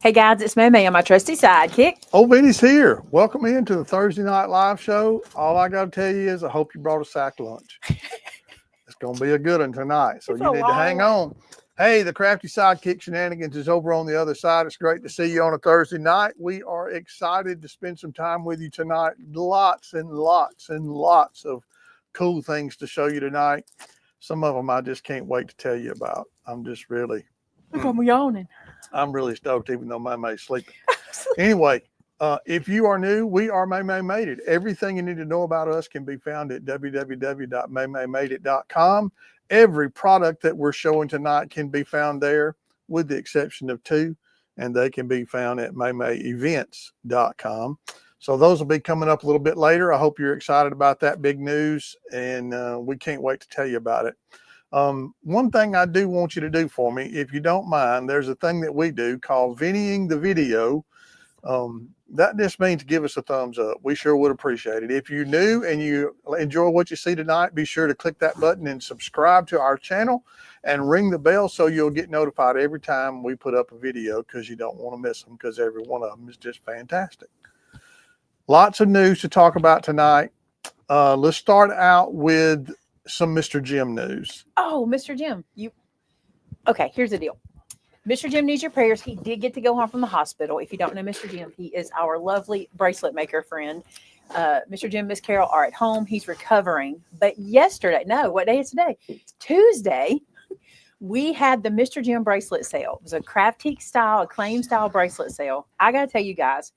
Hey guys, it's Maymay on my trusty sidekick. Old Vinny's here. Welcome into the Thursday night live show. All I got to tell you is I hope you brought a sack lunch. It's going to be a good one tonight, so you need to hang on. Hey, the Crafty Sidekick Shenanigans is over on the other side. It's great to see you on a Thursday night. We are excited to spend some time with you tonight. Lots and lots and lots of cool things to show you tonight. Some of them I just can't wait to tell you about. I'm just really... I'm yawning. I'm really stoked, even though Maymay's sleeping. Anyway, if you are new, we are Maymay Made It. Everything you need to know about us can be found at www.maymaymadeit.com. Every product that we're showing tonight can be found there, with the exception of two, and they can be found at maymayevents.com. So those will be coming up a little bit later. I hope you're excited about that big news, and we can't wait to tell you about it. One thing I do want you to do for me, if you don't mind, there's a thing that we do called Vinnying the video. That just means give us a thumbs up. We sure would appreciate it. If you're new and you enjoy what you see tonight, be sure to click that button and subscribe to our channel and ring the bell so you'll get notified every time we put up a video, because you don't want to miss them, because every one of them is just fantastic. Lots of news to talk about tonight. Let's start out with some Mr. Jim news. Oh, Mr. Jim, okay, here's the deal. Mr. Jim needs your prayers. He did get to go home from the hospital. If you don't know Mr. Jim, he is our lovely bracelet maker friend. Mr. Jim, Miss Carol are at home. He's recovering. But yesterday, no, what day is today? Tuesday, we had the Mr. Jim bracelet sale. It was a Craft-A style, a claim style bracelet sale. I got to tell you guys,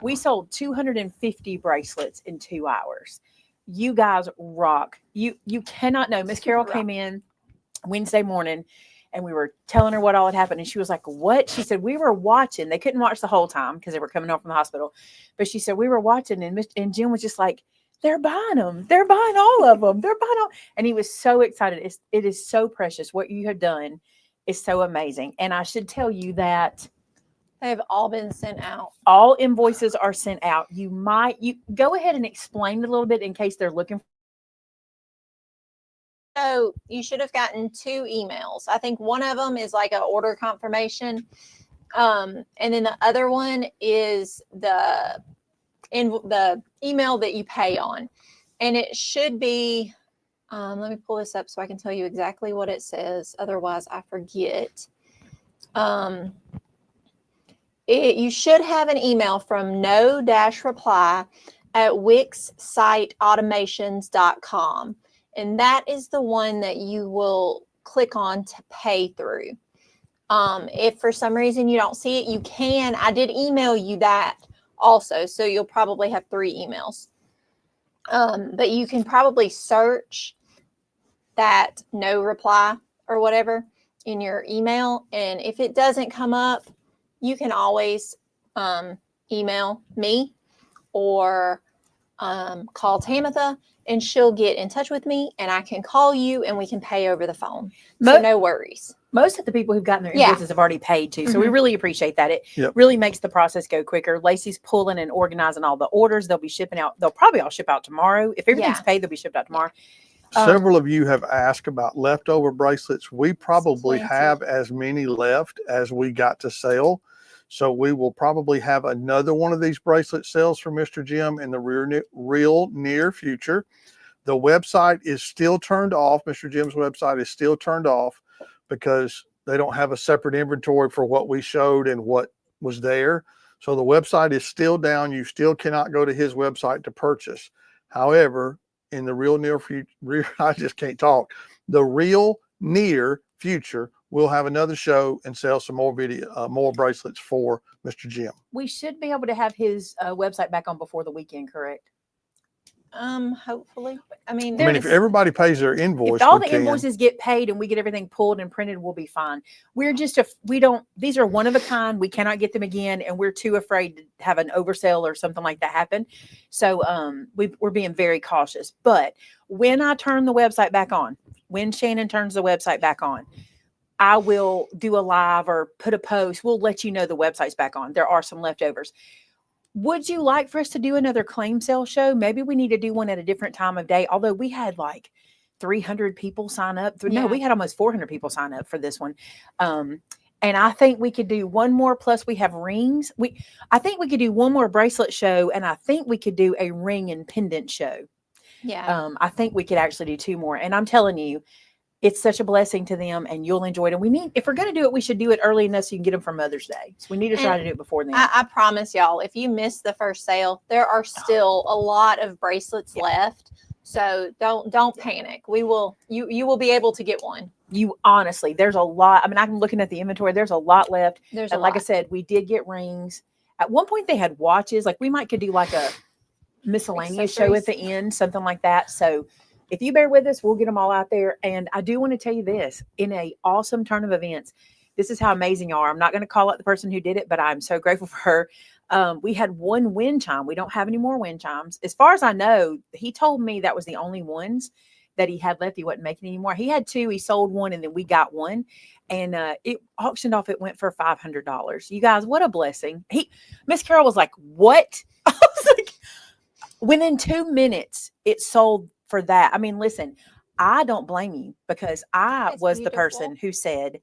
we sold 250 bracelets in 2 hours. You guys rock. You cannot know. Miss Carol came in Wednesday morning and we were telling her what all had happened. And she was like, what? She said, we were watching. They couldn't watch the whole time because they were coming home from the hospital. But she said, we were watching, and Jim was just like, they're buying them. They're buying all of them. They're buying all. And he was so excited. It is so precious. What you have done is so amazing. And I should tell you that they've all been sent out. All invoices are sent out. You go ahead and explain it a little bit in case they're looking. So you should have gotten 2 emails. I think one of them is like an order confirmation. And then the other one is the email that you pay on. And it should be, let me pull this up so I can tell you exactly what it says. Otherwise I forget. You should have an email from no-reply@wixsiteautomations.com. And that is the one that you will click on to pay through. If for some reason you don't see it, you can. I did email you that also, so you'll probably have 3 emails. But you can probably search that no reply or whatever in your email. And if it doesn't come up, you can always email me or call Tamitha, and she'll get in touch with me, and I can call you and we can pay over the phone. So no worries. Most of the people who've gotten their invoices have already paid too. So we really appreciate that. It really makes the process go quicker. Lacey's pulling and organizing all the orders. They'll be shipping out. They'll probably all ship out tomorrow. If everything's paid, they'll be shipped out tomorrow. Several of you have asked about leftover bracelets. We probably have as many left as we got to sell. So we will probably have another one of these bracelet sales for Mr. Jim in the real near future. The website is still turned off. Mr. Jim's website is still turned off because they don't have a separate inventory for what we showed and what was there. So the website is still down. You still cannot go to his website to purchase. However, in the real near future, I just can't talk. The real near future, we'll have another show and sell some more more bracelets for Mr. Jim. We should be able to have his website back on before the weekend, correct? Hopefully. I mean, if everybody pays their invoice, if all the invoices get paid and we get everything pulled and printed, we'll be fine. We're just these are one of a kind. We cannot get them again, and we're too afraid to have an oversell or something like that happen. So we're being very cautious. But when I turn the website back on, when Shannon turns the website back on, I will do a live or put a post. We'll let you know the website's back on. There are some leftovers. Would you like for us to do another claim sale show? Maybe we need to do one at a different time of day. Although we had like 300 people sign up. No, we had almost 400 people sign up for this one. And I think we could do one more. Plus, we have rings. I think we could do one more bracelet show, and I think we could do a ring and pendant show. Yeah. I think we could actually do 2 more. And I'm telling you, it's such a blessing to them, and you'll enjoy it. And if we're going to do it, we should do it early enough so you can get them for Mother's Day. So we need to try to do it before then. I promise y'all, if you missed the first sale, there are still a lot of bracelets left. So don't panic. You will be able to get one. You honestly, there's a lot. I mean, I'm looking at the inventory. There's a lot left. There's and like I said, we did get rings. At one point, they had watches. Like we might could do like a miscellaneous show at the end, something like that. So if you bear with us, we'll get them all out there. And I do want to tell you this, in a awesome turn of events, this is how amazing you are. I'm not going to call out the person who did it, but I'm so grateful for her. We had one wind chime. We don't have any more wind chimes. As far as I know, he told me that was the only ones that he had left. He wasn't making anymore. He had 2. He sold one, and then we got one. And it auctioned off. It went for $500. You guys, what a blessing. Miss Carol was like, what? I was like, within 2 minutes, it sold for that. I mean, listen, I don't blame you because I was the person who said,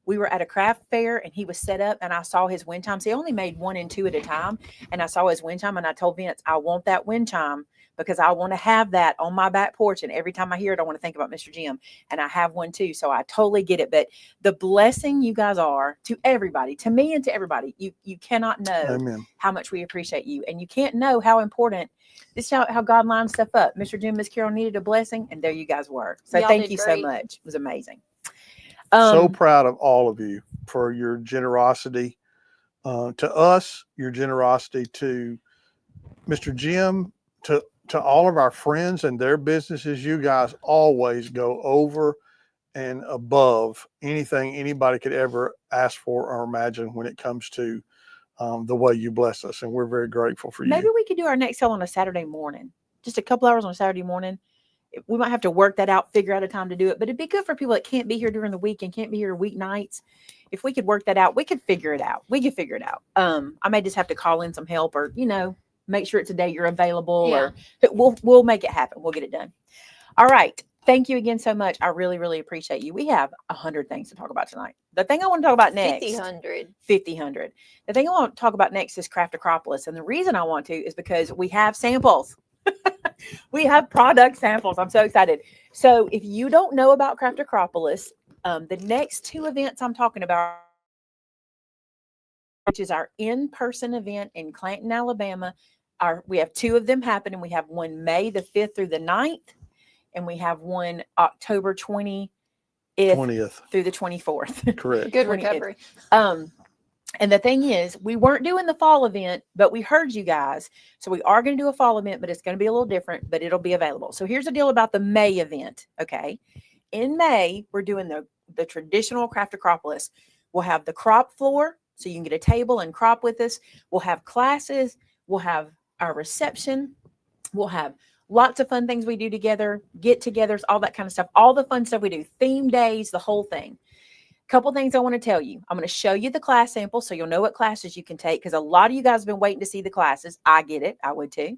we were at a craft fair and he was set up and I saw his wind chimes. He only made 1 and 2 at a time. And I saw his wind chime and I told Vince, I want that wind chime because I want to have that on my back porch. And every time I hear it, I want to think about Mr. Jim. And I have one too. So I totally get it. But the blessing you guys are to everybody, to me and to everybody, you cannot know Amen. how much we appreciate you. And you can't know how important. This is how God lines stuff up. Mr. Jim, Miss Carol needed a blessing, and there you guys were. So thank you so much. It was amazing. So proud of all of you for your generosity to us, your generosity to Mr. Jim, to all of our friends and their businesses. You guys always go over and above anything anybody could ever ask for or imagine when it comes to the way you bless us. And we're very grateful for you. Maybe we could do our next sale on a Saturday morning, just a couple hours on a Saturday morning. We might have to work that out, figure out a time to do it, but it'd be good for people that can't be here during the week and can't be here weeknights. If we could work that out, we could figure it out. I may just have to call in some help or, make sure it's a day you're available or we'll make it happen. We'll get it done. All right. Thank you again so much. I really, really appreciate you. We have 100 things to talk about tonight. The thing I want to talk about next. 50. The thing I want to talk about next is Craft-A-Cropolis. And the reason I want to is because we have samples. We have product samples. I'm so excited. So if you don't know about Craft-A-Cropolis, the next 2 events I'm talking about, which is our in-person event in Clanton, Alabama. We have 2 of them happening. We have one May the 5th through the 9th. And we have one October 20th through the 24th. Correct. Good recovery. And the thing is, we weren't doing the fall event, but we heard you guys. So we are going to do a fall event, but it's going to be a little different, but it'll be available. So here's the deal about the May event. Okay. In May, we're doing the traditional Craft-A-Cropolis. We'll have the crop floor, so you can get a table and crop with us. We'll have classes. We'll have our reception. We'll have lots of fun things we do together, get-togethers, all that kind of stuff, all the fun stuff we do, theme days, the whole thing. Couple things I want to tell you. I'm going to show you the class sample so you'll know what classes you can take because a lot of you guys have been waiting to see the classes. I get it. I would too.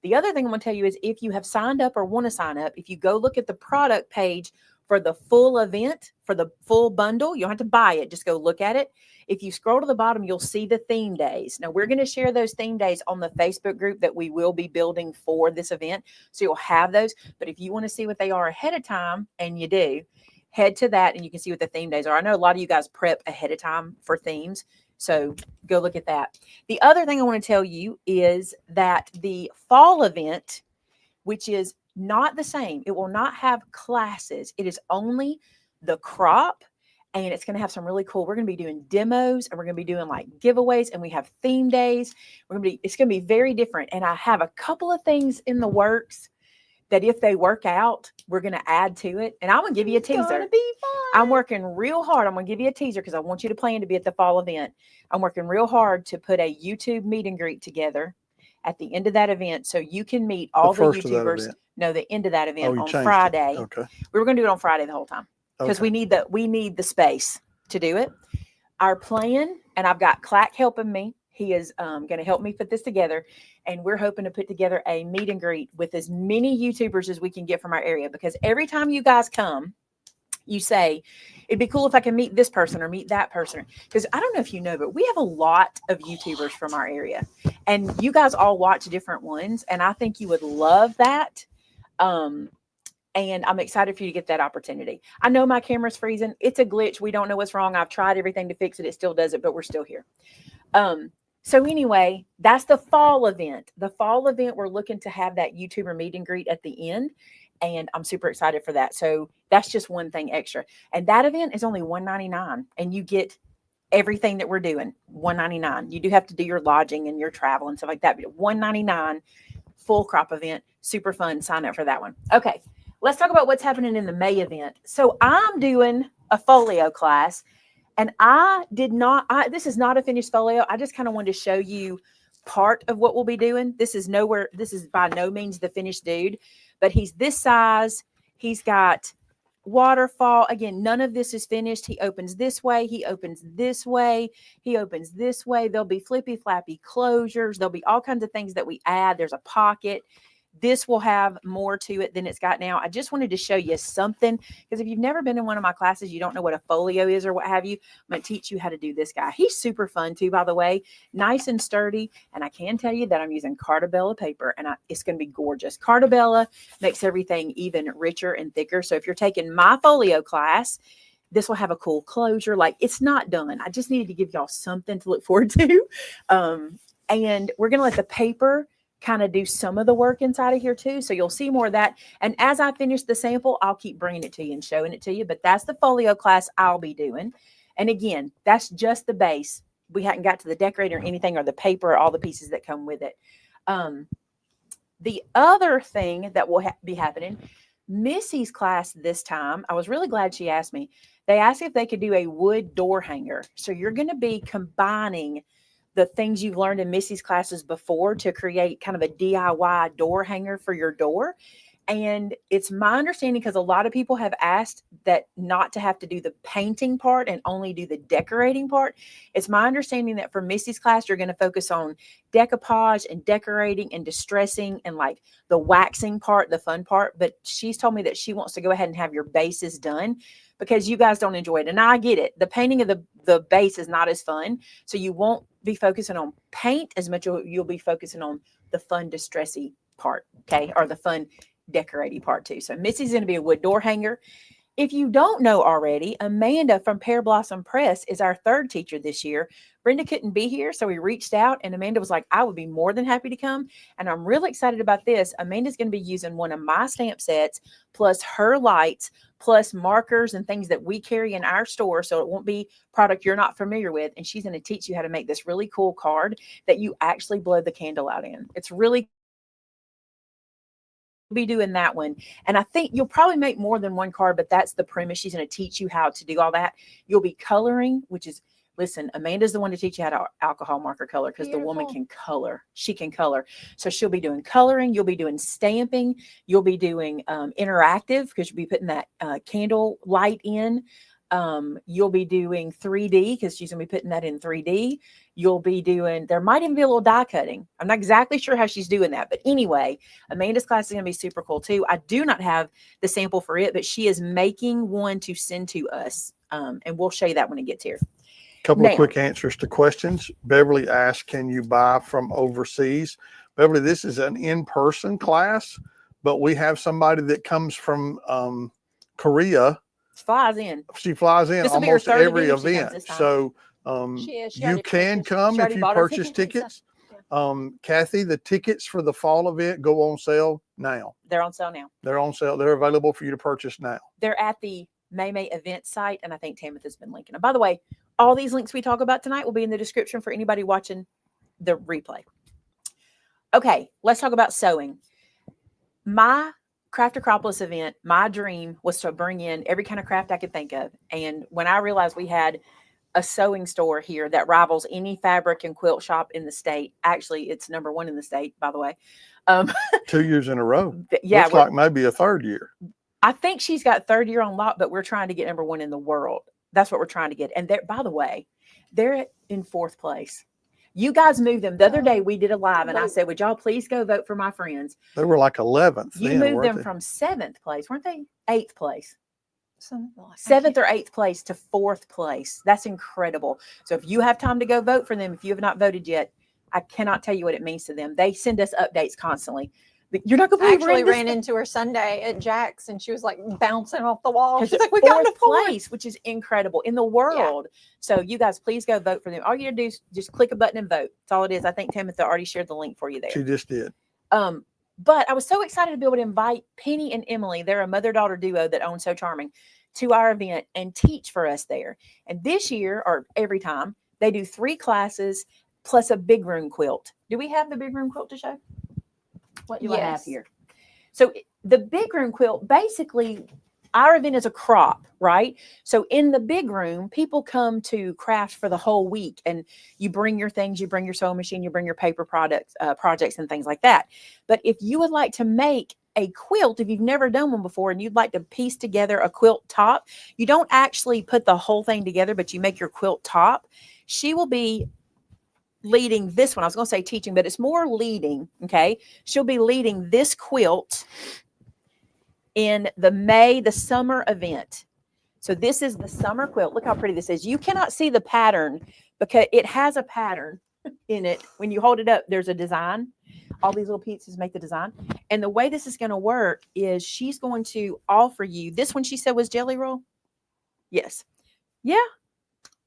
The other thing I'm going to tell you is if you have signed up or want to sign up, if you go look at the product page for the full event, for the full bundle, you don't have to buy it. Just go look at it. If you scroll to the bottom, you'll see the theme days. Now, we're going to share those theme days on the Facebook group that we will be building for this event. So you'll have those. But if you want to see what they are ahead of time, and you do, head to that and you can see what the theme days are. I know a lot of you guys prep ahead of time for themes. So go look at that. The other thing I want to tell you is that the fall event, which is not the same, it will not have classes. It is only the crop. And it's going to have some really cool, we're going to be doing demos and we're going to be doing like giveaways and we have theme days. It's going to be very different. And I have a couple of things in the works that if they work out, we're going to add to it. And I'm going to give you a teaser. It's going to be fun. I'm working real hard. I'm going to give you a teaser because I want you to plan to be at the fall event. I'm working real hard to put a YouTube meet and greet together at the end of that event so you can meet all the YouTubers. No, the end of that event on Friday. Okay. We were going to do it on Friday the whole time. Because we need the space to do it. Our plan, and I've got Clack helping me. He is going to help me put this together. And we're hoping to put together a meet and greet with as many YouTubers as we can get from our area. Because every time you guys come, you say, it'd be cool if I can meet this person or meet that person. Because I don't know if you know, but we have a lot of YouTubers from our area. And you guys all watch different ones. And I think you would love that. And I'm excited for you to get that opportunity. I know my camera's freezing. It's a glitch. We don't know what's wrong. I've tried everything to fix it. It still does it, but we're still here. So anyway, that's the fall event. The fall event, we're looking to have that YouTuber meet and greet at the end. And I'm super excited for that. So that's just one thing extra. And that event is only $199. And you get everything that we're doing, $199. You do have to do your lodging and your travel and stuff like that. But $199 full crop event. Super fun. Sign up for that one. Okay. Let's talk about what's happening in the May event. So I'm doing a folio class, and this is not a finished folio. I just kind of wanted to show you part of what we'll be doing. This is by no means the finished dude, but he's this size. He's got waterfall. Again, none of this is finished. He opens this way. He opens this way. He opens this way. There'll be flippy flappy closures. There'll be all kinds of things that we add. There's a pocket. This will have more to it than it's got now. I just wanted to show you something, because if you've never been in one of my classes, you don't know what a folio is or what have you. I'm going to teach you how to do this guy. He's super fun too, by the way, nice and sturdy. And I can tell you that I'm using Cartabella paper, and it's going to be gorgeous. Cartabella makes everything even richer and thicker. So if you're taking my folio class, this will have a cool closure. Like, it's not done. I just needed to give y'all something to look forward to. And we're going to let the paper kind of do some of the work inside of here too. So you'll see more of that. And as I finish the sample, I'll keep bringing it to you and showing it to you. But that's the folio class I'll be doing. And again, that's just the base. We hadn't got to the decorator or anything, or the paper, or all the pieces that come with it. The other thing that will be happening, Missy's class this time, I was really glad she asked me. They asked if they could do a wood door hanger. So you're going to be combining the things you've learned in Missy's classes before to create kind of a DIY door hanger for your door. And it's my understanding, because a lot of people have asked that not to have to do the painting part and only do the decorating part. It's my understanding that for Missy's class, you're going to focus on decoupage and decorating and distressing and like the waxing part, the fun part. But she's told me that she wants to go ahead and have your bases done, because you guys don't enjoy it. And I get it. The painting of the base is not as fun. So you won't be focusing on paint as much. You'll be focusing on the fun distressy part. Okay. Or the fun decorating part too. So Missy's going to be a wood door hanger. If you don't know already, Amanda from Pear Blossom Press is our third teacher this year. Brenda couldn't be here, so we reached out, and Amanda was like, I would be more than happy to come. And I'm really excited about this. Amanda's going to be using one of my stamp sets, plus her lights, plus markers and things that we carry in our store, so it won't be product you're not familiar with. And she's going to teach you how to make this really cool card that you actually blow the candle out in. It's really be doing that one. And I think you'll probably make more than one card, but that's the premise. She's going to teach you how to do all that. You'll be coloring, which is, listen, Amanda's the one to teach you how to alcohol marker color, because the woman can color. She can color. So she'll be doing coloring. You'll be doing stamping. You'll be doing interactive, because you'll be putting that candle light in. You'll be doing 3D, because she's going to be putting that in 3D. You'll be doing, there might even be a little die cutting. I'm not exactly sure how she's doing that. But anyway, Amanda's class is going to be super cool too. I do not have the sample for it, but she is making one to send to us. And we'll show you that when it gets here. Couple of quick answers to questions. Beverly asked, can you buy from overseas? Beverly, this is an in-person class, but we have somebody that comes from Korea. Flies in. She flies in almost every event. So She you can come if you purchase tickets. Kathy, the tickets for the fall event go on sale now. They're on sale now. They're on sale. They're available for you to purchase now. They're at the Maymay event site, and I think Tamitha's been linking them. By the way, all these links we talk about tonight will be in the description for anybody watching the replay. Okay, let's talk about sewing. My Craft-A-Cropolis event, my dream was to bring in every kind of craft I could think of. And when I realized we had a sewing store here that rivals any fabric and quilt shop in the state, actually, it's #1 in the state, by the way. 2 years in a row. Yeah. Looks like maybe a third year. I think she's got third year on lock, but we're trying to get #1 in the world. That's what we're trying to get. And by the way, they're in 4th place. You guys moved them. The other day we did a live and I said, would y'all please go vote for my friends? They were like 11th. You moved them from 7th place. Weren't they 8th place? Something like seventh or eighth place to fourth place. That's incredible. So if you have time to go vote for them, if you have not voted yet, I cannot tell you what it means to them. They send us updates constantly. You're not going to I believe actually we're ran into her Sunday at Jack's and she was like bouncing off the wall. She's like, we fourth got to place, which is incredible in the world. So you guys, please go vote for them. All you gotta do is just click a button and vote. That's all it is. I think Timothy already shared the link for you there. She just did. But I was so excited to be able to invite Penny and Emily. They're a mother-daughter duo that owns So Charming to our event and teach for us there. And this year, or every time, they do 3 classes plus a big room quilt. Do we have the big room quilt to show? What do I have here? So the big room quilt, basically, our event is a crop, right? So in the big room, people come to craft for the whole week, and you bring your things, you bring your sewing machine, you bring your paper products, projects and things like that. But if you would like to make a quilt, if you've never done one before and you'd like to piece together a quilt top, you don't actually put the whole thing together, but you make your quilt top. She will be leading this one. I was going to say teaching, but it's more leading. Okay. She'll be leading this quilt in the summer event. So this is the summer quilt. Look how pretty this is. You cannot see the pattern because it has a pattern in it. When you hold it up, there's a design. All these little pieces make the design. And the way this is going to work is she's going to offer you, this one she said was jelly roll. Yes. Yeah.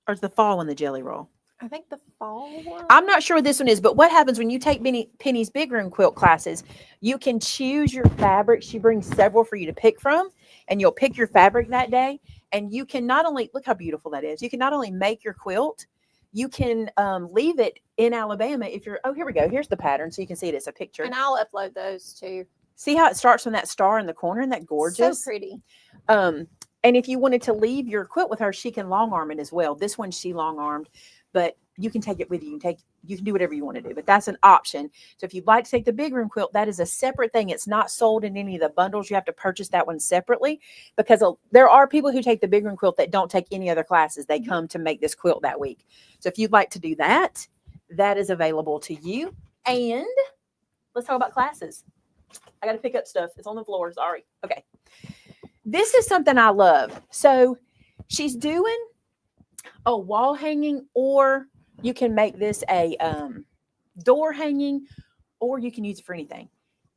Or is the fall one the jelly roll? I think the fall one. I'm not sure what this one is, but what happens when you take Penny's big room quilt classes, you can choose your fabric. She brings several for you to pick from, and you'll pick your fabric that day. And you can not only, look how beautiful that is. You can not only make your quilt, you can leave it in Alabama if you're, oh, here we go. Here's the pattern. So you can see it. It's a picture. And I'll upload those too. See how it starts from that star in the corner? Isn't that gorgeous? So pretty. And if you wanted to leave your quilt with her, she can long arm it as well. This one, she long armed, but you can take it with you. You can do whatever you want to do, but that's an option. So if you'd like to take the big room quilt, that is a separate thing. It's not sold in any of the bundles. You have to purchase that one separately because there are people who take the big room quilt that don't take any other classes. They come to make this quilt that week. So if you'd like to do that, that is available to you. And let's talk about classes. I got to pick up stuff. It's on the floor. Sorry. Okay. This is something I love. So she's doing a wall hanging, or you can make this a door hanging, or you can use it for anything.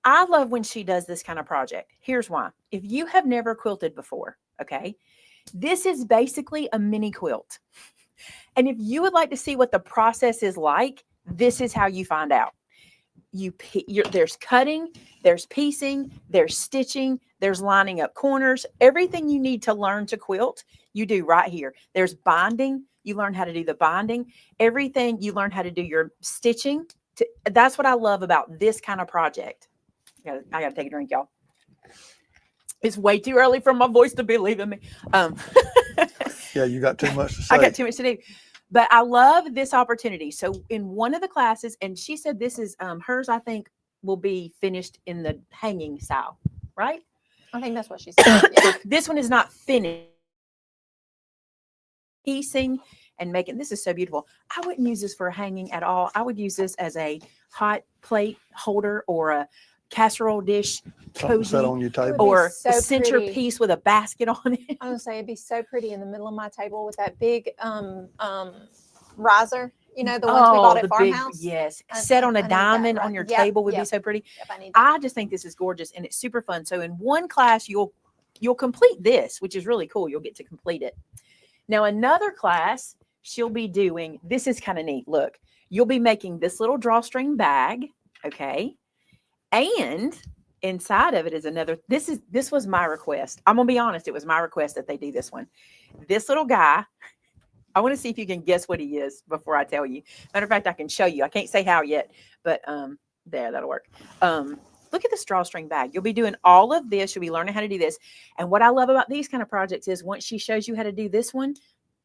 I love when she does this kind of project. Here's why. If you have never quilted before, okay, this is basically a mini quilt. And if you would like to see what the process is like, this is how you find out. There's cutting, there's piecing, there's stitching, there's lining up corners. Everything you need to learn to quilt, you do right here. There's binding. You learn how to do the binding. Everything you learn how to do your stitching. That's what I love about this kind of project. I got to take a drink, y'all. It's way too early for my voice to be leaving me. Yeah, you got too much to say. I got too much to do. But I love this opportunity. So in one of the classes, and she said this is hers, I think, will be finished in the hanging style, right? I think that's what she said. Yeah. This one is not finished. Piecing and making, this is so beautiful. I wouldn't use this for hanging at all. I would use this as a hot plate holder or a casserole dish Something set cozy, on your table. or so a centerpiece pretty. with a basket on it. I would say it'd be so pretty in the middle of my table with that big riser. You know, the ones we bought at Farmhouse. Yes, set on a I need that, diamond right. on your Yep, table would be yep. so pretty. Yep, I need that. I just think this is gorgeous and it's super fun. So in one class, you'll complete this, which is really cool. You'll get to complete it. Now, another class she'll be doing, this is kind of neat. Look, you'll be making this little drawstring bag. Okay. And inside of it is another, this was my request. I'm going to be honest. It was my request that they do this one. This little guy, I want to see if you can guess what he is before I tell you. Matter of fact, I can show you. I can't say how yet, but there, that'll work. Look at this drawstring bag. You'll be doing all of this. You'll be learning how to do this. And what I love about these kind of projects is once she shows you how to do this one,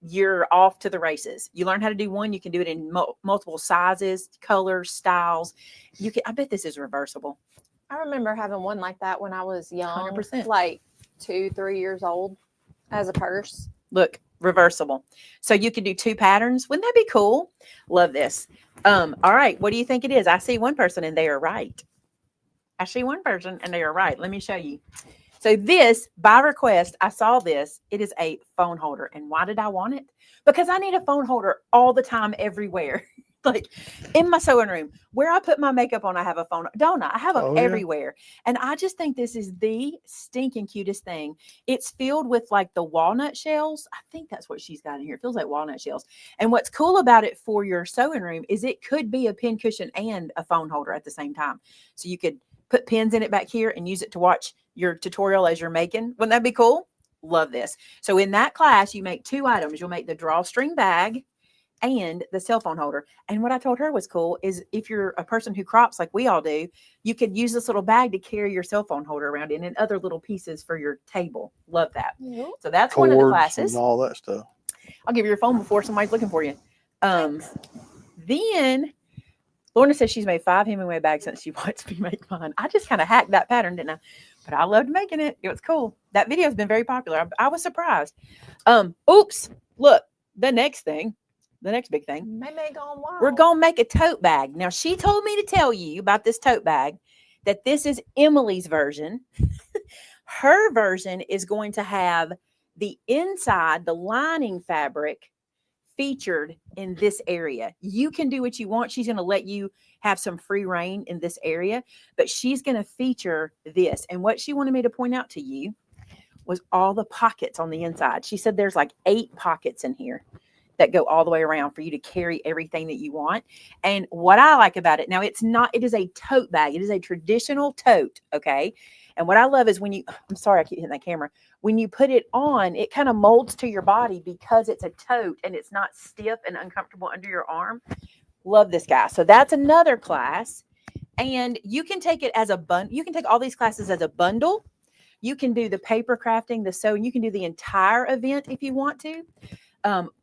you're off to the races. You learn how to do one. You can do it in multiple sizes, colors, styles. I bet this is reversible. I remember having one like that when I was young, 100%. like 2-3 years old, as a purse. Look, reversible. So you can do 2 patterns. Wouldn't that be cool? Love this. All right. What do you think it is? I see one person and they are right. I see one person and they are right. Let me show you. So this, by request, I saw this. It is a phone holder. And why did I want it? Because I need a phone holder all the time, everywhere. Like in my sewing room, where I put my makeup on, I have a phone. Don't I? I have them Oh, yeah. everywhere. And I just think this is the stinking cutest thing. It's filled with like the walnut shells. I think that's what she's got in here. It feels like walnut shells. And what's cool about it for your sewing room is it could be a pin cushion and a phone holder at the same time. So you could put pins in it back here and use it to watch your tutorial as you're making. Wouldn't that be cool? Love this. So in that class, you make 2 items. You'll make the drawstring bag and the cell phone holder. And what I told her was cool is if you're a person who crops like we all do, you could use this little bag to carry your cell phone holder around in and other little pieces for your table. Love that. Yep. So that's one of the Cords classes. and all that stuff. I'll give you your phone before somebody's looking for you. Then Lorna says she's made 5 Hemingway bags since she watched me make mine. I just kind of hacked that pattern, didn't I? But I loved making it. It was cool. That video has been very popular. I was surprised. Oops. Look, the next big thing. Maymay gone wild. We're going to make a tote bag. Now, she told me to tell you about this tote bag, that this is Emily's version. Her version is going to have the inside, the lining fabric featured in this area. You can do what you want. She's going to let you have some free reign in this area, but she's going to feature this. And what she wanted me to point out to you was all the pockets on the inside. She said there's like 8 pockets in here that go all the way around for you to carry everything that you want. And what I like about it, now it is a tote bag. It is a traditional tote, okay? And what I love is I'm sorry, I keep hitting that camera. When you put it on, it kind of molds to your body because it's a tote and it's not stiff and uncomfortable under your arm. Love this guy. So that's another class. And you can take it as a bundle. You can take all these classes as a bundle. You can do the paper crafting, the sewing. You can do the entire event if you want to.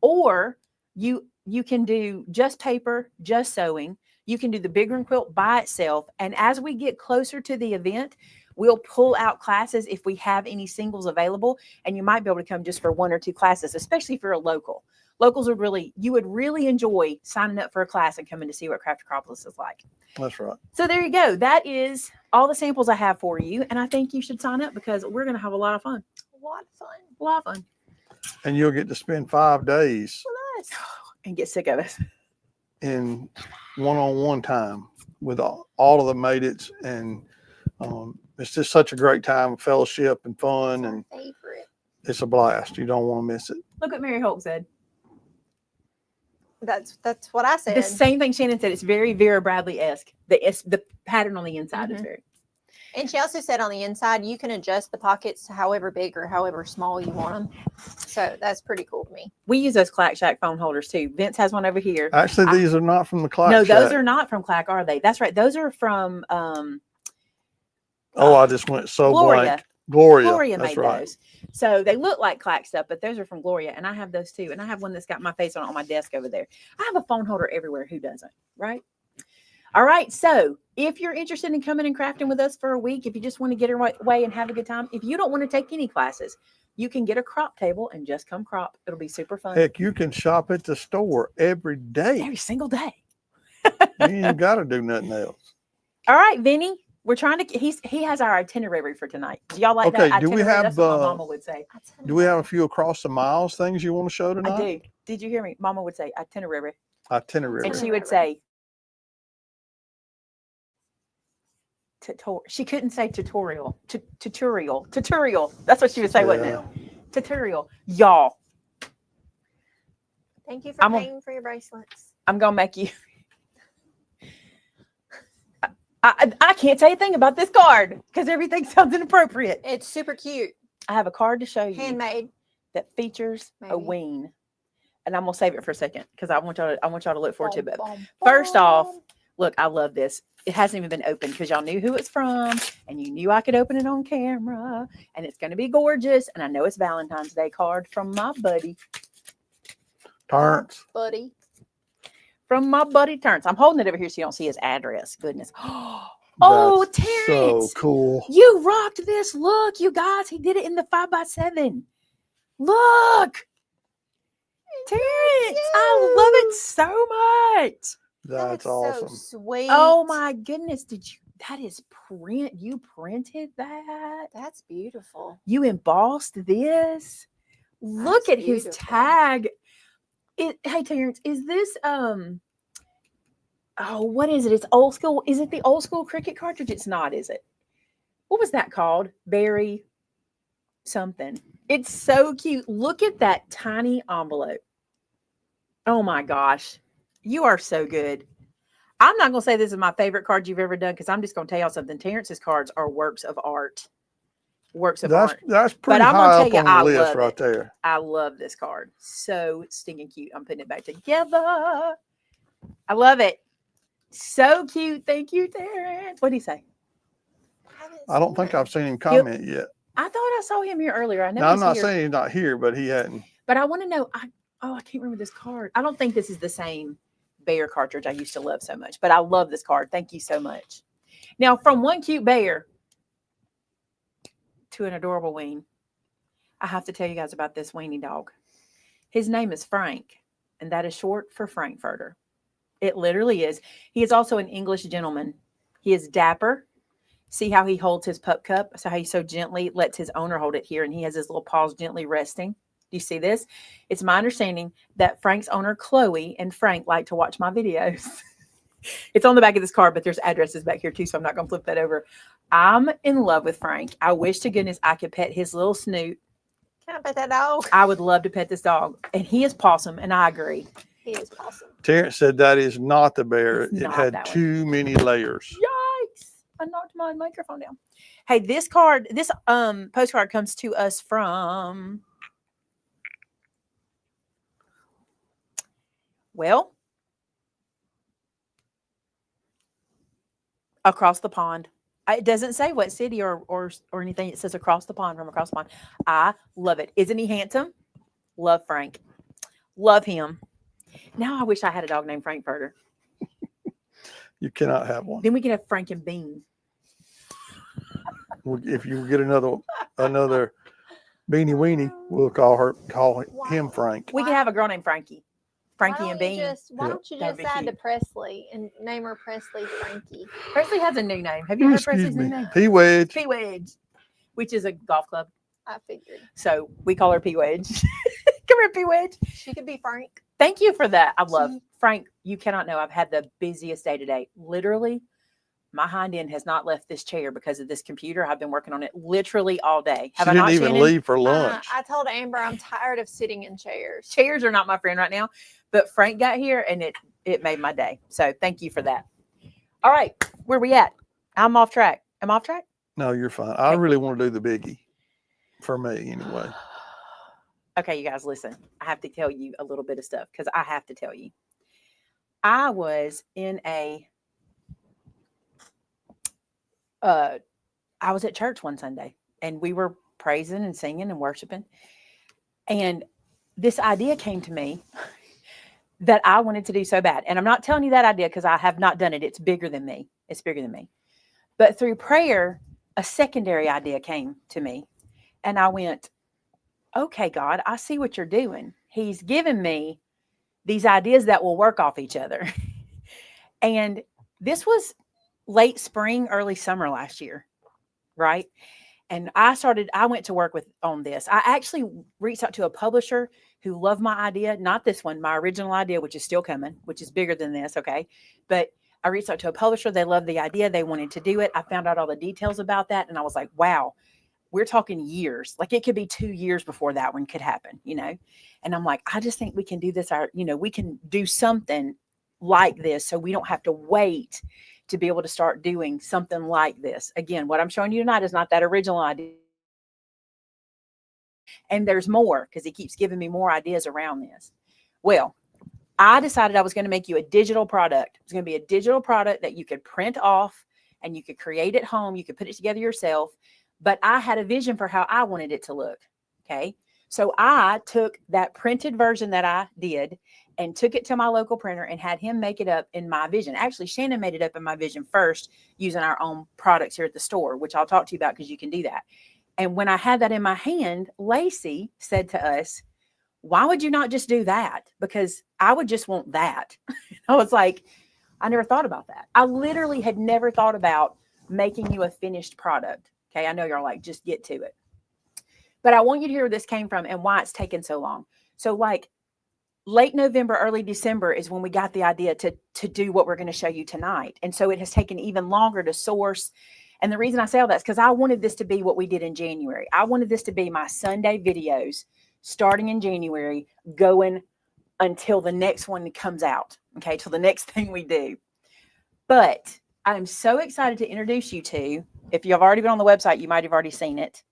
Or you can do just paper, just sewing. You can do the big room quilt by itself. And as we get closer to the event, we'll pull out classes if we have any singles available. And you might be able to come just for 1 or 2 classes, especially if you're a local. Locals you would really enjoy signing up for a class and coming to see what Craft-A-Cropolis is like. That's right. So there you go. That is all the samples I have for you. And I think you should sign up because we're going to have a lot of fun. A lot of fun. A lot of fun. And you'll get to spend 5 days Nice. And get sick of it. in one-on-one time with all of the mates, and it's just such a great time of fellowship and fun, and Favorite. it's a blast. You don't want to miss it. Look what Mary Holt said. That's what I said. The same thing Shannon said. It's very Vera Bradley-esque. The pattern on the inside is very. And she also said on the inside, you can adjust the pockets to however big or however small you want them. So that's pretty cool to me. We use those Clack Shack phone holders too. Vince has one over here. Actually, these are not from the Clack No, Shack. those are not from Clack, are they? That's right. Those are from I just went so Gloria. blank. Gloria that's made right. those. So they look like Clack stuff, but those are from Gloria. And I have those too. And I have one that's got my face on my desk over there. I have a phone holder everywhere. Who doesn't? Right? All right. So if you're interested in coming and crafting with us for a week, if you just want to get away and have a good time, if you don't want to take any classes, you can get a crop table and just come crop. It'll be super fun. Heck, you can shop at the store every day. Every single day. You ain't got to do nothing else. All right, Vinny. We're trying to, he has our itinerary for tonight. Do y'all like that? Do we itinerary? have, That's what my mama would say. Do we have a few across the miles things you want to show tonight? I do. Did you hear me? Mama would say itinerary. Itinerary. And she would say, she couldn't say tutorial. Tutorial. That's what she would say, wasn't it? Tutorial. Y'all. Thank you for paying for your bracelets. I'm going to make you. I can't say a thing about this card because everything sounds inappropriate. It's super cute. I have a card to show you. Handmade. That features a Maybe. wing. And I'm going to save it for a second because I want y'all to look forward to it. But Bom, first off, bom. look, I love this. It hasn't even been opened because y'all knew who it's from and you knew I could open it on camera and it's going to be gorgeous. And I know it's Valentine's Day card from my buddy. Terrence. Buddy. From my buddy Terrence. I'm holding it over here so you don't see his address. Goodness. Oh, That's Terrence. so cool. You rocked this. Look, you guys. He did it in the 5x7. Look. Terrence. I love it so much. That's so awesome. sweet. Oh my goodness. that is print. You printed that. That's beautiful. You embossed this. Look That's at his beautiful. tag. Hey Terrence, is this what is it? It's old school. Is it the old school cricket cartridge? It's not, is it? What was that called? Berry something. It's so cute. Look at that tiny envelope. Oh my gosh. You are so good. I'm not going to say this is my favorite card you've ever done because I'm just going to tell y'all something. Terrence's cards are works of art. Works of art. That's pretty I'm gonna high tell up you, on I the list love right it. there. I love this card. So stinking cute. I'm putting it back together. I love it. So cute. Thank you, Terrence. What did he say? I don't think I've seen him comment yet. I thought I saw him here earlier. I know Now, I'm he's not here. saying he's not here, but he hadn't. But I want to know. I can't remember this card. I don't think this is the same bear cartridge I used to love so much. But I love this card. Thank you so much. Now, from one cute bear to an adorable ween, I have to tell you guys about this weenie dog. His name is Frank, and that is short for Frankfurter. It literally is. He is also an English gentleman. He is dapper. See how he holds his pup cup? So how he so gently lets his owner hold it here, and he has his little paws gently resting. Do you see this? It's my understanding that Frank's owner, Chloe, and Frank like to watch my videos. It's on the back of this card, but there's addresses back here too, so I'm not going to flip that over. I'm in love with Frank. I wish to goodness I could pet his little snoot. Can I pet that dog? I would love to pet this dog. And he is possum, and I agree. He is awesome. Terrence said that is not the bear. It's It not had that one. too many layers. Yikes. I knocked my microphone down. Hey, this postcard comes to us from, well, across the pond. It doesn't say what city or anything. It says across the pond, from across the pond. I love it. Isn't he handsome? Love Frank. Love him. Now I wish I had a dog named Frankfurter. You cannot have one. Then we can have Frank and Bean. If you get another Beanie Weenie, we'll call him Frank. We can have a girl named Frankie. Frankie and Bean. Why don't you That'd just be add to cute. Presley and name her Presley Frankie? Presley has a new name. Have you heard Presley's new name? P Wedge. P Wedge, which is a golf club. I figured. So we call her P Wedge. Come here, P Wedge. She could be Frank. Thank you for that. I love Frank. You cannot know. I've had the busiest day today. Literally, my hind end has not left this chair because of this computer. I've been working on it literally all day. She didn't even leave for lunch. I told Amber I'm tired of sitting in chairs. Chairs are not my friend right now, but Frank got here and it made my day. So thank you for that. All right, where we at? I'm off track. Am I off track? No, you're fine. I really want to do the biggie for me anyway. Okay, you guys, listen. I have to tell you a little bit of stuff because I have to tell you. I was in I was at church one Sunday and we were praising and singing and worshiping. And this idea came to me that I wanted to do so bad. And I'm not telling you that idea because I have not done it. It's bigger than me. It's bigger than me. But through prayer, a secondary idea came to me. And I went, okay, God, I see what you're doing. He's given me these ideas that will work off each other. And this was late spring, early summer last year, right? And I went to work on this. I actually reached out to a publisher who loved my idea, not this one, my original idea, which is still coming, which is bigger than this, okay? But I reached out to a publisher. They loved the idea. They wanted to do it. I found out all the details about that. And I was like, wow, we're talking years. Like it could be 2 years before that one could happen, you know? And I'm like, I just think we can do this. We can do something like this so we don't have to wait to be able to start doing something like this. Again, what I'm showing you tonight is not that original idea. And there's more because he keeps giving me more ideas around this. Well, I decided I was going to make you a digital product. It's going to be a digital product that you could print off and you could create at home. You could put it together yourself. But I had a vision for how I wanted it to look. Okay. So I took that printed version that I did and took it to my local printer and had him make it up in my vision. Actually, Shannon made it up in my vision first using our own products here at the store, which I'll talk to you about because you can do that. And when I had that in my hand, Lacey said to us, why would you not just do that? Because I would just want that. I was like, I never thought about that. I literally had never thought about making you a finished product. Okay, I know you're like, just get to it. But I want you to hear where this came from and why it's taken so long. So like late November, early December is when we got the idea to do what we're going to show you tonight. And so it has taken even longer to source. And the reason I say all that is because I wanted this to be what we did in January. I wanted this to be my Sunday videos starting in January, going until the next one comes out. Okay, till the next thing we do. But I'm so excited to introduce you to, if you've already been on the website, you might have already seen it.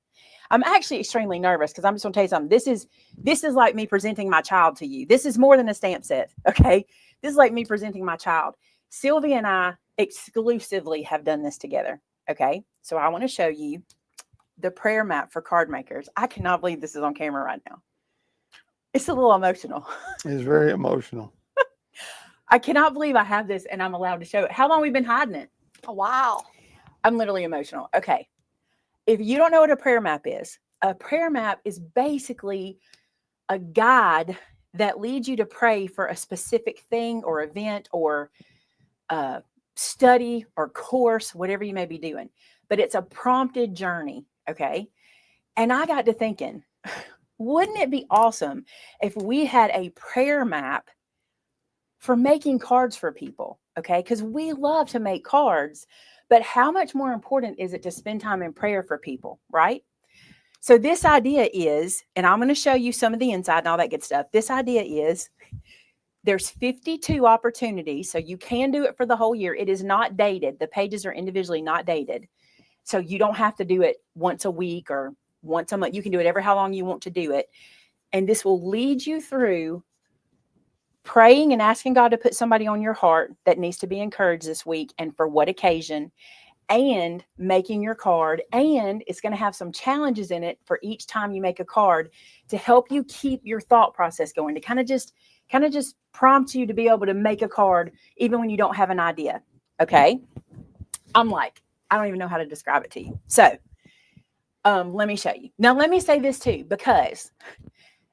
I'm actually extremely nervous because I'm just going to tell you something. This is like me presenting my child to you. This is more than a stamp set, okay? This is like me presenting my child. Sylvia and I exclusively have done this together, okay? So I want to show you the prayer map for card makers. I cannot believe this is on camera right now. It's a little emotional. It's very emotional. I cannot believe I have this and I'm allowed to show it. How long have we been hiding it? Oh, wow. I'm literally emotional. Okay. If you don't know what a prayer map is basically a guide that leads you to pray for a specific thing or event or study or course, whatever you may be doing. But it's a prompted journey, okay? And I got to thinking, wouldn't it be awesome if we had a prayer map for making cards for people, okay? Because we love to make cards. But how much more important is it to spend time in prayer for people, right? So this idea is, and I'm going to show you some of the inside and all that good stuff. This idea is there's 52 opportunities. So you can do it for the whole year. It is not dated. The pages are individually not dated. So you don't have to do it once a week or once a month. You can do it every how long you want to do it. And this will lead you through praying and asking God to put somebody on your heart that needs to be encouraged this week and for what occasion, and making your card. And it's going to have some challenges in it for each time you make a card to help you keep your thought process going, to kind of just prompt you to be able to make a card even when you don't have an idea. Okay. I don't even know how to describe it to you. So let me show you. Now, let me say this too, because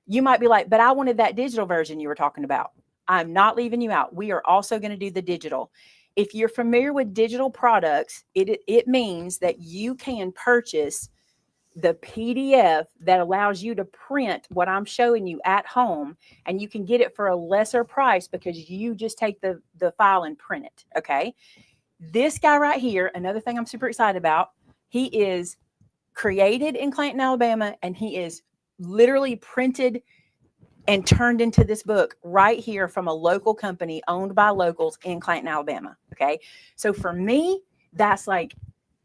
you might be like, but I wanted that digital version you were talking about. I'm not leaving you out. We are also going to do the digital. If you're familiar with digital products, it means that you can purchase the PDF that allows you to print what I'm showing you at home, and you can get it for a lesser price because you just take the file and print it, okay? This guy right here, another thing I'm super excited about, he is created in Clanton, Alabama, and he is literally printed and turned into this book right here from a local company owned by locals in Clanton, Alabama. Okay. So for me, that's like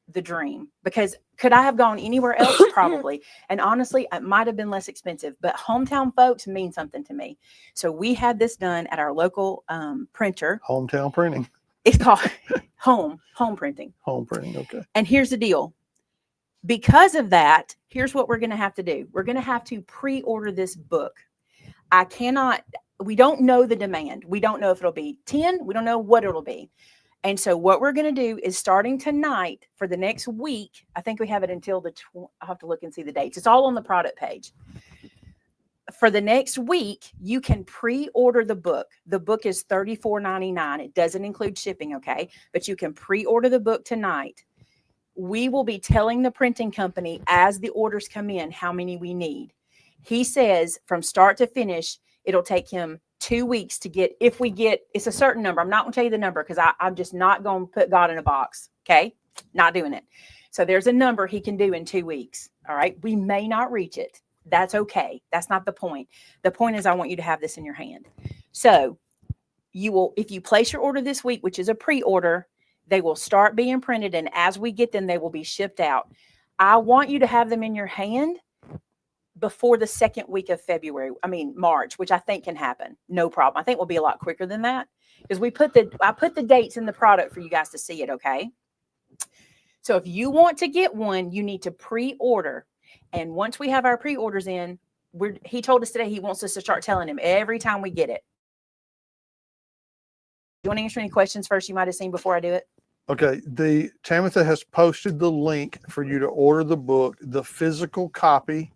the dream, because could I have gone anywhere else? Probably. And honestly, it might have been less expensive, but hometown folks mean something to me. So we had this done at our local printer. Hometown printing. It's called home printing. Home printing. Okay. And here's the deal. Because of that, here's what we're going to have to do. We're going to have to pre-order this book. We don't know the demand. We don't know if it'll be 10. We don't know what it'll be. And so what we're going to do is starting tonight for the next week, I think we have it until I'll have to look and see the dates. It's all on the product page. For the next week, you can pre-order the book. The book is $34.99. It doesn't include shipping, okay? But you can pre-order the book tonight. We will be telling the printing company as the orders come in how many we need. He says from start to finish, it'll take him 2 weeks to get, it's a certain number. I'm not going to tell you the number because I'm just not going to put God in a box. Okay. Not doing it. So there's a number he can do in 2 weeks. All right. We may not reach it. That's okay. That's not the point. The point is I want you to have this in your hand. So if you place your order this week, which is a pre-order, they will start being printed. And as we get them, they will be shipped out. I want you to have them in your hand before the second week of March, which I think can happen. No problem. I think we'll be a lot quicker than that because I put the dates in the product for you guys to see it. Okay. So if you want to get one, you need to pre-order. And once we have our pre-orders in, he told us today he wants us to start telling him every time we get it. You want to answer any questions first you might have seen before I do it? Okay. Tamitha has posted the link for you to order the book, the physical copy.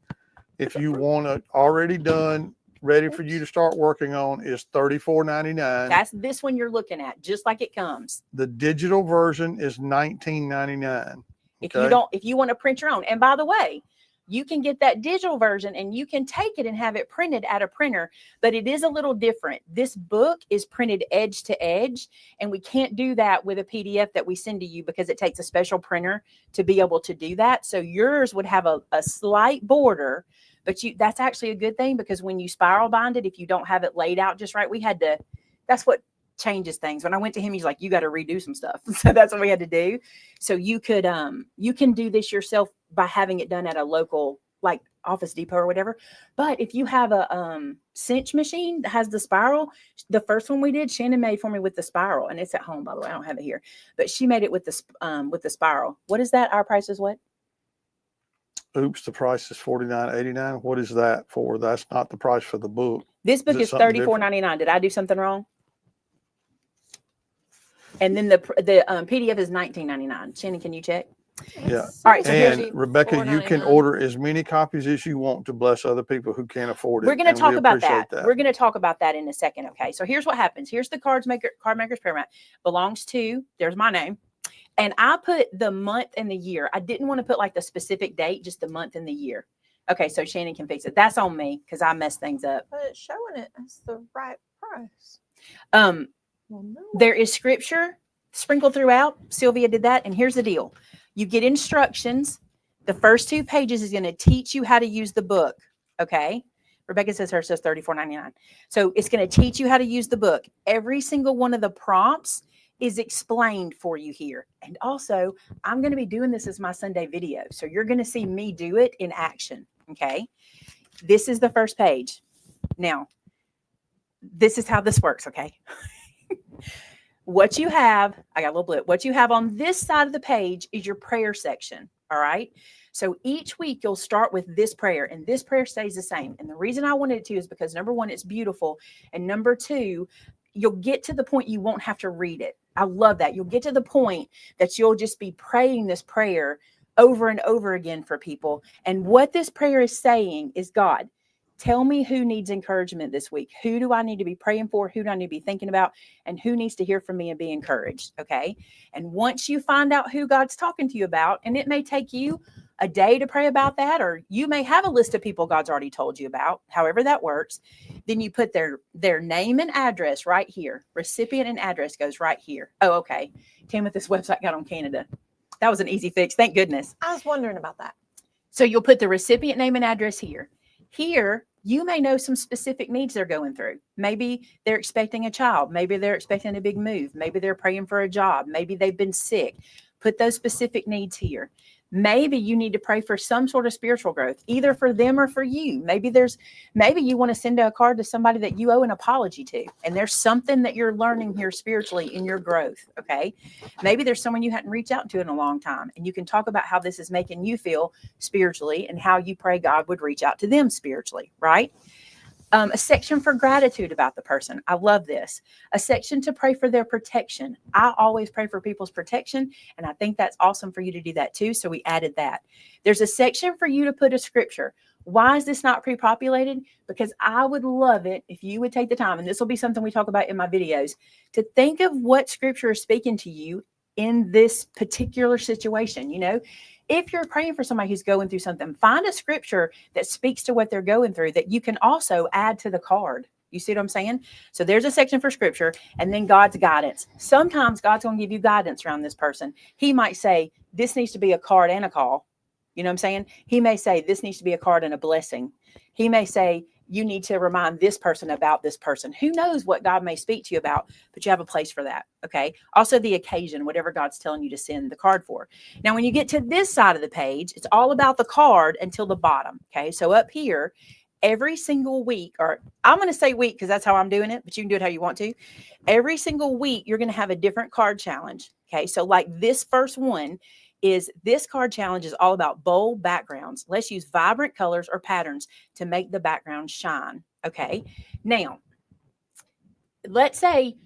If you want it already done, ready for you to start working on is $34.99. That's this one you're looking at, just like it comes. The digital version is $19.99. If you want to print your own. And by the way, you can get that digital version and you can take it and have it printed at a printer, but it is a little different. This book is printed edge to edge, and we can't do that with a PDF that we send to you because it takes a special printer to be able to do that. So yours would have a slight border, but that's actually a good thing, because when you spiral bind it, if you don't have it laid out just right, that's what changes things. When I went to him, he's like, you got to redo some stuff. So that's what we had to do. So you can do this yourself by having it done at a local, like Office Depot or whatever. But if you have a cinch machine that has the spiral, the first one we did, Shannon made for me with the spiral, and it's at home, by the way. I don't have it here, but she made it with the spiral. What is that? Our price is what? Oops, the price is $49.89. What is that for? That's not the price for the book. This book is $34.99. Did I do something wrong? And then the PDF is $19.99. Shannon, can you check? Yeah. All right. So And Rebecca, you can order as many copies as you want to bless other people who can't afford it. we're going to talk about that. that. We're going to talk about that in a second. Okay. So here's what happens. Here's the card maker's prayer mat. Belongs to, there's my name. And I put the month and the year. I didn't want to put like the specific date, just the month and the year. Okay. So Shannon can fix it. That's on me because I messed things up. But it's showing it as the right price. Well, no. There is scripture sprinkled throughout. Sylvia did that. And here's the deal. You get instructions. The first 2 pages is going to teach you how to use the book. Okay. Rebecca says hers says $34.99. So it's going to teach you how to use the book. Every single one of the prompts is explained for you here. And also, I'm going to be doing this as my Sunday video. So you're going to see me do it in action. Okay. This is the first page. Now, this is how this works. Okay. What you have, I got a little blip. What you have on this side of the page is your prayer section. All right. So each week you'll start with this prayer, and this prayer stays the same. And the reason I wanted it to is because number one, it's beautiful. And number two, you'll get to the point you won't have to read it. I love that. You'll get to the point that you'll just be praying this prayer over and over again for people. And what this prayer is saying is, God, tell me who needs encouragement this week. Who do I need to be praying for? Who do I need to be thinking about? And who needs to hear from me and be encouraged? Okay. And once you find out who God's talking to you about, and it may take you a day to pray about that, or you may have a list of people God's already told you about, however that works, then you put their name and address right here. Recipient and address goes right here. Oh, okay. Tell me what this website got on Canada. That was an easy fix. Thank goodness. I was wondering about that. So you'll put the recipient name and address here. Here, you may know some specific needs they're going through. Maybe they're expecting a child. Maybe they're expecting a big move. Maybe they're praying for a job. Maybe they've been sick. Put those specific needs here. Maybe you need to pray for some sort of spiritual growth, either for them or for you. Maybe you want to send a card to somebody that you owe an apology to, and there's something that you're learning here spiritually in your growth. Okay. Maybe there's someone you hadn't reached out to in a long time, and you can talk about how this is making you feel spiritually and how you pray God would reach out to them spiritually. Right. A section for gratitude about the person. I love this. A section to pray for their protection. I always pray for people's protection, and I think that's awesome for you to do that too. So we added that. There's a section for you to put a scripture. Why is this not pre-populated? Because I would love it if you would take the time, and this will be something we talk about in my videos, to think of what scripture is speaking to you in this particular situation. You know, if you're praying for somebody who's going through something, find a scripture that speaks to what they're going through that you can also add to the card. You see what I'm saying? So there's a section for scripture, and then God's guidance. Sometimes God's going to give you guidance around this person. He might say, this needs to be a card and a call. You know what I'm saying? He may say, this needs to be a card and a blessing. He may say, you need to remind this person about this person. Who knows what God may speak to you about, but you have a place for that. Okay. Also the occasion, whatever God's telling you to send the card for. Now, when you get to this side of the page, it's all about the card until the bottom. Okay. So up here, every single week, or I'm going to say week because that's how I'm doing it, but you can do it how you want to. Every single week, you're going to have a different card challenge. Okay. So like this first one, this card challenge is all about bold backgrounds. Let's use vibrant colors or patterns to make the background shine. Okay. Now, let's say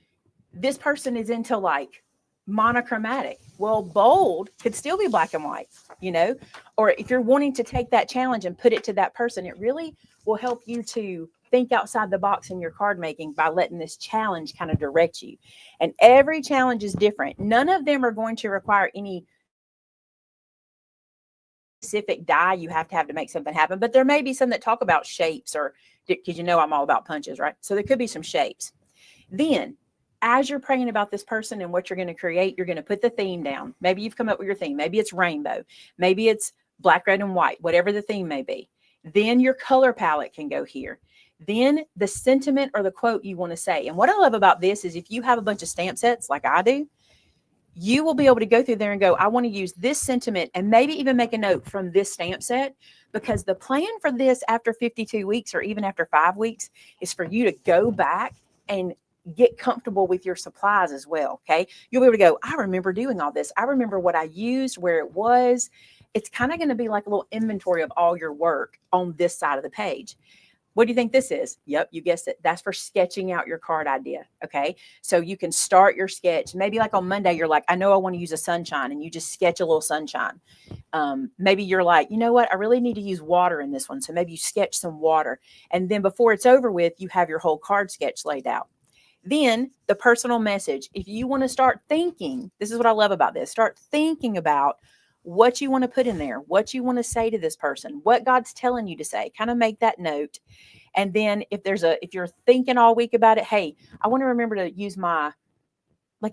this person is into like monochromatic. Well, bold could still be black and white, you know, or if you're wanting to take that challenge and put it to that person, it really will help you to think outside the box in your card making by letting this challenge kind of direct you. And every challenge is different. None of them are going to require any specific die you have to make something happen. But there may be some that talk about shapes, or because you know I'm all about punches, right? So there could be some shapes. Then as you're praying about this person and what you're going to create, you're going to put the theme down. Maybe you've come up with your theme. Maybe it's rainbow. Maybe it's black, red, and white, whatever the theme may be. Then your color palette can go here. Then the sentiment or the quote you want to say. And what I love about this is if you have a bunch of stamp sets like I do, you will be able to go through there and go, I want to use this sentiment, and maybe even make a note from this stamp set, because the plan for this after 52 weeks or even after 5 weeks is for you to go back and get comfortable with your supplies as well. Okay. You'll be able to go, I remember doing all this. I remember what I used, where it was. It's kind of going to be like a little inventory of all your work on this side of the page. What do you think this is? Yep, you guessed it. That's for sketching out your card idea. Okay. So you can start your sketch. Maybe like on Monday, you're like, I know I want to use a sunshine, and you just sketch a little sunshine. Maybe you're like, you know what? I really need to use water in this one. So maybe you sketch some water. And then before it's over with, you have your whole card sketch laid out. Then the personal message. If you want to start thinking, this is what I love about this. Start thinking about what you want to put in there, what you want to say to this person, what God's telling you to say. Kind of make that note. And then if you're thinking all week about it, hey, I want to remember to use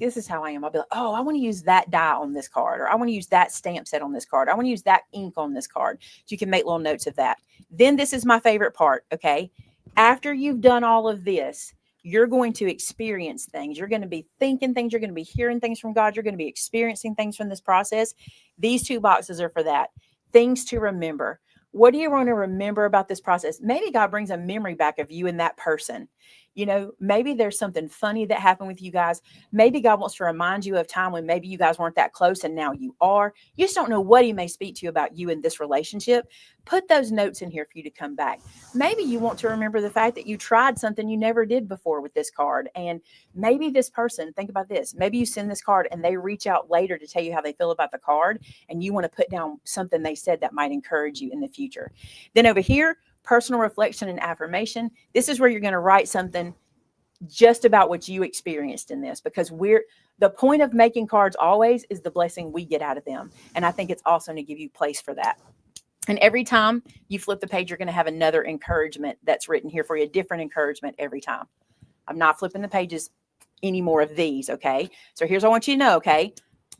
this is how I am. I'll be like, oh, I want to use that die on this card, or I want to use that stamp set on this card. I want to use that ink on this card. So you can make little notes of that. Then this is my favorite part. Okay. After you've done all of this, you're going to experience things. You're going to be thinking things. You're going to be hearing things from God. You're going to be experiencing things from this process. These 2 boxes are for that. Things to remember. What do you want to remember about this process? Maybe God brings a memory back of you and that person. You know, maybe there's something funny that happened with you guys. Maybe God wants to remind you of time when maybe you guys weren't that close and now you are. You just don't know what he may speak to you about you in this relationship. Put those notes in here for you to come back. Maybe you want to remember the fact that you tried something you never did before with this card. And maybe this person, think about this. Maybe you send this card and they reach out later to tell you how they feel about the card. And you want to put down something they said that might encourage you in the future. Then over here, personal reflection and affirmation. This is where you're going to write something just about what you experienced in this, because the point of making cards always is the blessing we get out of them. And I think it's awesome to give you place for that. And every time you flip the page, you're going to have another encouragement that's written here for you, a different encouragement every time. I'm not flipping the pages any more of these. Okay. So here's what I want you to know. Okay.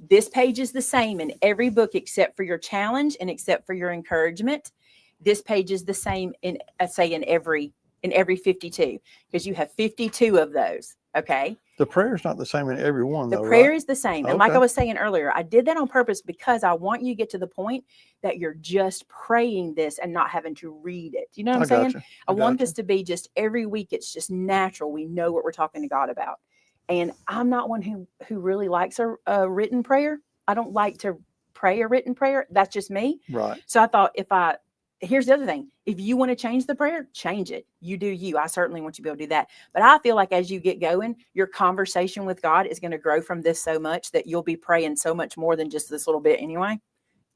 This page is the same in every book except for your challenge and except for your encouragement. This page is the same in every 52, because you have 52 of those. Okay. The prayer is not the same in every one, The though, prayer right? is the same. And Okay. like I was saying earlier, I did that on purpose because I want you to get to the point that you're just praying this and not having to read it. You know what I'm saying? Gotcha. I want this to be just every week. It's just natural. We know what we're talking to God about. And I'm not one who really likes a written prayer. I don't like to pray a written prayer. That's just me. Right. So I thought here's the other thing. If you want to change the prayer, change it. You do you. I certainly want you to be able to do that. But I feel like as you get going, your conversation with God is going to grow from this so much that you'll be praying so much more than just this little bit anyway.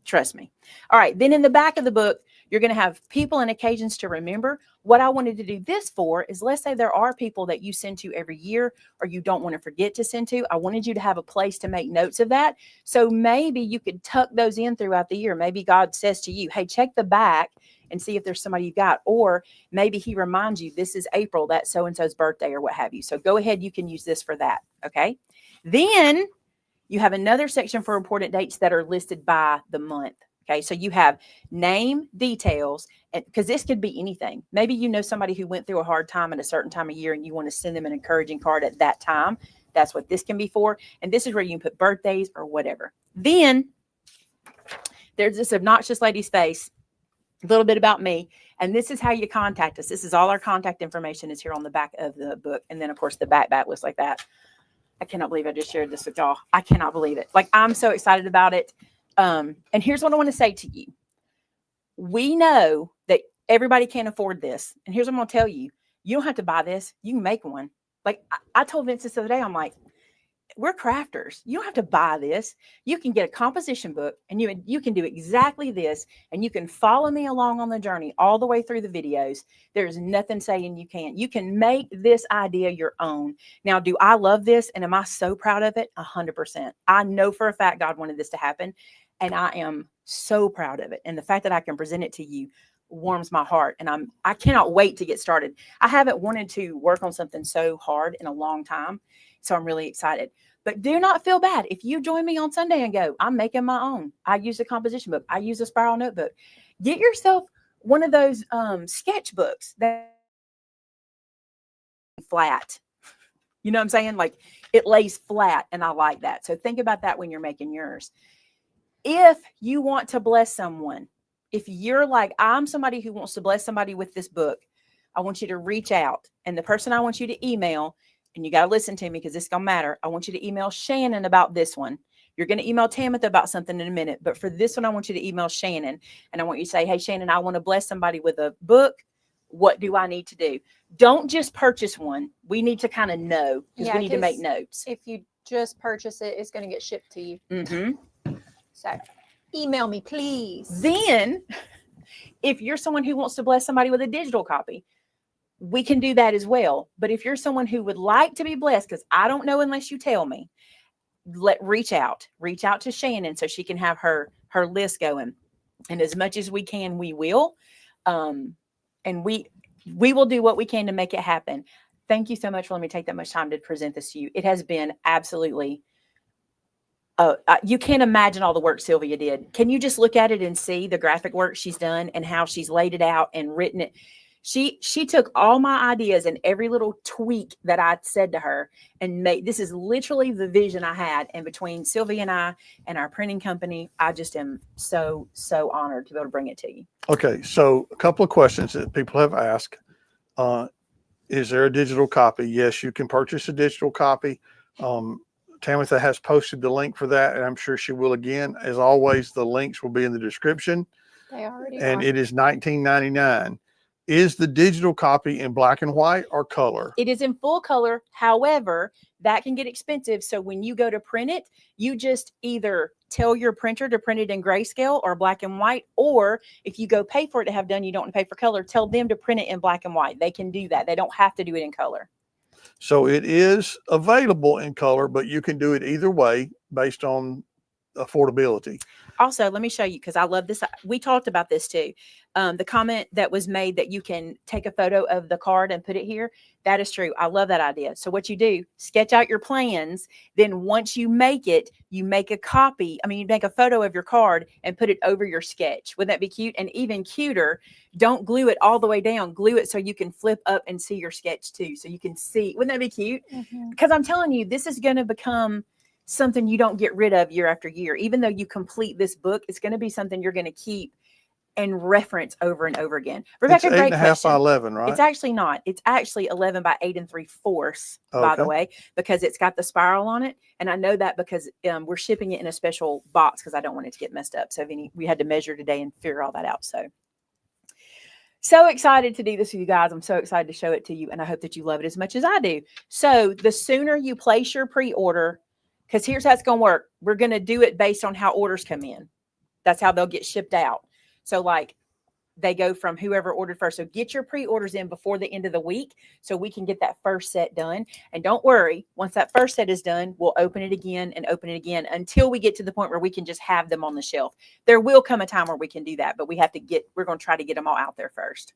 Trust me. All right. Then in the back of the book, you're going to have people and occasions to remember. What I wanted to do this for is, let's say there are people that you send to every year or you don't want to forget to send to. I wanted you to have a place to make notes of that. So maybe you could tuck those in throughout the year. Maybe God says to you, hey, check the back and see if there's somebody you got. Or maybe he reminds you, this is April, that's so-and-so's birthday or what have you. So go ahead. You can use this for that. Okay. Then you have another section for important dates that are listed by the month. Okay, so you have name, details, and because this could be anything. Maybe you know somebody who went through a hard time at a certain time of year and you want to send them an encouraging card at that time. That's what this can be for. And this is where you can put birthdays or whatever. Then there's this obnoxious lady's face, a little bit about me. And this is how you contact us. This is all our contact information is here on the back of the book. And then, of course, the back looks like that. I cannot believe I just shared this with y'all. I cannot believe it. Like, I'm so excited about it. And here's what I want to say to you. We know that everybody can't afford this. And here's what I'm going to tell you. You don't have to buy this. You can make one. Like I told Vince this the other day, I'm like, we're crafters. You don't have to buy this. You can get a composition book and you can do exactly this, and you can follow me along on the journey all the way through the videos. There's nothing saying you can't. You can make this idea your own. Now, do I love this and am I so proud of it? 100%. I know for a fact God wanted this to happen, and I am so proud of it. And the fact that I can present it to you warms my heart, and I cannot wait to get started. I haven't wanted to work on something so hard in a long time, so I'm really excited. But do not feel bad if you join me on Sunday and go, I'm making my own. I use a composition book. I use a spiral notebook. Get yourself one of those sketchbooks that flat. You know what I'm saying? Like, it lays flat, and I like that. So think about that when you're making yours. If you want to bless someone, if you're like, I'm somebody who wants to bless somebody with this book, I want you to reach out. And the person I want you to email, and you got to listen to me because it's going to matter. I want you to email Shannon about this one. You're going to email Tamitha about something in a minute. But for this one, I want you to email Shannon. And I want you to say, hey, Shannon, I want to bless somebody with a book. What do I need to do? Don't just purchase one. We need to kind of know, because we need to make notes. If you just purchase it, it's going to get shipped to you. Mm-hmm. So email me, please. Then, if you're someone who wants to bless somebody with a digital copy, we can do that as well. But if you're someone who would like to be blessed, because I don't know unless you tell me, reach out to Shannon so she can have her list going. And as much as we can, we will. And we will do what we can to make it happen. Thank you so much for letting me take that much time to present this to you. It has been absolutely, you can't imagine all the work Sylvia did. Can you just look at it and see the graphic work she's done and how she's laid it out and written it? She took all my ideas and every little tweak that I said to her and made. This is literally the vision I had. And between Sylvia and I and our printing company, I just am so, so honored to be able to bring it to you. Okay, so a couple of questions that people have asked. Is there a digital copy? Yes, you can purchase a digital copy. Tamitha has posted the link for that, and I'm sure she will again. As always, the links will be in the description. They already and are. it is $19.99. Is the digital copy in black and white or color? It is in full color. However, that can get expensive. So when you go to print it, you just either tell your printer to print it in grayscale or black and white. Or if you go pay for it to have done, you don't want to pay for color, tell them to print it in black and white. They can do that. They don't have to do it in color. So it is available in color, but you can do it either way based on affordability. Also, let me show you, because I love this. We talked about this too. The comment that was made that you can take a photo of the card and put it here. That is true. I love that idea. So what you do, sketch out your plans. Then once you make it, you make a copy. I mean, you make a photo of your card and put it over your sketch. Wouldn't that be cute? And even cuter, don't glue it all the way down. Glue it so you can flip up and see your sketch too. So you can see. Wouldn't that be cute? Mm-hmm. Because I'm telling you, this is going to become something you don't get rid of year after year. Even though you complete this book, it's going to be something you're going to keep and reference over and over again. Rebecca, it's 8.5 by 11, right? It's actually not. It's actually 11 by 8 3/4, by the way, because it's got the spiral on it. And I know that because we're shipping it in a special box because I don't want it to get messed up. So we had to measure today and figure all that out. So excited to do this with you guys. I'm so excited to show it to you. And I hope that you love it as much as I do. So the sooner you place your pre-order, because here's how it's going to work. We're going to do it based on how orders come in. That's how they'll get shipped out. So like they go from whoever ordered first. So get your pre-orders in before the end of the week so we can get that first set done. And don't worry, once that first set is done, we'll open it again and open it again until we get to the point where we can just have them on the shelf. There will come a time where we can do that, but we're going to try to get them all out there first.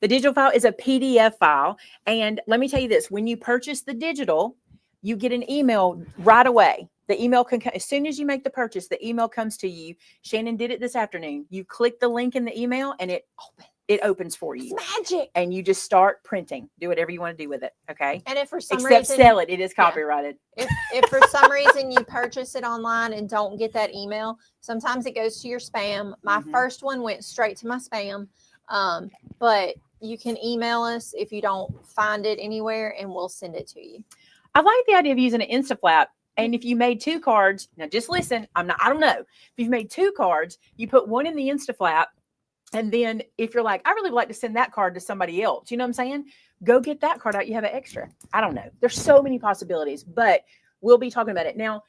The digital file is a PDF file. And let me tell you this, when you purchase the digital, you get an email right away. The email can come as soon as you make the purchase. The email comes to you. Shannon did it this afternoon. You click the link in the email and it opens for you. It's magic. And you just start printing. Do whatever you want to do with it. Okay. And if for some Except reason sell it. It is copyrighted. If for some reason you purchase it online and don't get that email, sometimes it goes to your spam. My first one went straight to my spam. But you can email us if you don't find it anywhere and we'll send it to you. I like the idea of using an Instaflap. And if you made 2 cards, now just listen, I don't know. If you've made 2 cards, you put one in the Instaflap. And then if you're like, I really would like to send that card to somebody else, you know what I'm saying? Go get that card out. You have an extra. I don't know. There's so many possibilities, but we'll be talking about it. Now,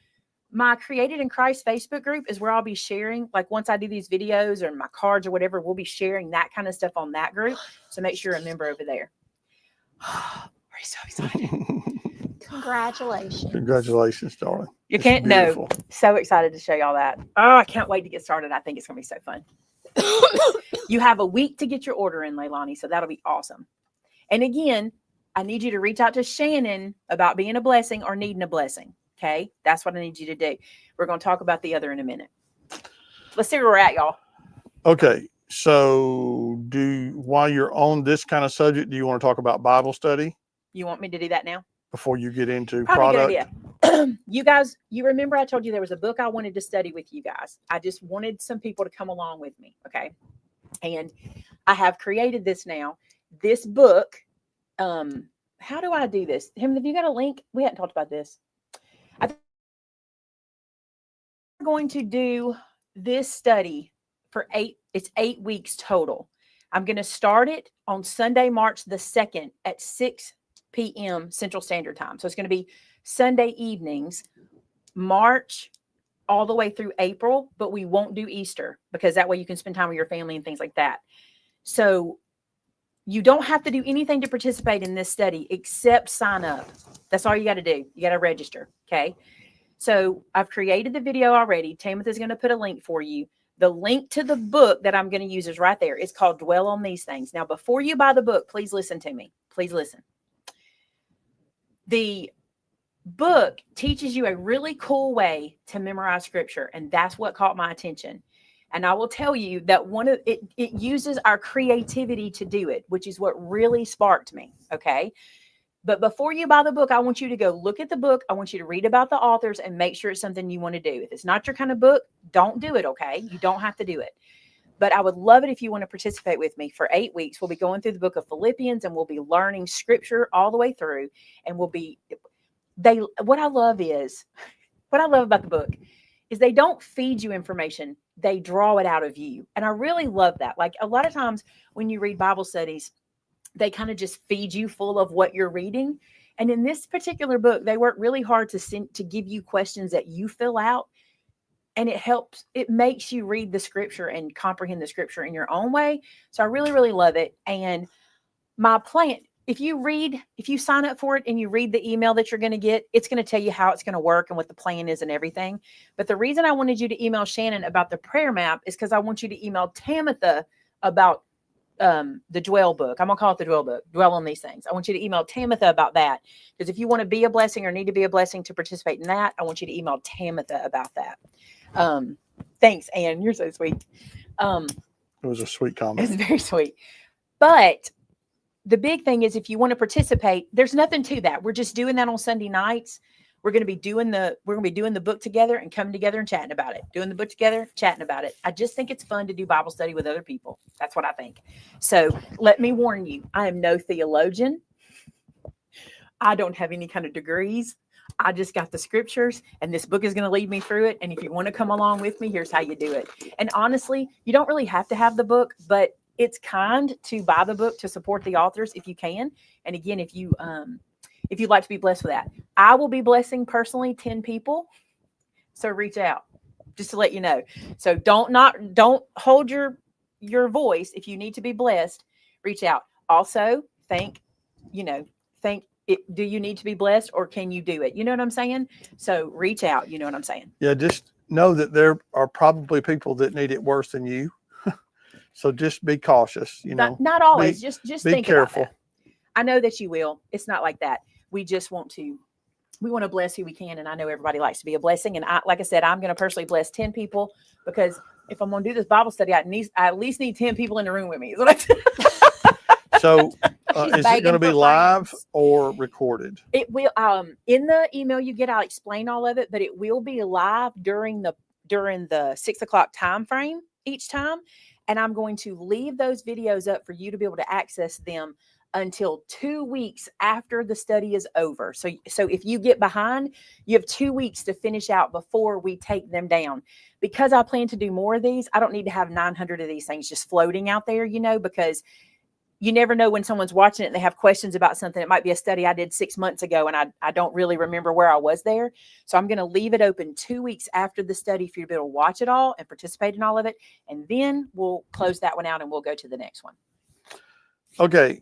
my Created in Christ Facebook group is where I'll be sharing, like once I do these videos or my cards or whatever, we'll be sharing that kind of stuff on that group. So make sure you're a member over there. We're so excited. Congratulations. Congratulations, darling. You It's can't know. beautiful. So excited to show y'all that. Oh, I can't wait to get started. I think it's going to be so fun. You have a week to get your order in, Leilani, so that'll be awesome. And again, I need you to reach out to Shannon about being a blessing or needing a blessing. Okay, that's what I need you to do. We're going to talk about the other in a minute. Let's see where we're at, y'all. Okay, so while you're on this kind of subject, do you want to talk about Bible study You want me to do that now? before you get into Probably a product? good idea. You guys, you remember I told you there was a book I wanted to study with you guys. I just wanted some people to come along with me. Okay, and I have created this now. This book. How do I do this? Have you got a link? We hadn't talked about this. I'm going to do this study for 8 weeks total. I'm going to start it on Sunday, March the 2nd at 6 p.m. Central Standard Time. So it's going to be Sunday evenings, March all the way through April, but we won't do Easter because that way you can spend time with your family and things like that. So you don't have to do anything to participate in this study except sign up. That's all you got to do. You got to register. Okay. So I've created the video already. Tamitha's going to put a link for you. The link to the book that I'm going to use is right there. It's called Dwell on These Things. Now, before you buy the book, please listen to me. Please listen. The book teaches you a really cool way to memorize scripture. And that's what caught my attention. And I will tell you that it uses our creativity to do it, which is what really sparked me. Okay. But before you buy the book, I want you to go look at the book. I want you to read about the authors and make sure it's something you want to do. If it's not your kind of book, don't do it. Okay. You don't have to do it. But I would love it if you want to participate with me for 8 weeks. We'll be going through the book of Philippians and we'll be learning scripture all the way through. And what I love about the book is they don't feed you information. They draw it out of you. And I really love that. Like a lot of times when you read Bible studies, they kind of just feed you full of what you're reading. And in this particular book, they work really hard to give you questions that you fill out. And it makes you read the scripture and comprehend the scripture in your own way. So I really, really love it. And my plan, if you sign up for it and you read the email that you're going to get, it's going to tell you how it's going to work and what the plan is and everything. But the reason I wanted you to email Shannon about the prayer map is because I want you to email Tamitha about the Dwell book. I'm going to call it the Dwell book, Dwell on These Things. I want you to email Tamitha about that. Because if you want to be a blessing or need to be a blessing to participate in that, I want you to email Tamitha about that. Thanks, Anne. You're so sweet. It was a sweet comment. It's very sweet. But the big thing is if you want to participate, there's nothing to that. We're just doing that on Sunday nights. We're going to be doing the book together and coming together and chatting about it. Doing the book together, chatting about it. I just think it's fun to do Bible study with other people. That's what I think. So let me warn you, I am no theologian. I don't have any kind of degrees. I just got the scriptures and this book is going to lead me through it. And if you want to come along with me, here's how you do it. And honestly, you don't really have to have the book, but it's kind to buy the book to support the authors if you can. And again, if you'd like to be blessed with that, I will be blessing personally 10 people. So reach out just to let you know. So don't hold your voice. If you need to be blessed, reach out. Also do you need to be blessed or can you do it? You know what I'm saying? So reach out. You know what I'm saying? Yeah. Just know that there are probably people that need it worse than you. So just be cautious, Not always. Just be think careful. about that. I know that you will. It's not like that. We want to bless who we can. And I know everybody likes to be a blessing. And like I said, I'm going to personally bless 10 people because if I'm going to do this Bible study, I at least need 10 people in the room with me. Is what I said. So is it going to be live or recorded? It will. In the email you get, I'll explain all of it, but it will be live during the 6 o'clock time frame each time. And I'm going to leave those videos up for you to be able to access them until 2 weeks after the study is over. So if you get behind, you have 2 weeks to finish out before we take them down. Because I plan to do more of these, I don't need to have 900 of these things just floating out there, because you never know when someone's watching it and they have questions about something. It might be a study I did 6 months ago and I don't really remember where I was there. So I'm going to leave it open 2 weeks after the study for you to be able to watch it all and participate in all of it. And then we'll close that one out and we'll go to the next one. Okay.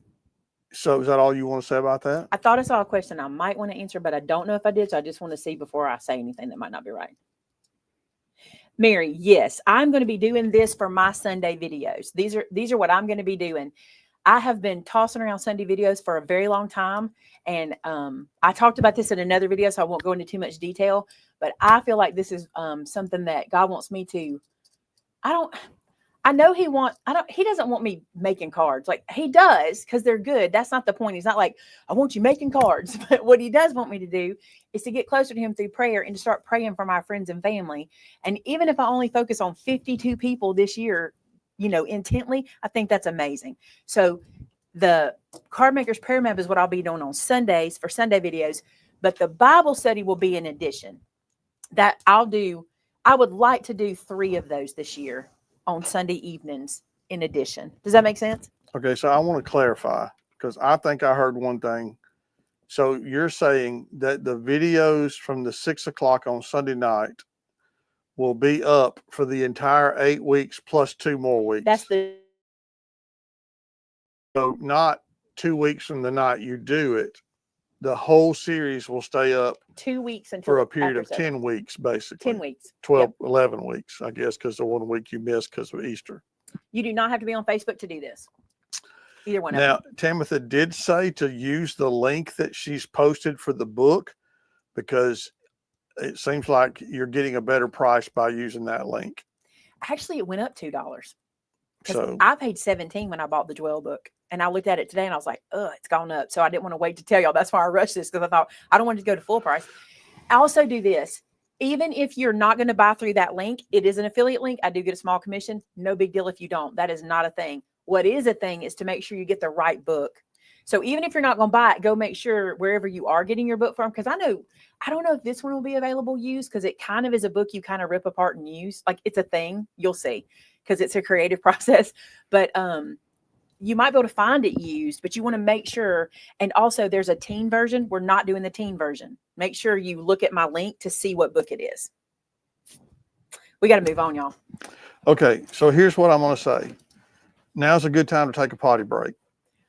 So is that all you want to say about that? I thought I saw a question I might want to answer, but I don't know if I did. So I just want to see before I say anything that might not be right. Mary, yes, I'm going to be doing this for my Sunday videos. These are what I'm going to be doing. I have been tossing around Sunday videos for a very long time. And I talked about this in another video, so I won't go into too much detail. But I feel like this is something that God wants me to. He doesn't want me making cards. Like he does, because they're good. That's not the point. He's not like, I want you making cards. But what he does want me to do is to get closer to him through prayer and to start praying for my friends and family. And even if I only focus on 52 people this year, intently, I think that's amazing. So the Card Maker's Prayer Map is what I'll be doing on Sundays for Sunday videos, but the Bible study will be in addition. That I would like to do 3 of those this year on Sunday evenings in addition. Does that make sense? Okay. So I want to clarify because I think I heard one thing. So you're saying that the videos from the 6 o'clock on Sunday night will be up for the entire 8 weeks plus 2 more weeks. So not 2 weeks from the night you do it. The whole series will stay up 2 weeks until for a period of 10 weeks, basically. 10 weeks. 12, 11 weeks, I guess, because the 1 week you missed because of Easter. You do not have to be on Facebook to do this. Either one of Now, them. Tamitha did say to use the link that she's posted for the book because it seems like you're getting a better price by using that link. Actually, it went up $2. So I paid $17 when I bought the Dwell book. And I looked at it today and I was like, it's gone up. So I didn't want to wait to tell y'all. That's why I rushed this, because I thought I don't want it to go to full price. I also do this. Even if you're not going to buy through that link, it is an affiliate link. I do get a small commission. No big deal if you don't. That is not a thing. What is a thing is to make sure you get the right book. So even if you're not going to buy it, go make sure wherever you are getting your book from. Because I don't know if this one will be available used, because it kind of is a book you kind of rip apart and use. Like it's a thing. You'll see, because it's a creative process. But you might be able to find it used, but you want to make sure. And also there's a teen version. We're not doing the teen version. Make sure you look at my link to see what book it is. We got to move on, y'all. okay, so here's what I'm going to say. Now's a good time to take a potty break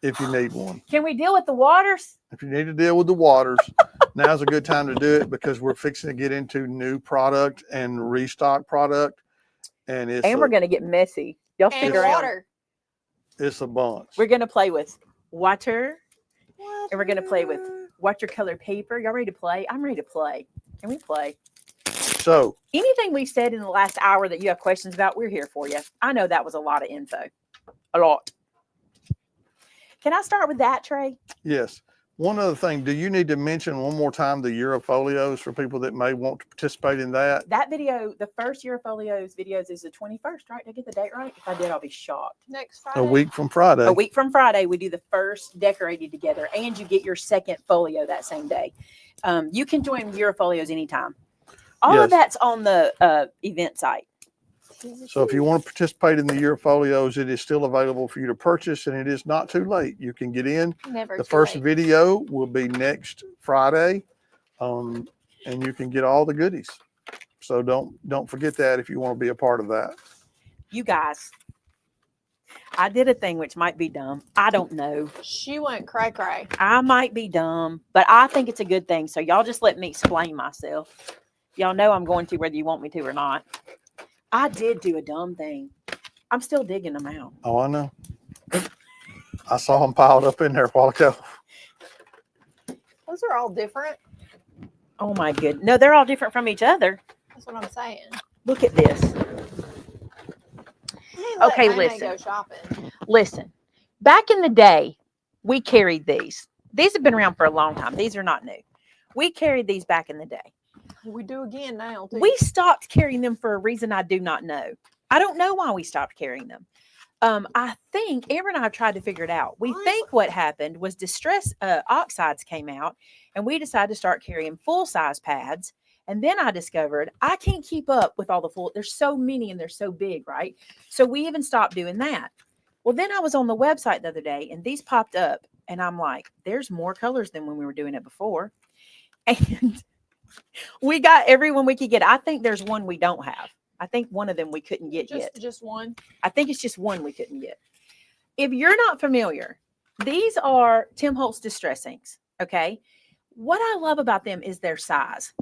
if you need one. Can we deal with the waters? If you need to deal with the waters, now's a good time to do it, because we're fixing to get into new product and restock product. And we're going to get messy. Y'all And figure out. water. It's a bunch. We're going to play with water. And we're going to play with watercolor paper. Y'all ready to play? I'm ready to play. Can we play? So Anything we've said in the last hour that you have questions about, we're here for you. I know that was a lot of info. A lot. Can I start with that, Trey? yes. One other thing, do you need to mention one more time the Eurofolios for people that may want to participate in that? That video, the first Eurofolios videos is the 21st, right? Did I get the date right? If I did, I'll be shocked. Next Friday. A week from Friday. A week from Friday, we do the first decorated together, and you get your second folio that same day. You can join Eurofolios anytime. All Yes. of that's on the event site. So if you want to participate in the Eurofolios, it is still available for you to purchase, and it is not too late. You can get in. Never The too first late. video will be next Friday, and you can get all the goodies. So don't forget that if you want to be a part of that. You guys, I did a thing which might be dumb. I don't know. She went cray. I might be dumb, but I think it's a good thing. So y'all just let me explain myself. Y'all know I'm going to, whether you want me to or not. I did do a dumb thing. I'm still digging them out. Oh, I know. I saw them piled up in there a while ago. Those are all different. Oh my goodness. No, they're all different from each other. That's what I'm saying. Look at this. Okay, listen. Go shopping. Listen, back in the day, we carried these. These have been around for a long time. These are not new. We carried these back in the day. We do again now. Too. We stopped carrying them for a reason I do not know. I don't know why we stopped carrying them. I think Amber and I have tried to figure it out. We think what happened was distress oxides came out, and we decided to start carrying full-size pads. And then I discovered I can't keep up with all the full. There's so many and they're so big, right? So we even stopped doing that. Well, then I was on the website the other day and these popped up and I'm like, there's more colors than when we were doing it before. And we got every one we could get. I think there's one we don't have. I think one of them we couldn't get yet. Just one. I think it's just one we couldn't get. If you're not familiar, these are Tim Holtz distress inks. Okay. What I love about them is their size.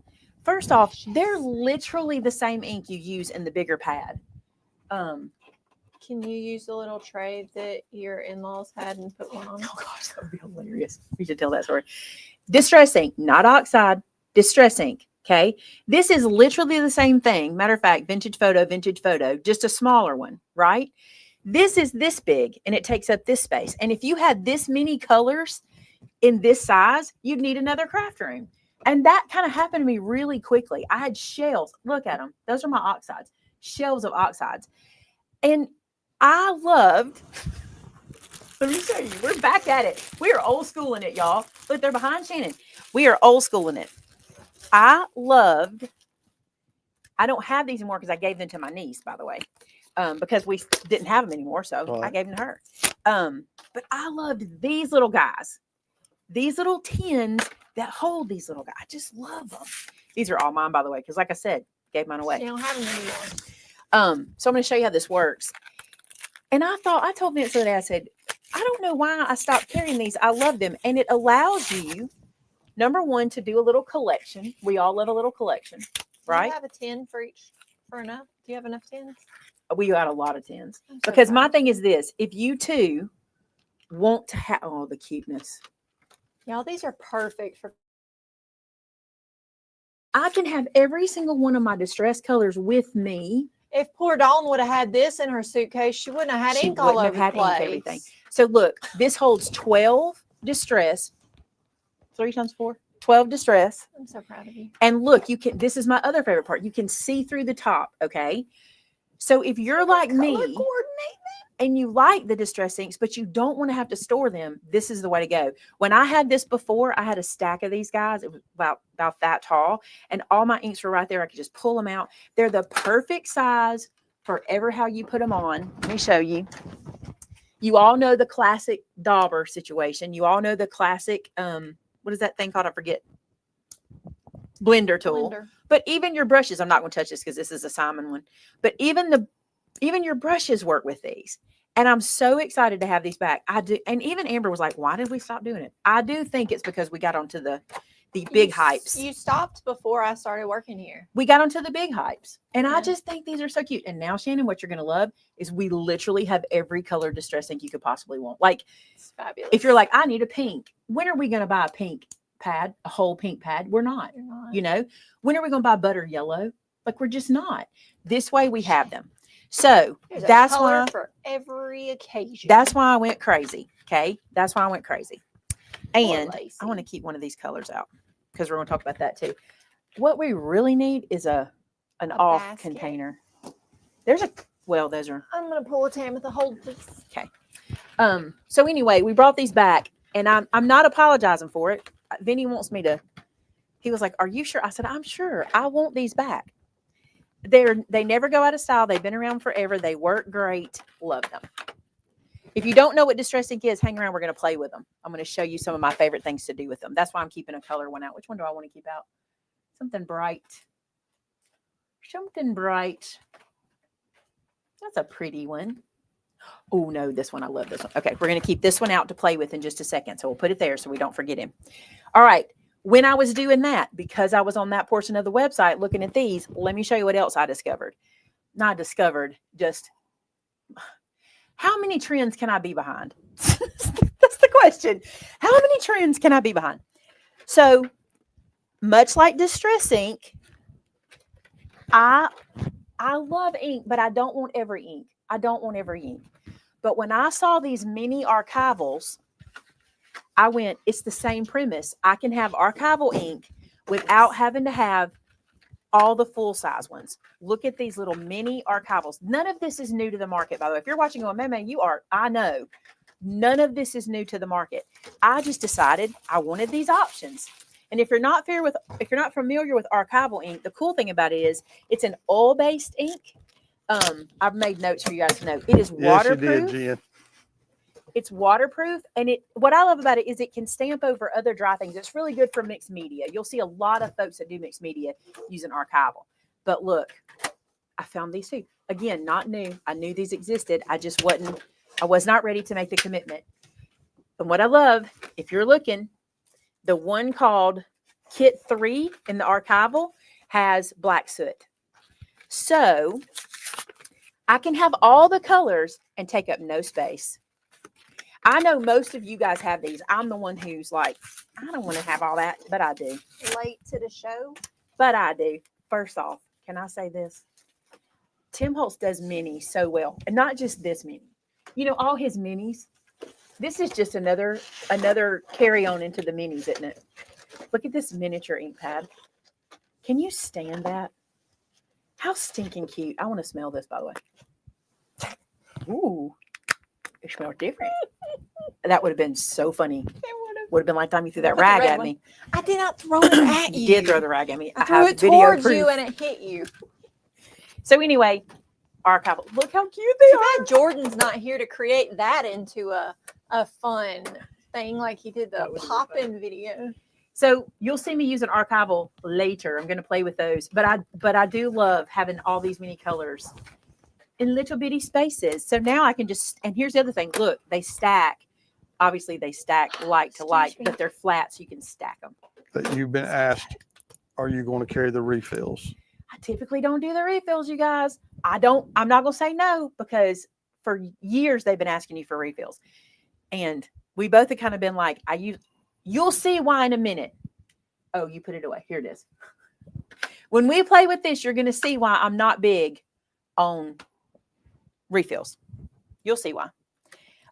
First off, they're literally the same ink you use in the bigger pad. Can you use the little tray that your in-laws had and put one on? Oh gosh, that would be hilarious. We should tell that story. Distress ink, not oxide, distress ink. Okay. This is literally the same thing. Matter of fact, vintage photo, just a smaller one, right? This is this big and it takes up this space. And if you had this many colors in this size, you'd need another craft room. And that kind of happened to me really quickly. I had shelves. Look at them. Those are my oxides, shelves of oxides. And I loved, let me show you, we're back at it. We are old school in it, y'all. Look, they're behind Shannon. We are old school in it. I loved, I don't have these anymore because I gave them to my niece, by the way, because we didn't have them anymore. So I gave them to her. But I loved these little guys, these little tins that hold these little guys. I just love them. These are all mine, by the way, because like I said, gave mine away. You don't have them anymore. So I'm going to show you how this works. And I told Vince the other day, I said, I don't know why I stopped carrying these. I love them. And it allows you, number one, to do a little collection. We all love a little collection, right? Do you have a tin for each, for enough? Do you have enough tins? We got a lot of tins. So Because proud. my thing is this, if you too want to have, oh, the cuteness. Y'all, these are perfect for. I can have every single one of my distress colors with me. If poor Dawn would have had this in her suitcase, she wouldn't have had She ink all wouldn't over have the had ink place. everything. So look, this holds 12 distress, 3 times 4, 12 distress. I'm so proud of you. And look, you can, this is my other favorite part. You can see through the top. Okay. So if you're like Color me coordinate. and you like the distress inks, but you don't want to have to store them, this is the way to go. When I had this before, I had a stack of these guys. It was about that tall and all my inks were right there. I could just pull them out. They're the perfect size for ever how you put them on. Let me show you. You all know the classic dauber situation. You all know the classic, what is that thing called? I forget. Blender tool. Blender. But even your brushes, I'm not going to touch this because this is a Simon one. But even your brushes work with these. And I'm so excited to have these back. I do. And even Amber was like, why did we stop doing it? I do think it's because we got onto the big hypes. You stopped before I started working here. We got onto the big hypes. And I Yeah. just think these are so cute. And now, Shannon, what you're going to love is we literally have every color distress ink you could possibly want. Like, It's fabulous. if you're like, I need a pink, when are we going to buy a pink pad, a whole pink pad? We're not. You're not. You know, when are we going to buy butter yellow? Like, we're just not. This way we have them. So There's a that's color why for every occasion. that's why I went crazy. Okay. That's why I went crazy. And Lacey. I want to keep one of these colors out because we're going to talk about that too. What we really need is an A off basket. container. There's those are I'm gonna pull a Tamitha. Hold this. okay. So anyway, we brought these back and I'm not apologizing for it. Vinny wants me to, he was like, are you sure? I said, I'm sure. I want these back. They never go out of style. They've been around forever. They work great. Love them. If you don't know what distress ink is, hang around. We're going to play with them. I'm going to show you some of my favorite things to do with them. That's why I'm keeping a color one out. Which one do I want to keep out? Something bright. Something bright. That's a pretty one. Oh, no, this one. I love this one. Okay, we're going to keep this one out to play with in just a second. So we'll put it there so we don't forget him. All right. When I was doing that, because I was on that portion of the website looking at these, let me show you what else I discovered. Not discovered, just how many trends can I be behind? That's the question. How many trends can I be behind? So much like distress ink, I love ink, but I don't want every ink. I don't want every ink. But when I saw these mini archivals, I went, it's the same premise. I can have archival ink without having to have all the full size ones. Look at these little mini archivals. None of this is new to the market, by the way. If you're watching on Maymay, you are, I know, none of this is new to the market. I just decided I wanted these options. And if you're not familiar with archival ink, the cool thing about it is it's an oil-based ink. I've made notes for you guys to know. It is Yes, you waterproof. did, Jen. It's waterproof, and what I love about it is it can stamp over other dry things. It's really good for mixed media. You'll see a lot of folks that do mixed media using archival. But look, I found these too. Again, not new. I knew these existed. I was not ready to make the commitment. And what I love, if you're looking, the one called Kit 3 in the archival has black soot. So I can have all the colors and take up no space. I know most of you guys have these. I'm the one who's like, I don't want to have all that, but I do. Late to the show. But I do. First off, can I say this? Tim Holtz does minis so well, and not just this mini. You know, all his minis. This is just another carry on into the minis, isn't it? Look at this miniature ink pad. Can you stand that? How stinking cute. I want to smell this, by the way. Ooh, it smells different. That would have been so funny. Would have been like time you threw that rag at me. I did not throw it at you. You did throw the rag at me. I threw it towards you and it hit you. So anyway, archival. Look how cute they are. Bad Jordan's not here to create that into a fun thing like he did the pop-in video. So you'll see me use an archival later. I'm going to play with those, but I do love having all these many colors in little bitty spaces. So now I can and here's the other thing. Look, they stack. Obviously they stack light to light, but they're flat, so you can stack them. That you've been asked, are you going to carry the refills? I typically don't do the refills, you guys. I'm not going to say no, because for years they've been asking you for refills. And we both have kind of been like, you'll see why in a minute. Oh, you put it away. Here it is. When we play with this, you're going to see why I'm not big on refills. You'll see why.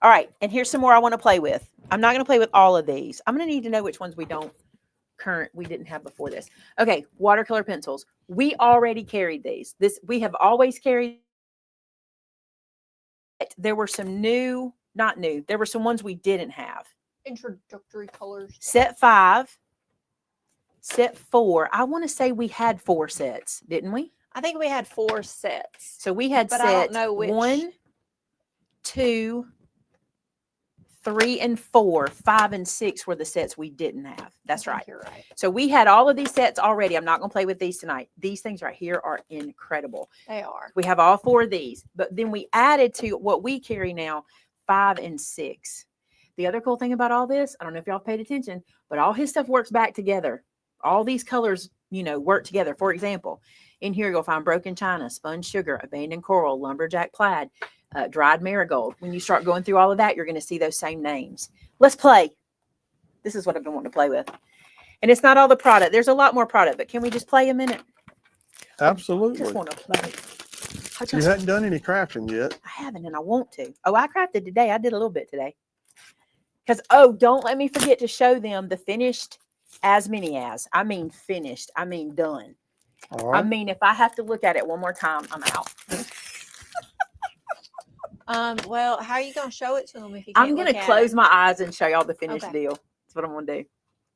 All right. And here's some more I want to play with. I'm not going to play with all of these. I'm going to need to know which ones we didn't have before this. Okay. Watercolor pencils. We already carried these. We have always carried. There were some not new. There were some ones we didn't have. Introductory colors. Set 5, set 4. I want to say we had 4 sets, didn't we? I think we had 4 sets. So we had but I set don't know which. 1, 2, 3, and 4. 5 and 6 were the sets we didn't have. That's right. You're right. So we had all of these sets already. I'm not going to play with these tonight. These things right here are incredible. They are. We have all 4 of these, but then we added to what we carry now, 5 and 6. The other cool thing about all this, I don't know if y'all paid attention, but all his stuff works back together. All these colors, work together. For example, in here you'll find broken china, spun sugar, abandoned coral, lumberjack plaid, dried marigold. When you start going through all of that, you're going to see those same names. Let's play. This is what I've been wanting to play with. And it's not all the product. There's a lot more product, but can we just play a minute? Absolutely. I just want to play. You hadn't done any crafting yet. I haven't, and I want to. Oh, I crafted today. I did a little bit today. Because, don't let me forget to show them the finished I mean finished. I mean done. All right. I mean, if I have to look at it one more time, I'm out. Well, how are you going to show it to them if you can't I'm going look to at close it? my eyes and show y'all the finished Okay. deal. That's what I'm going to do.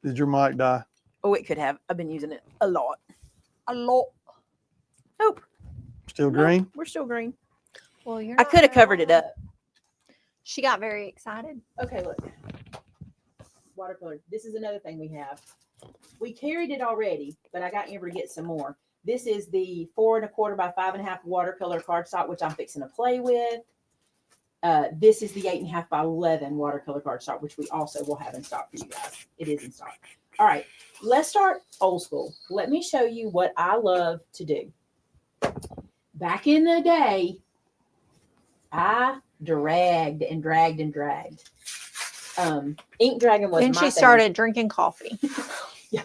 Did your mic die? Oh, it could have. I've been using it a lot. A lot. Nope. Still No, green? we're still green. Well, you're I not could have very covered it wrong. up. She got very excited. Okay, look. Watercolor. This is another thing we have. We carried it already, but I got Amber to get some more. This is the 4 1/4 by 5 1/2 watercolor cardstock, which I'm fixing to play with. This is the 8 1/2 by 11 watercolor cardstock, which we also will have in stock for you guys. It is in stock. All right, let's start old school. Let me show you what I love to do. Back in the day, I dragged and dragged and dragged. Ink dragging was Then my she thing. started drinking coffee. Yeah.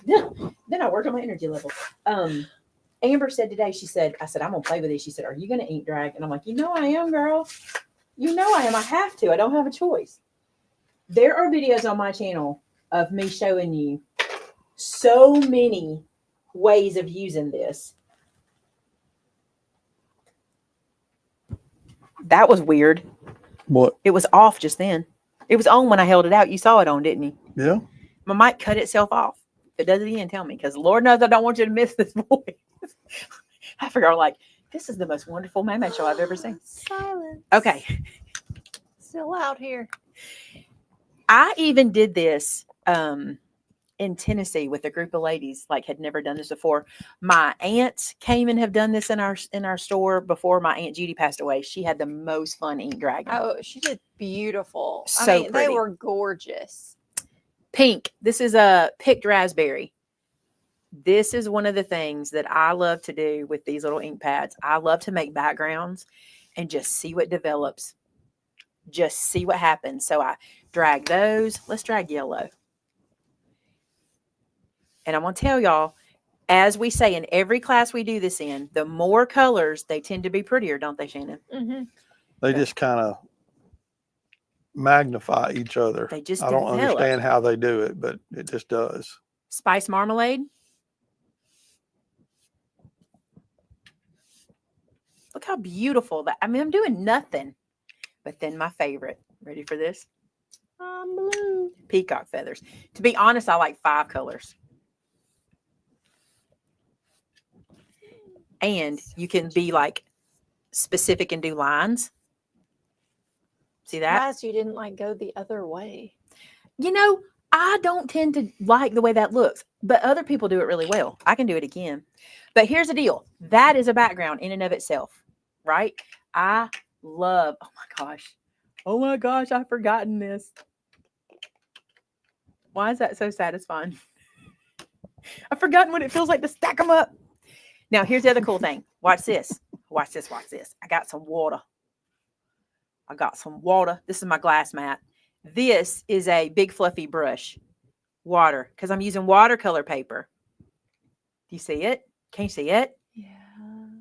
Then I worked on my energy level. Amber said today, I said, I'm going to play with it. She said, are you going to ink drag? And I'm like, I am, girl. I am. I have to. I don't have a choice. There are videos on my channel of me showing you so many ways of using this. That was weird. What? It was off just then. It was on when I held it out. You saw it on, didn't you? Yeah. My mic cut itself off. If it does it again, tell me, because Lord knows I don't want you to miss this voice. I figure, this is the most wonderful Maymay show I've ever seen. Silence. Okay. Still out here. I even did this in Tennessee with a group of ladies, like had never done this before. My aunts came and have done this in our store before my Aunt Judy passed away. She had the most fun ink dragging. Oh, she did beautiful. So I mean, they pretty. were gorgeous. Pink. This is a picked raspberry. This is one of the things that I love to do with these little ink pads. I love to make backgrounds and just see what develops. Just see what happens. So I drag those. Let's drag yellow. And I'm going to tell y'all, as we say in every class we do this in, the more colors, they tend to be prettier, don't they, Shannon? Mm-hmm. They just kind of magnify each other. They just I don't develop. understand how they do it, but it just does. Spice marmalade. Look how beautiful that. I mean, I'm doing nothing. But then my favorite. Ready for this? Blue. Peacock feathers. To be honest, I like 5 colors. And you can be like specific and do lines. See that? Surprised you didn't like go the other way. You know, I don't tend to like the way that looks, but other people do it really well. I can do it again. But here's the deal. That is a background in and of itself, right? I love, oh my gosh, I've forgotten this. Why is that so satisfying? I've forgotten what it feels like to stack them up. Now, here's the other cool thing. Watch this. Watch this. Watch this. I got some water. This is my glass mat. This is a big fluffy brush. Water. Because I'm using watercolor paper. Do you see it? Can you see it? Yeah.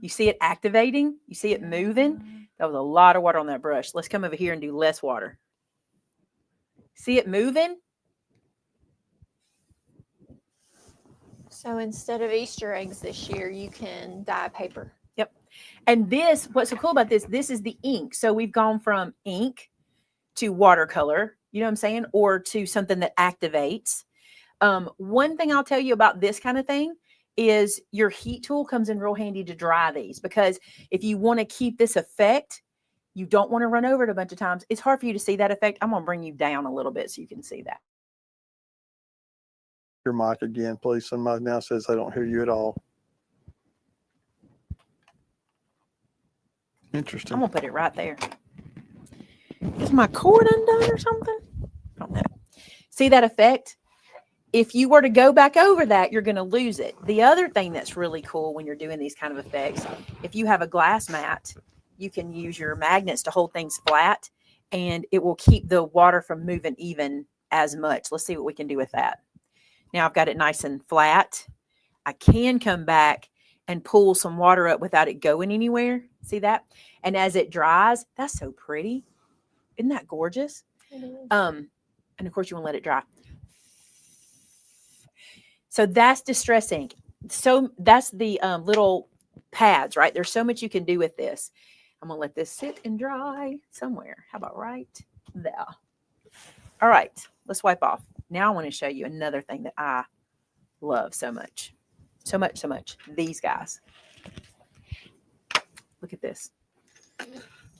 You see it activating? You see it moving? That was a lot of water on that brush. Let's come over here and do less water. See it moving? So instead of Easter eggs this year, you can dye paper. Yep. And this, what's so cool about this, this is the ink. So we've gone from ink to watercolor, you know what I'm saying? Or to something that activates. One thing I'll tell you about this kind of thing is your heat tool comes in real handy to dry these, because if you want to keep this effect, you don't want to run over it a bunch of times. It's hard for you to see that effect. I'm going to bring you down a little bit so you can see that. Your mic again, please. Somebody now says they don't hear you at all. Interesting. I'm going to put it right there. Is my cord undone or something? I don't know. See that effect? If you were to go back over that, you're going to lose it. The other thing that's really cool when you're doing these kind of effects, if you have a glass mat, you can use your magnets to hold things flat, and it will keep the water from moving even as much. Let's see what we can do with that. Now I've got it nice and flat. I can come back and pull some water up without it going anywhere. See that? And as it dries, that's so pretty. Isn't that gorgeous? And of course you want to let it dry. So that's distress ink. So that's the little pads, right? There's so much you can do with this. I'm going to let this sit and dry somewhere. How about right there? All right, let's wipe off. Now I want to show you another thing that I love so much. So much. These guys. Look at this.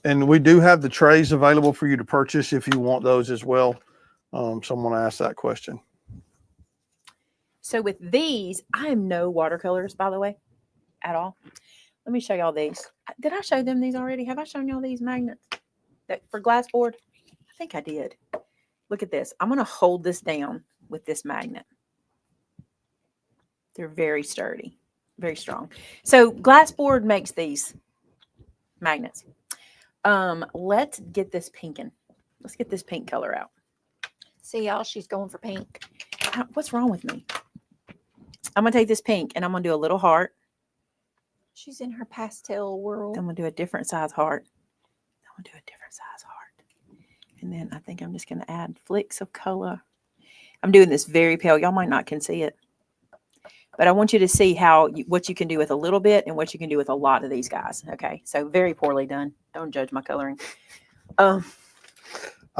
And we do have the trays available for you to purchase if you want those as well. Someone asked that question. So with these, I am no watercolors, by the way, at all. Let me show y'all these. Did I show them these already? Have I shown y'all these magnets that for glass board? I think I did. Look at this. I'm going to hold this down with this magnet. They're very sturdy, very strong. So glass board makes these magnets. Let's get this pinking. Let's get this pink color out. See, y'all, she's going for pink. What's wrong with me? I'm going to take this pink and I'm going to do a little heart. She's in her pastel world. I'm going to do a different size heart. And then I think I'm just going to add flicks of color. I'm doing this very pale. Y'all might not can see it. But I want you to see what you can do with a little bit and what you can do with a lot of these guys. Okay, so very poorly done. Don't judge my coloring. I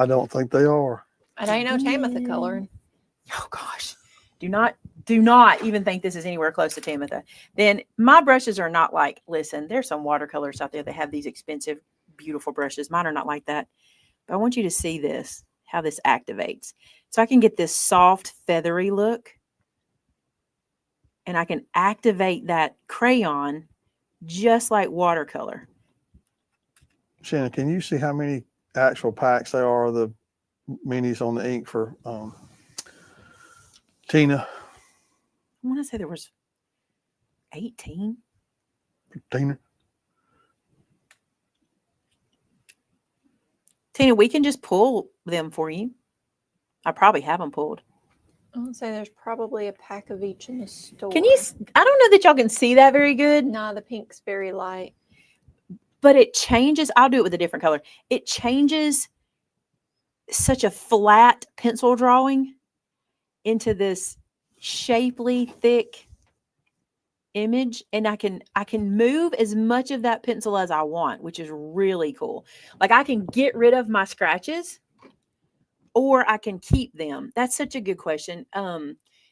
don't think they are. And ain't no Tamitha coloring. Oh gosh, do not even think this is anywhere close to Tamitha. Then my brushes are not like. Listen, there's some watercolors out there that have these expensive, beautiful brushes. Mine are not like that. But I want you to see this. how this activates. So I can get this soft, feathery look. And I can activate that crayon just like watercolor. Shannon, can you see how many actual packs there are of the minis on the ink for Tina? I want to say there was 18. Tina? Tina, we can just pull them for you. I probably have them pulled. I would say there's probably a pack of each in the store. Can you? I don't know that y'all can see that very good. No, the pink's very light. But it changes. I'll do it with a different color. It changes such a flat pencil drawing into this shapely, thick image. And I can move as much of that pencil as I want, which is really cool. Like I can get rid of my scratches or I can keep them. That's such a good question.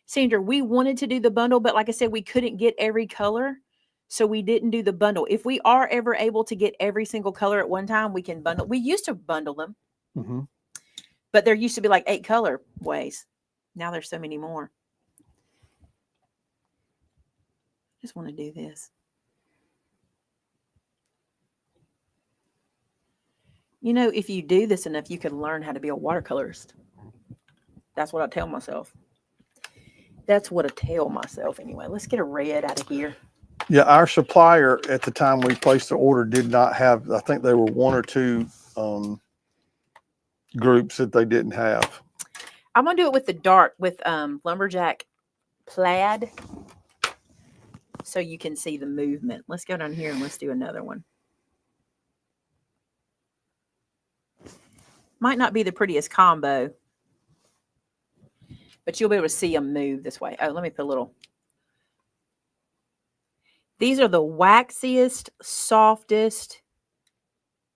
Sandra, we wanted to do the bundle, but like I said, we couldn't get every color. So we didn't do the bundle. If we are ever able to get every single color at one time, we can bundle. We used to bundle them, but there used to be like 8 color ways. Now there's so many more. Just want to do this. You know, if you do this enough, you can learn how to be a watercolorist. That's what I tell myself. That's what I tell myself anyway. Let's get a red out of here. Yeah, our supplier at the time we placed the order did not have, I think there were 1 or 2 groups that they didn't have. I'm going to do it with the dark, with Lumberjack Plaid, so you can see the movement. Let's go down here and let's do another one. Might not be the prettiest combo, but you'll be able to see them move this way. Oh, let me put a little. These are the waxiest, softest.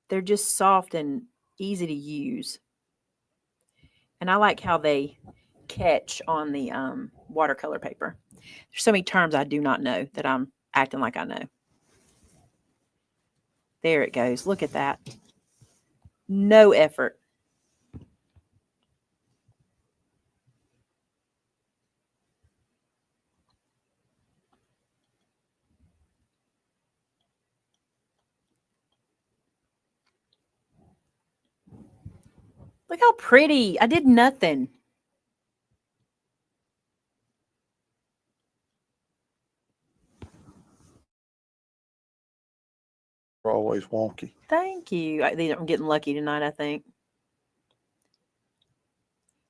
They're just soft and easy to use. And I like how they catch on the watercolor paper. There's so many terms I do not know that I'm acting like I know. There it goes. Look at that. No effort. Look how pretty. I did nothing. They're always wonky. Thank you. I'm getting lucky tonight, I think.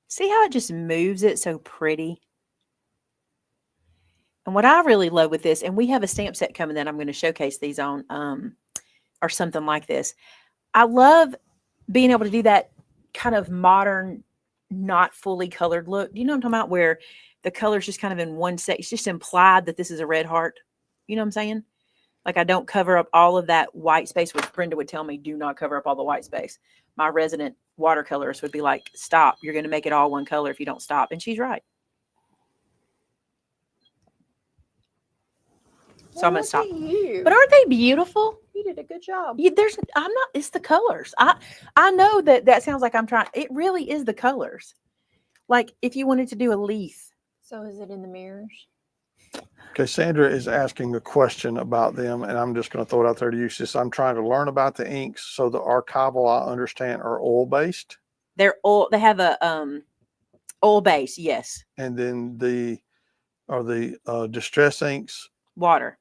See how it just moves it so pretty? And what I really love with this, and we have a stamp set coming that I'm going to showcase these on, or something like this. I love being able to do that kind of modern, not fully colored look. You know what I'm talking about? Where the color's just kind of in one set. It's just implied that this is a red heart. You know what I'm saying? Like I don't cover up all of that white space, which Brenda would tell me, do not cover up all the white space. My resident watercolorist would be like, stop. You're going to make it all one color if you don't stop. And she's right. So I'm going to stop. But aren't they beautiful? You did a good job. It's the colors. I know that sounds like I'm trying. It really is the colors. Like if you wanted to do a leaf. So is it in the mirrors? Okay, Sandra is asking a question about them, and I'm just going to throw it out there to you. She says, I'm trying to learn about the inks. So the archival, I understand, are oil-based? They have a oil base, yes. And then the distress inks water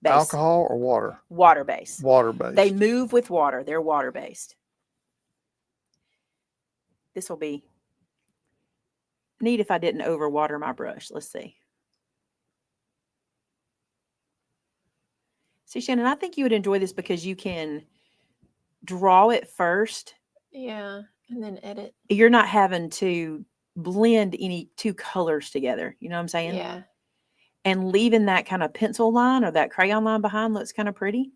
base. Alcohol or water? Water based. Water based. They move with water. They're water based. This will be neat if I didn't overwater my brush. Let's see. See, Shannon, I think you would enjoy this because you can draw it first. Yeah, and then edit. You're not having to blend any 2 colors together. You know what I'm saying? Yeah. And leaving that kind of pencil line or that crayon line behind looks kind of pretty.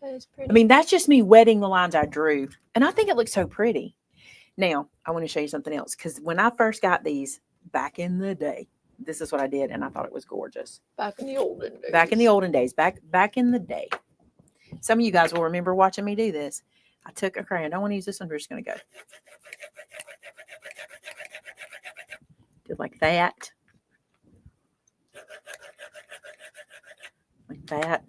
That is pretty. I mean, that's just me wetting the lines I drew. And I think it looks so pretty. Now, I want to show you something else. Because when I first got these back in the day, this is what I did. And I thought it was gorgeous. Back in the olden days. Back in the olden days. Back in the day. Some of you guys will remember watching me do this. I took a crayon. I don't want to use this one. We're just going to go. Do like that. Like that.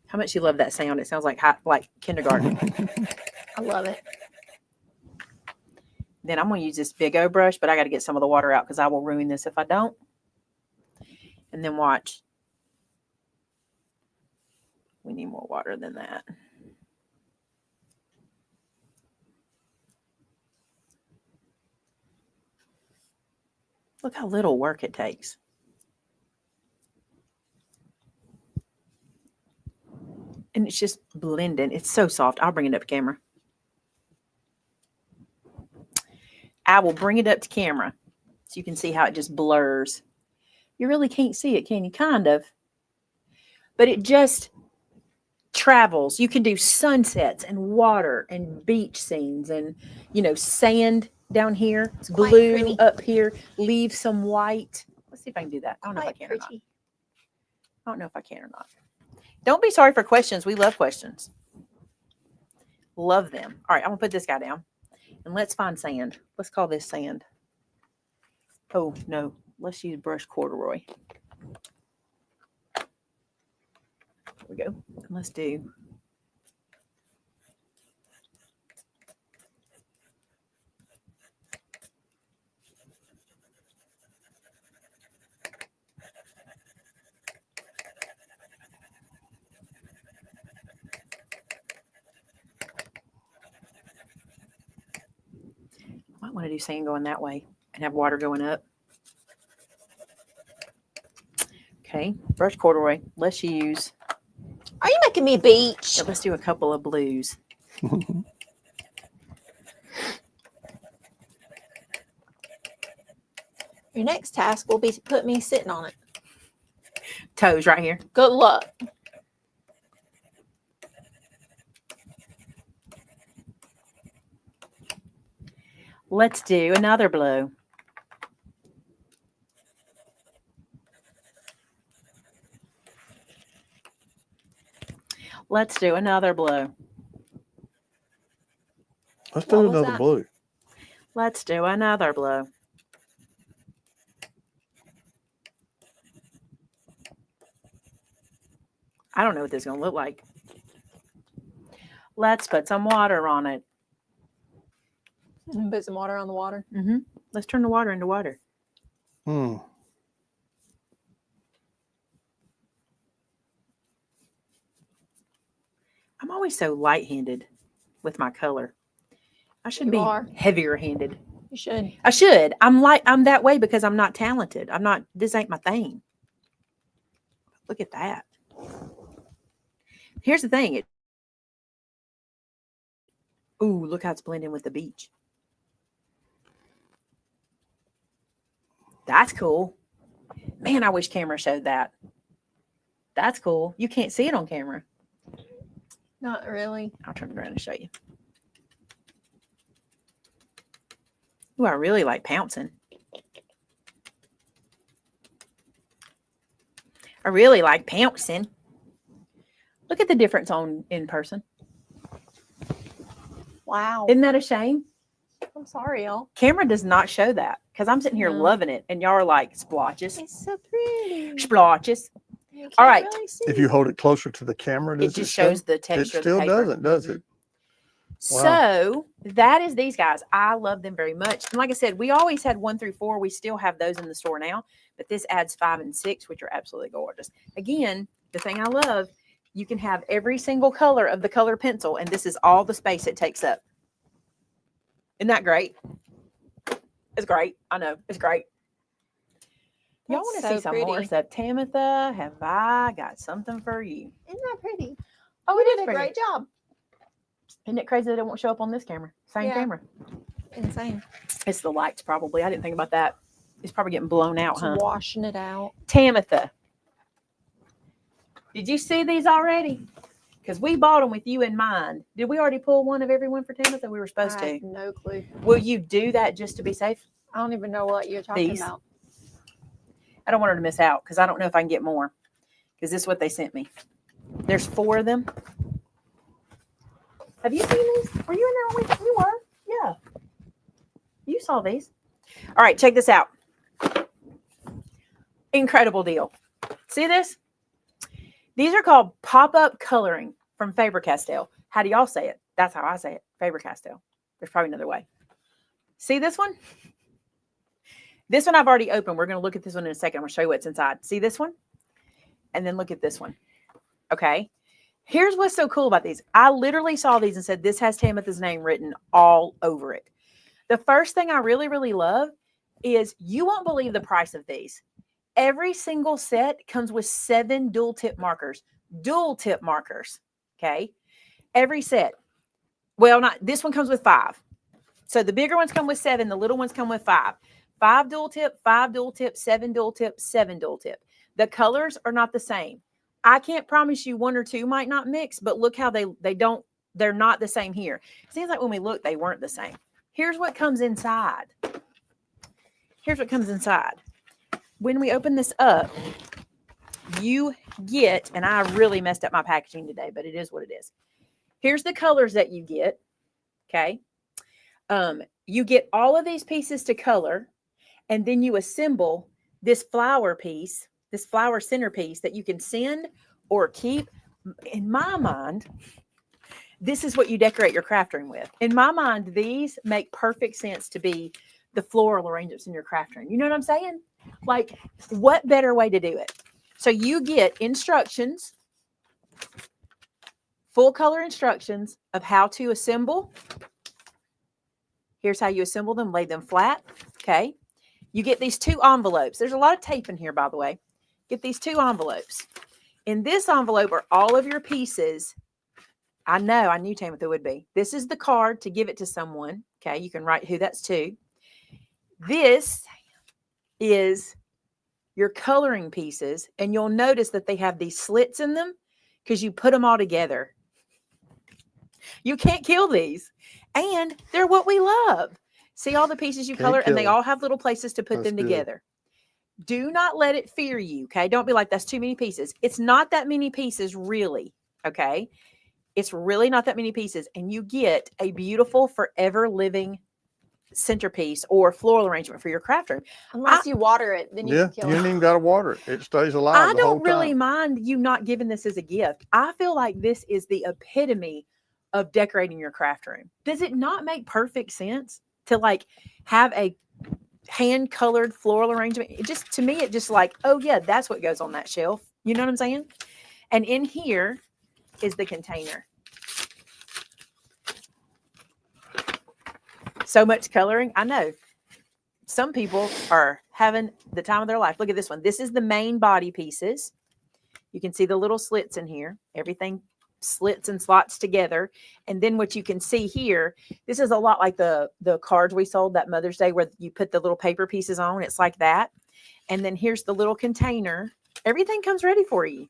How much you love that sound? It sounds like kindergarten. I love it. Then I'm going to use this big O brush, but I got to get some of the water out because I will ruin this if I don't. And then watch. We need more water than that. Look how little work it takes. And it's just blending. It's so soft. I'll bring it up to camera. I will bring it up to camera so you can see how it just blurs. You really can't see it, can you? Kind of. But it just travels. You can do sunsets and water and beach scenes and, you know, sand down here. It's quite blue pretty. up here. Leave some white. Let's see if I can do that. I don't know if I Quite can or not. pretty. I don't know if I can or not. Don't be sorry for questions. We love questions. Love them. All right, I'm going to put this guy down. And let's find sand. Let's call this sand. Oh, no. Let's use brush corduroy. There we go. And let's do. Might want to do sand going that way and have water going up. Okay, brush corduroy. Let's use. Are you making me a beach? Yeah, let's do a couple of blues. Your next task will be to put me sitting on it. Toes right here. Good luck. Let's do another blue. Let's do another blue. Let's What do was another that? blue. Let's do another blue. I don't know what this is going to look like. Let's put some water on it. Put some water on the water. Mm-hmm. Let's turn the water into water. Hmm. I'm always so light-handed with my color. I should You be are. heavier-handed. You should. I should. I'm that way because I'm not talented. This ain't my thing. Look at that. Here's the thing. Ooh, look how it's blending with the beach. That's cool. Man, I wish camera showed that. That's cool. You can't see it on camera. Not really. I'll turn it around and show you. Ooh, I really like pouncing. I really like pouncing. Look at the difference in person. Wow. Isn't that a shame? I'm sorry, y'all. Camera does not show that because I'm sitting here No. loving it, and y'all are like splotches, It's so pretty. splotches. You can't All right. really see. If you hold it closer to the camera, does It just show? shows the It texture. still of the paper. doesn't, does it? So that is these guys. I love them very much. And like I said, we always had 1 through 4. We still have those in the store now, but this adds 5 and 6, which are absolutely gorgeous. Again, the thing I love, you can have every single color of the color pencil, and this is all the space it takes up. Isn't that great? It's great. I know. It's great. Y'all That's want to so see some more pretty. stuff? Tamitha, have I got something for you? Isn't that pretty? Oh, You it is did a pretty. great job. Isn't it crazy that it won't show up on this camera? Same Yeah. camera. Insane. It's the lights probably. I didn't think about that. It's probably getting blown out, It's huh? washing it out. Tamitha. Did you see these already? Because we bought them with you in mind. Did we already pull one of everyone for Tamitha? We were supposed I to. have no clue. Will you do that just to be safe? I don't even know what you're talking These. about. I don't want her to miss out because I don't know if I can get more. Because this is what they sent me. There's 4 of them. Have you seen these? Were you in there when you were? Yeah. You saw these. All right, check this out. Incredible deal. See this? These are called pop-up coloring from Faber-Castell. How do y'all say it? That's how I say it, Faber-Castell. There's probably another way. See this one? This one I've already opened. We're going to look at this one in a second. I'm going to show you what's inside. See this one? And then look at this one. Okay. Here's what's so cool about these. I literally saw these and said, this has Tamitha's name written all over it. The first thing I really, really love is you won't believe the price of these. Every single set comes with 7 dual tip markers. Dual tip markers. Okay. Every set. Well, not this one comes with 5. So the bigger ones come with 7. The little ones come with 5. 5 dual tip, 5 dual tip, 7 dual tip, 7 dual tip. The colors are not the same. I can't promise you 1 or 2 might not mix, but look how they're not the same here. It seems like when we looked, they weren't the same. Here's what comes inside. Here's what comes inside. When we open this up, you get, and I really messed up my packaging today, but it is what it is. Here's the colors that you get. Okay. You get all of these pieces to color, and then you assemble this flower piece, this flower centerpiece that you can send or keep. In my mind, this is what you decorate your craft room with. In my mind, these make perfect sense to be the floral arrangements in your craft room. You know what I'm saying? Like, what better way to do it? So you get instructions, full color instructions of how to assemble. Here's how you assemble them, lay them flat. Okay. You get these 2 envelopes. There's a lot of tape in here, by the way. Get these 2 envelopes. In this envelope are all of your pieces. I know, I knew Tamitha would be. This is the card to give it to someone. Okay. You can write who that's to. This is your coloring pieces. And you'll notice that they have these slits in them because you put them all together. You can't kill these. And they're what we love. See all the pieces you color, and they all have little places to put them together. Do not let it fear you, okay? Don't be like, that's too many pieces. It's not that many pieces, really, okay? It's really not that many pieces, and you get a beautiful, forever living centerpiece or floral arrangement for your craft room. Unless you water it, then you can kill you it. ain't even got to water it. It stays alive I the whole don't really time. mind you not giving this as a gift. I feel like this is the epitome of decorating your craft room. Does it not make perfect sense to like have a hand colored floral arrangement? It just, to me, it just like, oh yeah, that's what goes on that shelf. You know what I'm saying? And in here is the container. So much coloring. I know some people are having the time of their life. Look at this one. This is the main body pieces. You can see the little slits in here. Everything slits and slots together. And then what you can see here, this is a lot like the cards we sold that Mother's Day where you put the little paper pieces on. It's like that. And then here's the little container. Everything comes ready for you.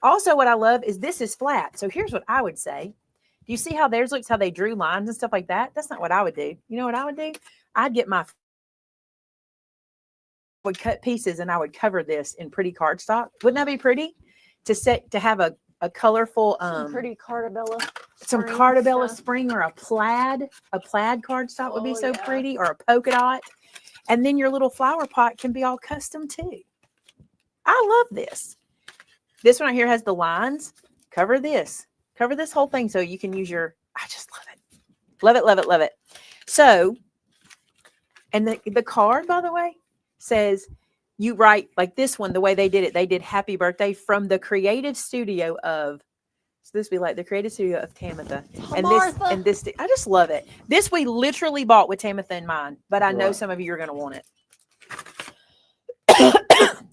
Also, what I love is this is flat. So here's what I would say. Do you see how theirs looks, how they drew lines and stuff like that? That's not what I would do. You know what I would do? I'd get would cut pieces and I would cover this in pretty cardstock. Wouldn't that be pretty? To have a colorful some pretty Cartabella. Some Cartabella spring or a plaid cardstock would be so pretty, or a polka dot. And then your little flower pot can be all custom too. I love this. This one right here has the lines. Cover this whole thing so you can use your, I just love it. Love it, love it, love it. So, and the card, by the way, says you write like this one, the way they did it. They did happy birthday from the creative studio of, so this would be like the creative studio of Tamitha. And this, I just love it. This we literally bought with Tamitha in mind, but I know some of you are going to want it.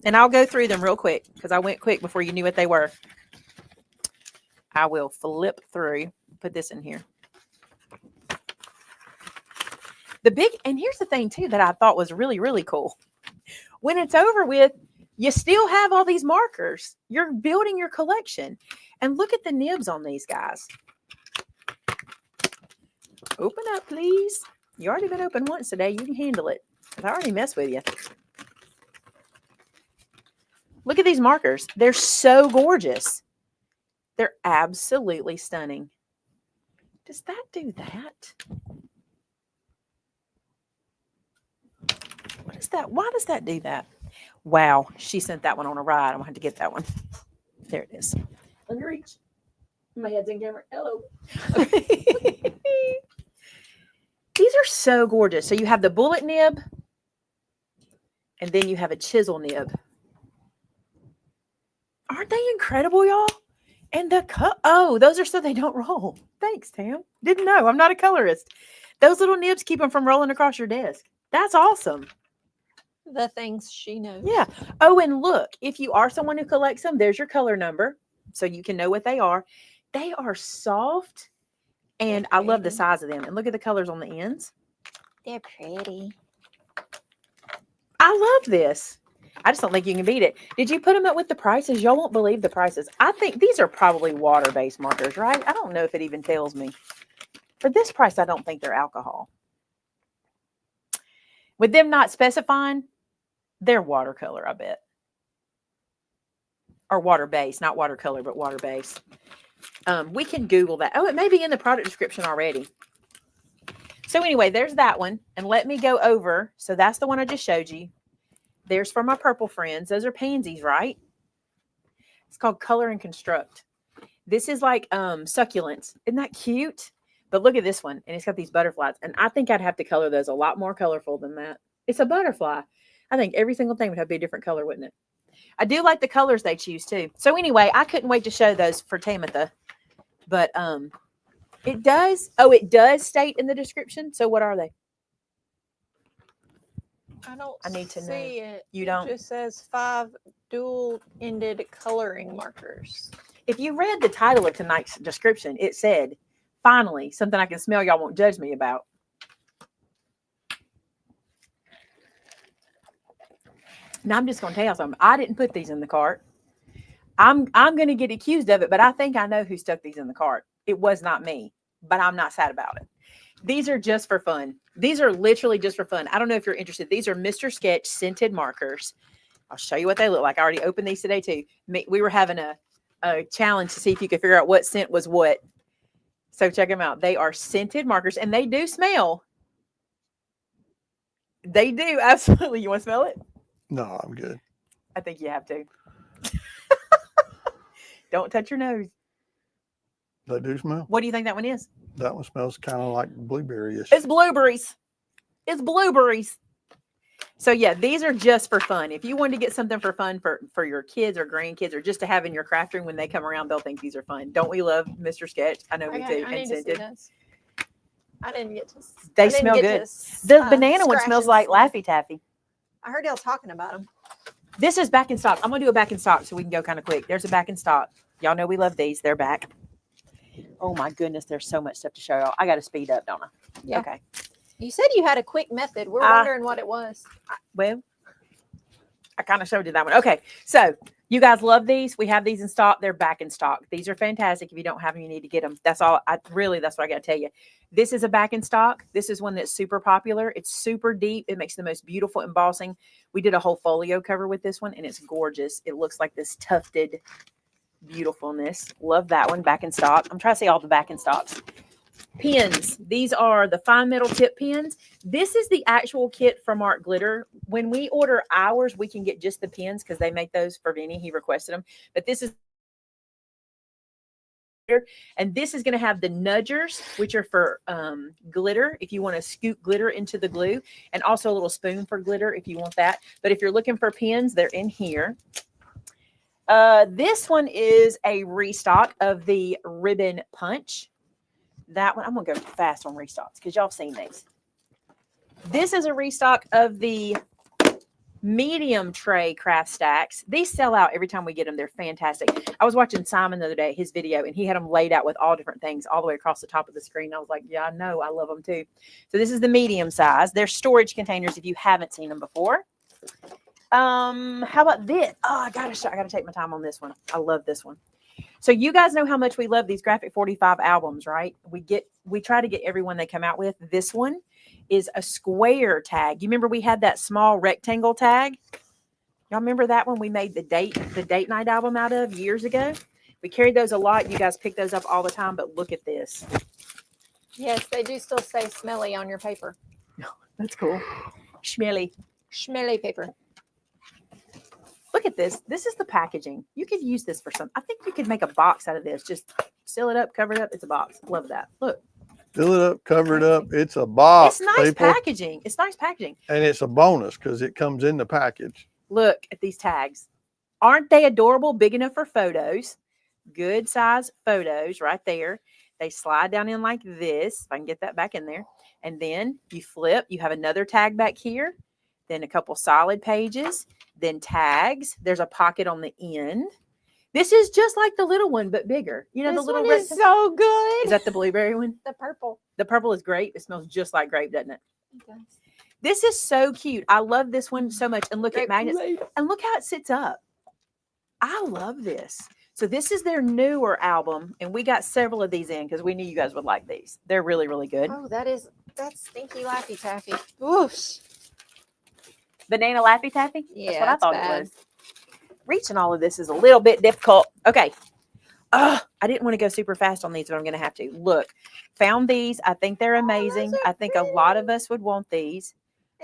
And I'll go through them real quick because I went quick before you knew what they were. I will flip through, put this in here. And here's the thing too that I thought was really, really cool. When it's over with, you still have all these markers. You're building your collection. And look at the nibs on these guys. Open up, please. You already been open once today. You can handle it. I already messed with you. Look at these markers. They're so gorgeous. They're absolutely stunning. Does that do that? What is that? Why does that do that? Wow, she sent that one on a ride. I'm gonna have to get that one. There it is. Under reach. My head's in camera. Hello. These are so gorgeous. So you have the bullet nib, and then you have a chisel nib. Aren't they incredible, y'all? And the those are so they don't roll. Thanks, Tam. Didn't know. I'm not a colorist. Those little nibs keep them from rolling across your desk. That's awesome. The things she knows. Yeah. Oh, and look, if you are someone who collects them, there's your color number, so you can know what they are. They are soft, and I love the size of them. And look at the colors on the ends. They're pretty. I love this. I just don't think you can beat it. Did you put them up with the prices? Y'all won't believe the prices. I think these are probably water-based markers, right? I don't know if it even tells me. For this price, I don't think they're alcohol. With them not specifying, they're watercolor, I bet. Or water-based, not watercolor, but water-based. We can Google that. Oh, it may be in the product description already. So anyway, there's that one. And let me go over. So that's the one I just showed you. There's for my purple friends. Those are pansies, right? It's called Color and Construct. This is like succulents. Isn't that cute? But look at this one. And it's got these butterflies. And I think I'd have to color those a lot more colorful than that. It's a butterfly. I think every single thing would have to be a different color, wouldn't it? I do like the colors they choose too. So anyway, I couldn't wait to show those for Tamitha. But it does state in the description. So what are they? I need to know. see it. You don't? It just says 5 dual-ended coloring markers. If you read the title of tonight's description, it said, finally, something I can smell y'all won't judge me about. Now, I'm just going to tell you something. I didn't put these in the cart. I'm going to get accused of it, but I think I know who stuck these in the cart. It was not me, but I'm not sad about it. These are just for fun. These are literally just for fun. I don't know if you're interested. These are Mr. Sketch scented markers. I'll show you what they look like. I already opened these today too. We were having a challenge to see if you could figure out what scent was what. So check them out. They are scented markers and they do smell. They do. Absolutely. You want to smell it? No, I'm good. I think you have to. Don't touch your nose. They do smell. What do you think that one is? That one smells kind of like blueberry-ish. It's blueberries. It's blueberries. So yeah, these are just for fun. If you wanted to get something for fun for your kids or grandkids or just to have in your craft room when they come around, they'll think these are fun. Don't we love Mr. Sketch? I know we do. I need to see this. I didn't get to. They smell good. The banana one smells like Laffy Taffy. I heard y'all talking about them. This is back in stock. I'm going to do a back in stock so we can go kind of quick. There's a back in stock. Y'all know we love these. They're back. Oh my goodness. There's so much stuff to show y'all. I got to speed up, don't I? Yeah. Okay. You said you had a quick method. We're wondering what it was. Well, I kind of showed you that one. Okay. So you guys love these. We have these in stock. They're back in stock. These are fantastic. If you don't have them, you need to get them. That's all. That's what I got to tell you. This is a back in stock. This is one that's super popular. It's super deep. It makes the most beautiful embossing. We did a whole folio cover with this one and it's gorgeous. It looks like this tufted beautifulness. Love that one. Back in stock. I'm trying to say all the back in stocks. Pins. These are the fine metal tip pins. This is the actual kit from Art Glitter. When we order ours, we can get just the pins because they make those for Vinny. He requested them. But this is, and this is going to have the nudgers, which are for glitter if you want to scoop glitter into the glue, and also a little spoon for glitter if you want that. But if you're looking for pins, they're in here. This one is a restock of the ribbon punch. That one, I'm going to go fast on restocks because y'all have seen these. This is a restock of the medium tray craft stacks. These sell out every time we get them. They're fantastic. I was watching Simon the other day, his video, and he had them laid out with all different things all the way across the top of the screen. I was like, yeah, I know. I love them too. So this is the medium size. They're storage containers if you haven't seen them before. How about this? Oh, I gotta take my time on this one. I love this one. So you guys know how much we love these Graphic 45 albums, right? We try to get everyone they come out with. This one is a square tag. You remember we had that small rectangle tag? Y'all remember that one we made the date night album out of years ago? We carried those a lot. You guys pick those up all the time, but look at this. Yes, they do still say smelly on your paper. That's cool. Schmelly. Schmelly paper. Look at this. This is the packaging. You could use this for some. I think you could make a box out of this. Just seal it up, cover it up. It's a box. Love that. Look. Fill it up, cover it up. It's a box, It's nice people. packaging. It's nice packaging. And it's a bonus because it comes in the package. Look at these tags. Aren't they adorable? Big enough for photos. Good size photos right there. They slide down in like this. If I can get that back in there. And then you flip. You have another tag back here. Then a couple solid pages. Then tags. There's a pocket on the end. This is just like the little one, but bigger. You know, This the little one red. is so good. Is that the blueberry one? The purple? The purple is grape. It smells just like grape, doesn't it? It does. This is so cute. I love this one so much. And look at Grape magnets. Kool-Aid. And look how it sits up. I love this. So this is their newer album. And we got several of these in because we knew you guys would like these. They're really, really good. Oh, that's stinky Laffy Taffy. Oof. Banana Laffy Taffy? Yeah, That's what I that's thought bad. it was. Reaching all of this is a little bit difficult. Okay. I didn't want to go super fast on these, but I'm going to have to. Look, found these. I think they're amazing. those are I think a lot of us would want these.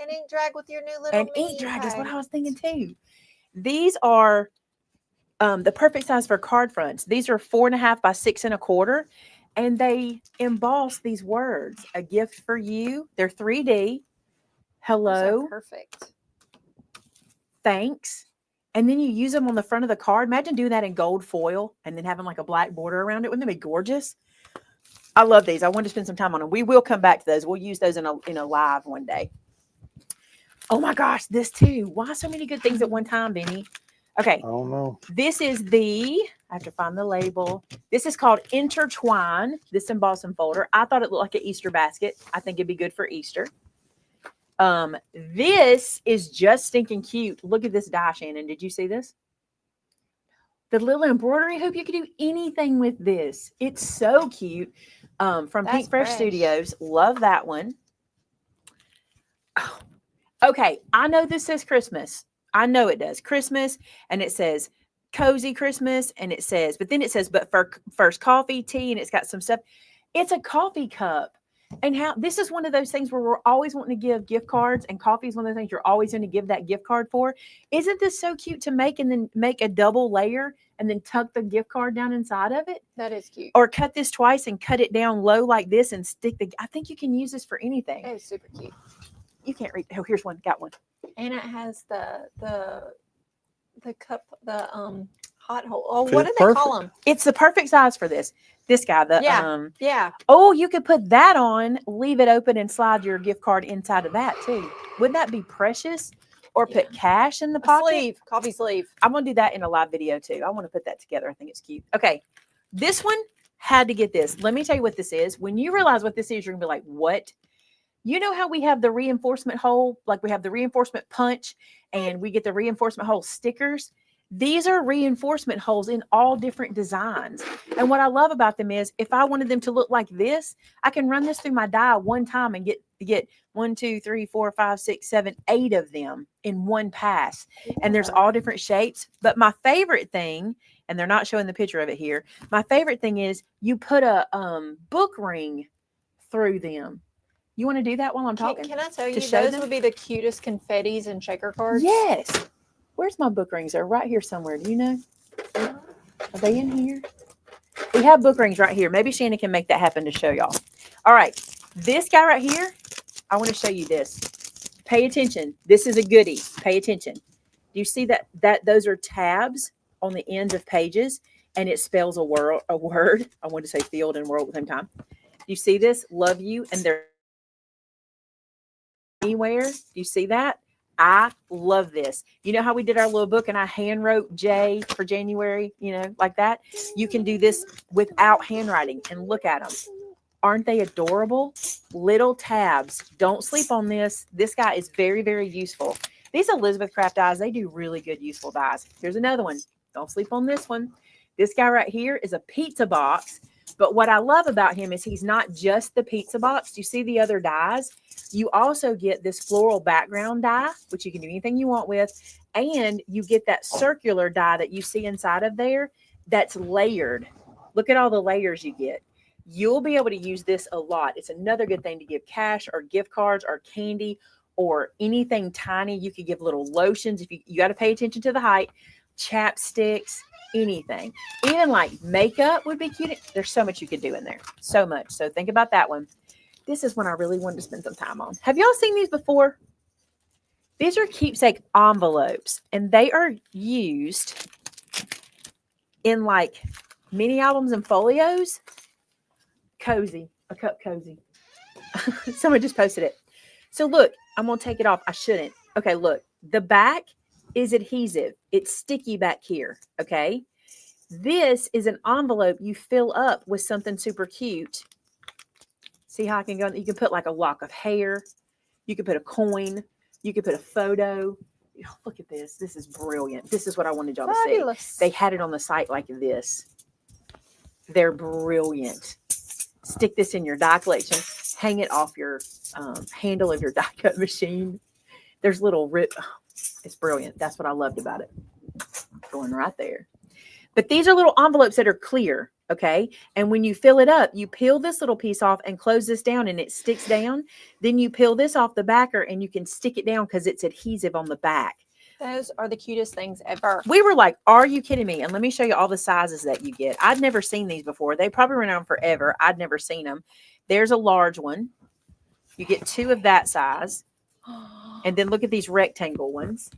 And ink drag with your new little And mini ink drag is what bag. I was thinking too. These are the perfect size for card fronts. These are 4.5 by 6 1/4, and they emboss these words. A gift for you. They're 3D. Those are Hello. perfect. Thanks. And then you use them on the front of the card. Imagine doing that in gold foil and then having like a black border around it. Wouldn't that be gorgeous? I love these. I want to spend some time on them. We will come back to those. We'll use those in a live one day. Oh my gosh, this too. Why so many good things at one time, Benny? Okay, I don't know. this is I have to find the label. This is called Intertwine, this embossing folder. I thought it looked like an Easter basket. I think it'd be good for Easter. This is just stinking cute. Look at this die, Shannon. Did you see this? The little embroidery hoop. You could do anything with this. It's so cute. From That's Pink Fresh fresh. Studios. Love that one. Oh, okay. I know this says Christmas. I know it does. Christmas. And it says cozy Christmas. And it says, but then it says, but for first coffee, tea, and it's got some stuff. It's a coffee cup. And how this is one of those things where we're always wanting to give gift cards, and coffee is one of those things you're always going to give that gift card for. Isn't this so cute to make and then make a double layer and then tuck the gift card down inside of it? That is cute. Or cut this twice and cut it down low like this and stick I think you can use this for anything. That is super cute. You can't read. Oh, here's one. Got one. And it has the cup, the hot hole. Oh, Fit what do they call perfect. them? It's the perfect size for this. This guy, Yeah. oh, you could put that on, leave it open, and slide your gift card inside of that too. Wouldn't that be precious? Or put cash in the A pocket? sleeve, coffee sleeve. I'm gonna do that in a live video too. I want to put that together. I think it's cute. Okay, this one had to get this. Let me tell you what this is. When you realize what this is, you're gonna be like, "What?" You know how we have the reinforcement hole, like we have the reinforcement punch, and we get the reinforcement hole stickers. These are reinforcement holes in all different designs. And what I love about them is if I wanted them to look like this, I can run this through my die one time and get 1, 2, 3, 4, 5, 6, 7, 8 of them in one pass. And there's all different shapes. But my favorite thing, and they're not showing the picture of it here, my favorite thing is you put a book ring through them. You want to do that while I'm talking? Can I tell you, show those them? would be the cutest confettis and shaker cards. Yes. Where's my book rings? They're right here somewhere. Do you know? Are they in here? We have book rings right here. Maybe Shannon can make that happen to show y'all. All right. This guy right here, I want to show you this. Pay attention. This is a goodie. Pay attention. Do you see that those are tabs on the ends of pages, and it spells a word. I want to say field and world at the same time. Do you see this? Love you. And they're anywhere. Do you see that? I love this. You know how we did our little book and I hand wrote J for January, like that? You can do this without handwriting and look at them. Aren't they adorable? Little tabs. Don't sleep on this. This guy is very, very useful. These Elizabeth Craft dies, they do really good, useful dies. Here's another one. Don't sleep on this one. This guy right here is a pizza box. But what I love about him is he's not just the pizza box. Do you see the other dies? You also get this floral background die, which you can do anything you want with. And you get that circular die that you see inside of there that's layered. Look at all the layers you get. You'll be able to use this a lot. It's another good thing to give cash or gift cards or candy or anything tiny. You could give little lotions. If you got to pay attention to the height, chapsticks, anything. Even like makeup would be cute. There's so much you could do in there. So much. So think about that one. This is one I really wanted to spend some time on. Have y'all seen these before? These are keepsake envelopes, and they are used in like mini albums and folios. Cozy, a cup cozy. Someone just posted it. So look, I'm going to take it off. I shouldn't. Okay, look. The back is adhesive. It's sticky back here, okay? This is an envelope you fill up with something super cute. See how I can go? You can put like a lock of hair. You can put a coin. You can put a photo. Oh, look at this. This is brilliant. This is what I wanted y'all to see. They had it on the site like this. They're brilliant. Stick this in your die collection. Hang it off your handle of your die cut machine. There's little rip. Oh, it's brilliant. That's what I loved about it. Going right there. But these are little envelopes that are clear, okay? And when you fill it up, you peel this little piece off and close this down and it sticks down. Then you peel this off the backer and you can stick it down because it's adhesive on the back. Those are the cutest things ever. We were like, are you kidding me? And let me show you all the sizes that you get. I'd never seen these before. They probably run on forever. I'd never seen them. There's a large one. You get 2 of that size. And then look at these rectangle ones.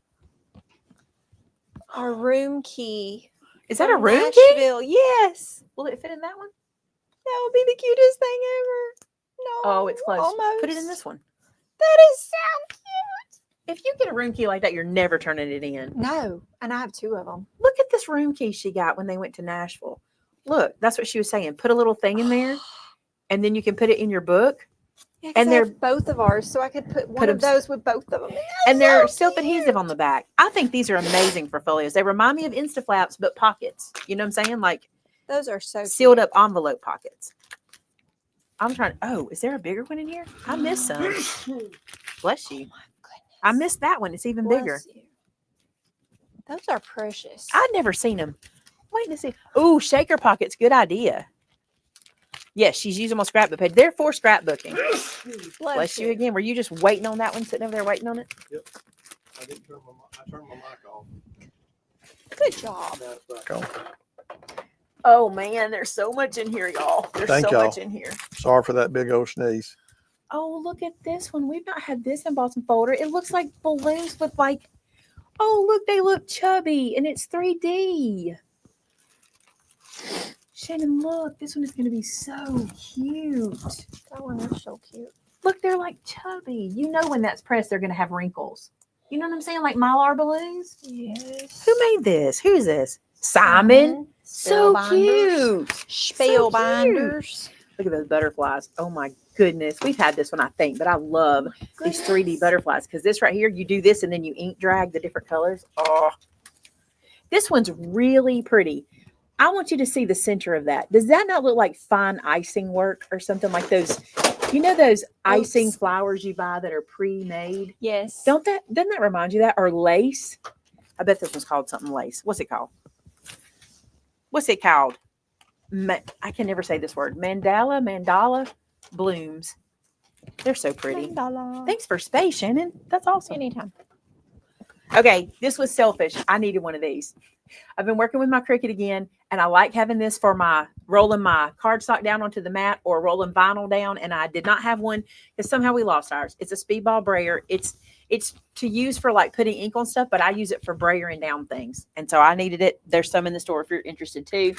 Our room key. Is that a room key? Nashville. Yes. Will it fit in that one? That would be the cutest thing ever. No. Oh, it's close. Almost. Put it in this one. That is so cute. If you get a room key like that, you're never turning it in. No. And I have 2 of them. Look at this room key she got when they went to Nashville. Look, that's what she was saying. Put a little thing in there, and then you can put it in your book. Yeah, and they're they're both of ours, so I could put one of those with both of them. And they're self-adhesive on the back. I think these are amazing for folios. They remind me of Instaflaps, but pockets. You know what I'm saying? Like those are so sealed up envelope pockets. I'm trying. Oh, is there a bigger one in here? I missed some. Bless you. Oh my goodness. I missed that one. It's even bigger. Bless you. Those are precious. I'd never seen them. Waiting to see. Oh, shaker pockets. Good idea. Yes, she's using my scrapbook page. They're for scrapbooking. Bless you again. Were you just waiting on that one, sitting over there waiting on it? Yep. I turned my mic off. Good job. Now it's back on. Oh man, there's so much in here, y'all. There's Thank so y'all. much in here. Sorry for that big old sneeze. Oh, look at this one. We've not had this embossing folder. It looks like balloons with like, oh, look, they look chubby and it's 3D. Shannon, look, this one is going to be so cute. That one is so cute. Look, they're like chubby. You know when that's pressed, they're going to have wrinkles. You know what I'm saying? Like Mylar balloons. Yes. Who made this? Who's this? Simon. So cute. Spellbinders. Look at those butterflies. Oh my goodness. We've had this one, I think, but I love these 3D butterflies because this right here, you do this and then you ink drag the different colors. Oh, this one's really pretty. I want you to see the center of that. Does that not look like fine icing work or something like those? You know those icing flowers you buy that are pre-made? Yes. Doesn't that remind you of that? Or lace? I bet this one's called something lace. What's it called? What's it called? I can never say this word. Mandala blooms. They're so pretty. Mandala. Thanks for space, Shannon. That's awesome. Anytime. Okay, this was selfish. I needed one of these. I've been working with my Cricut again, and I like having this for my rolling my cardstock down onto the mat or rolling vinyl down, and I did not have one because somehow we lost ours. It's a speedball brayer. It's to use for like putting ink on stuff, but I use it for brayering down things. And so I needed it. There's some in the store if you're interested too.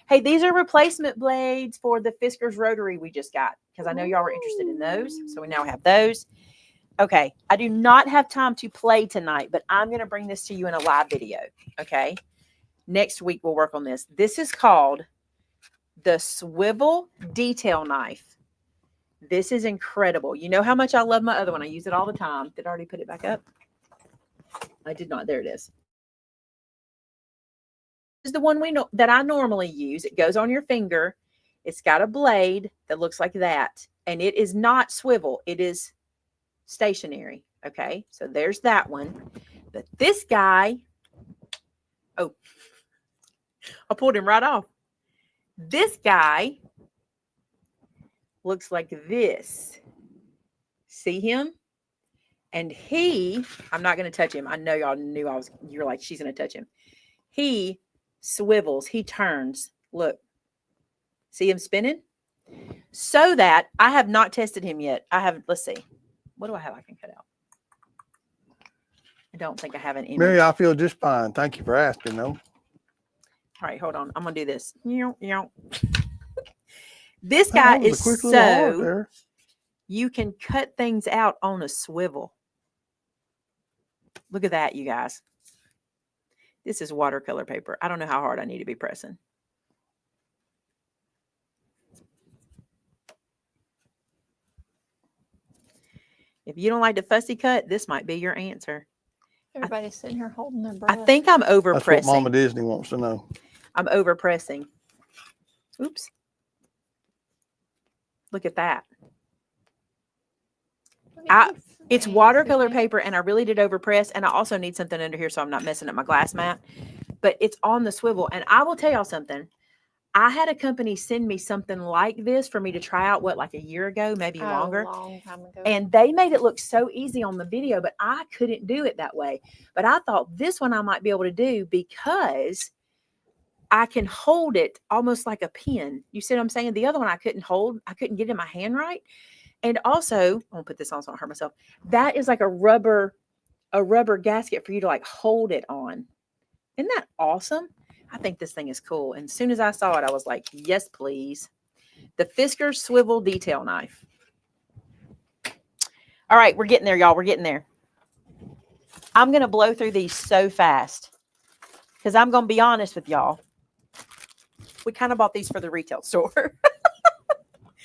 Hey, these are replacement blades for the Fisker's Rotary we just got because I know y'all were interested in those. So we now have those. Okay, I do not have time to play tonight, but I'm going to bring this to you in a live video. Okay, next week we'll work on this. This is called the Swivel Detail Knife. This is incredible. You know how much I love my other one. I use it all the time. Did I already put it back up? I did not. There it is. This is the one we know that I normally use. It goes on your finger. It's got a blade that looks like that, and it is not swivel. It is stationary. Okay, so there's that one. But this guy, oh, I pulled him right off. This guy looks like this. See him? And I'm not going to touch him. I know y'all knew you're like, she's going to touch him. He swivels, he turns. Look, see him spinning? So that I have not tested him yet. Let's see. What do I have I can cut out? I don't think I have an image. Mary, I feel just fine. Thank you for asking, though. All right, hold on. I'm going to do this. This guy is quick little heart so there. you can cut things out on a swivel. Look at that, you guys. This is watercolor paper. I don't know how hard I need to be pressing. If you don't like the fussy cut, this might be your answer. Everybody's sitting here holding their breath. I think I'm over That's pressing. what Mama Disney wants to know. I'm over pressing. Oops. Look at that. It's watercolor paper, and I really did overpress, and I also need something under here so I'm not messing up my glass mat. But it's on the swivel, and I will tell y'all something. I had a company send me something like this for me to try out, like a year ago, maybe longer. A long time ago. And they made it look so easy on the video, but I couldn't do it that way. But I thought this one I might be able to do because I can hold it almost like a pen. You see what I'm saying? The other one I couldn't hold. I couldn't get it in my hand right. And also, I'm gonna put this on so I don't hurt myself. That is like a rubber gasket for you to like hold it on. Isn't that awesome? I think this thing is cool. And as soon as I saw it, I was like, yes, please. The Fisker swivel detail knife. All right, we're getting there, y'all. We're getting there. I'm gonna blow through these so fast because I'm gonna be honest with y'all. We kind of bought these for the retail store.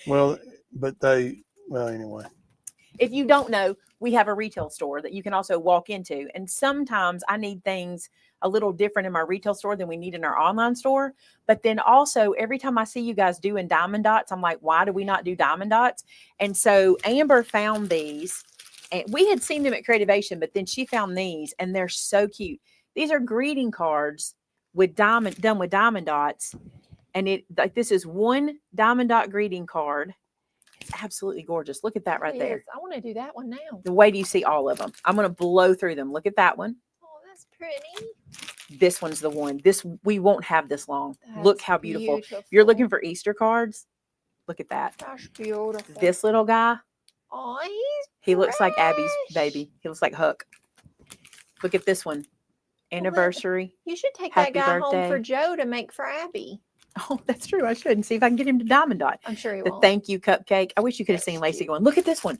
Well, anyway. If you don't know, we have a retail store that you can also walk into. And sometimes I need things a little different in my retail store than we need in our online store. But then also every time I see you guys doing diamond dots, I'm like, why do we not do diamond dots? And so Amber found these, and we had seen them at Creativation, but then she found these, and they're so cute. These are greeting cards done with diamond dots. And this is one diamond dot greeting card. It's absolutely gorgeous. Look at that right there. I want to do that one now. The way do you see all of them? I'm going to blow through them. Look at that one. Oh, that's pretty. This one's the one. We won't have this long. That's Look how beautiful. You're looking for Easter cards? Look at that. That's beautiful. This little guy. Oh, he looks like Abby's baby. He looks like Huck. Look at this one. Anniversary. You should take Happy that guy birthday. home for Joe to make for Abby. Oh, that's true. I should. And see if I can get him to diamond dot. I'm sure he The will. thank you cupcake. I wish you could have seen Lacey going, look at this one.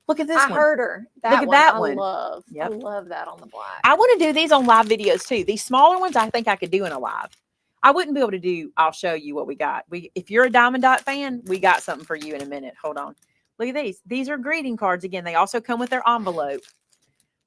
Look at this I one. heard her. Look at that one. I love that on the black. I want to do these on live videos too. These smaller ones, I think I could do in a live. I wouldn't be able to do, I'll show you what we got. If you're a diamond dot fan, we got something for you in a minute. Hold on. Look at these. These are greeting cards again. They also come with their envelope.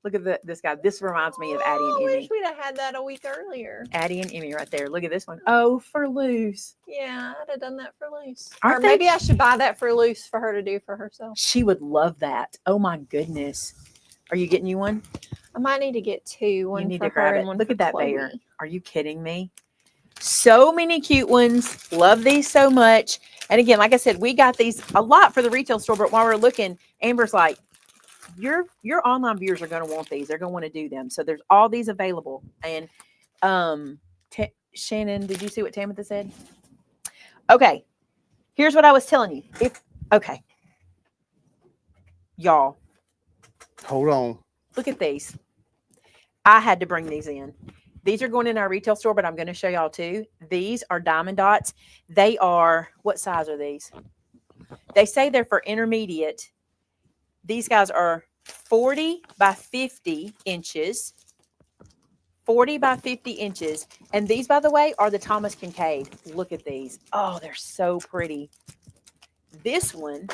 Look at this guy. This reminds me of Addie and I Emmy. wish we'd have had that a week earlier. Addie and Emmy right there. Look at this one. Oh, for Luce. Yeah, I'd have done that for Luce. Aren't Or they- maybe I should buy that for Luce for her to do for herself. She would love that. Oh my goodness. Are you getting you one? I might need to get two. One You need for to grab her it. and one Look for at that Chloe. bear. Are you kidding me? So many cute ones. Love these so much. And again, like I said, we got these a lot for the retail store, but while we're looking, Amber's like, your online viewers are going to want these. They're going to want to do them. So there's all these available. And Shannon, did you see what Tamitha said? Okay. Here's what I was telling you. Okay. Y'all, Hold on. look at these. I had to bring these in. These are going in our retail store, but I'm going to show y'all too. These are diamond dots. They are, what size are these? They say they're for intermediate. These guys are 40 by 50 inches. 40 by 50 inches. And these, by the way, are the Thomas Kincaid. Look at these. Oh, they're so pretty. This one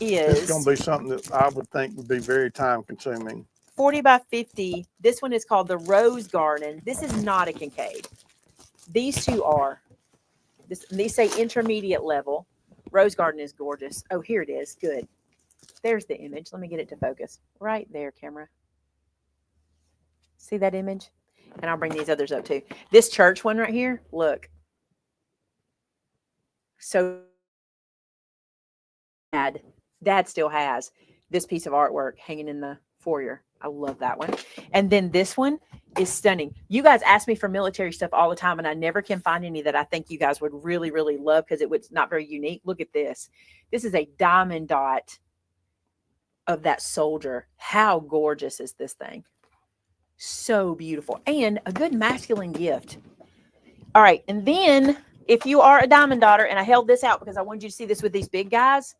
It's is going to be something that I would think would be very time consuming. 40 by 50. This one is called the Rose Garden. This is not a Kincaid. These two are. These say intermediate level. Rose Garden is gorgeous. Oh, here it is. Good. There's the image. Let me get it to focus. Right there, camera. See that image? And I'll bring these others up too. This church one right here, look. So Dad still has this piece of artwork hanging in the Foyer. I love that one. And then this one is stunning. You guys ask me for military stuff all the time, and I never can find any that I think you guys would really, really love because it was not very unique. Look at this. This is a diamond dot of that soldier. How gorgeous is this thing? So beautiful. And a good masculine gift. All right. And then if you are a diamond daughter, and I held this out because I wanted you to see this with these big guys,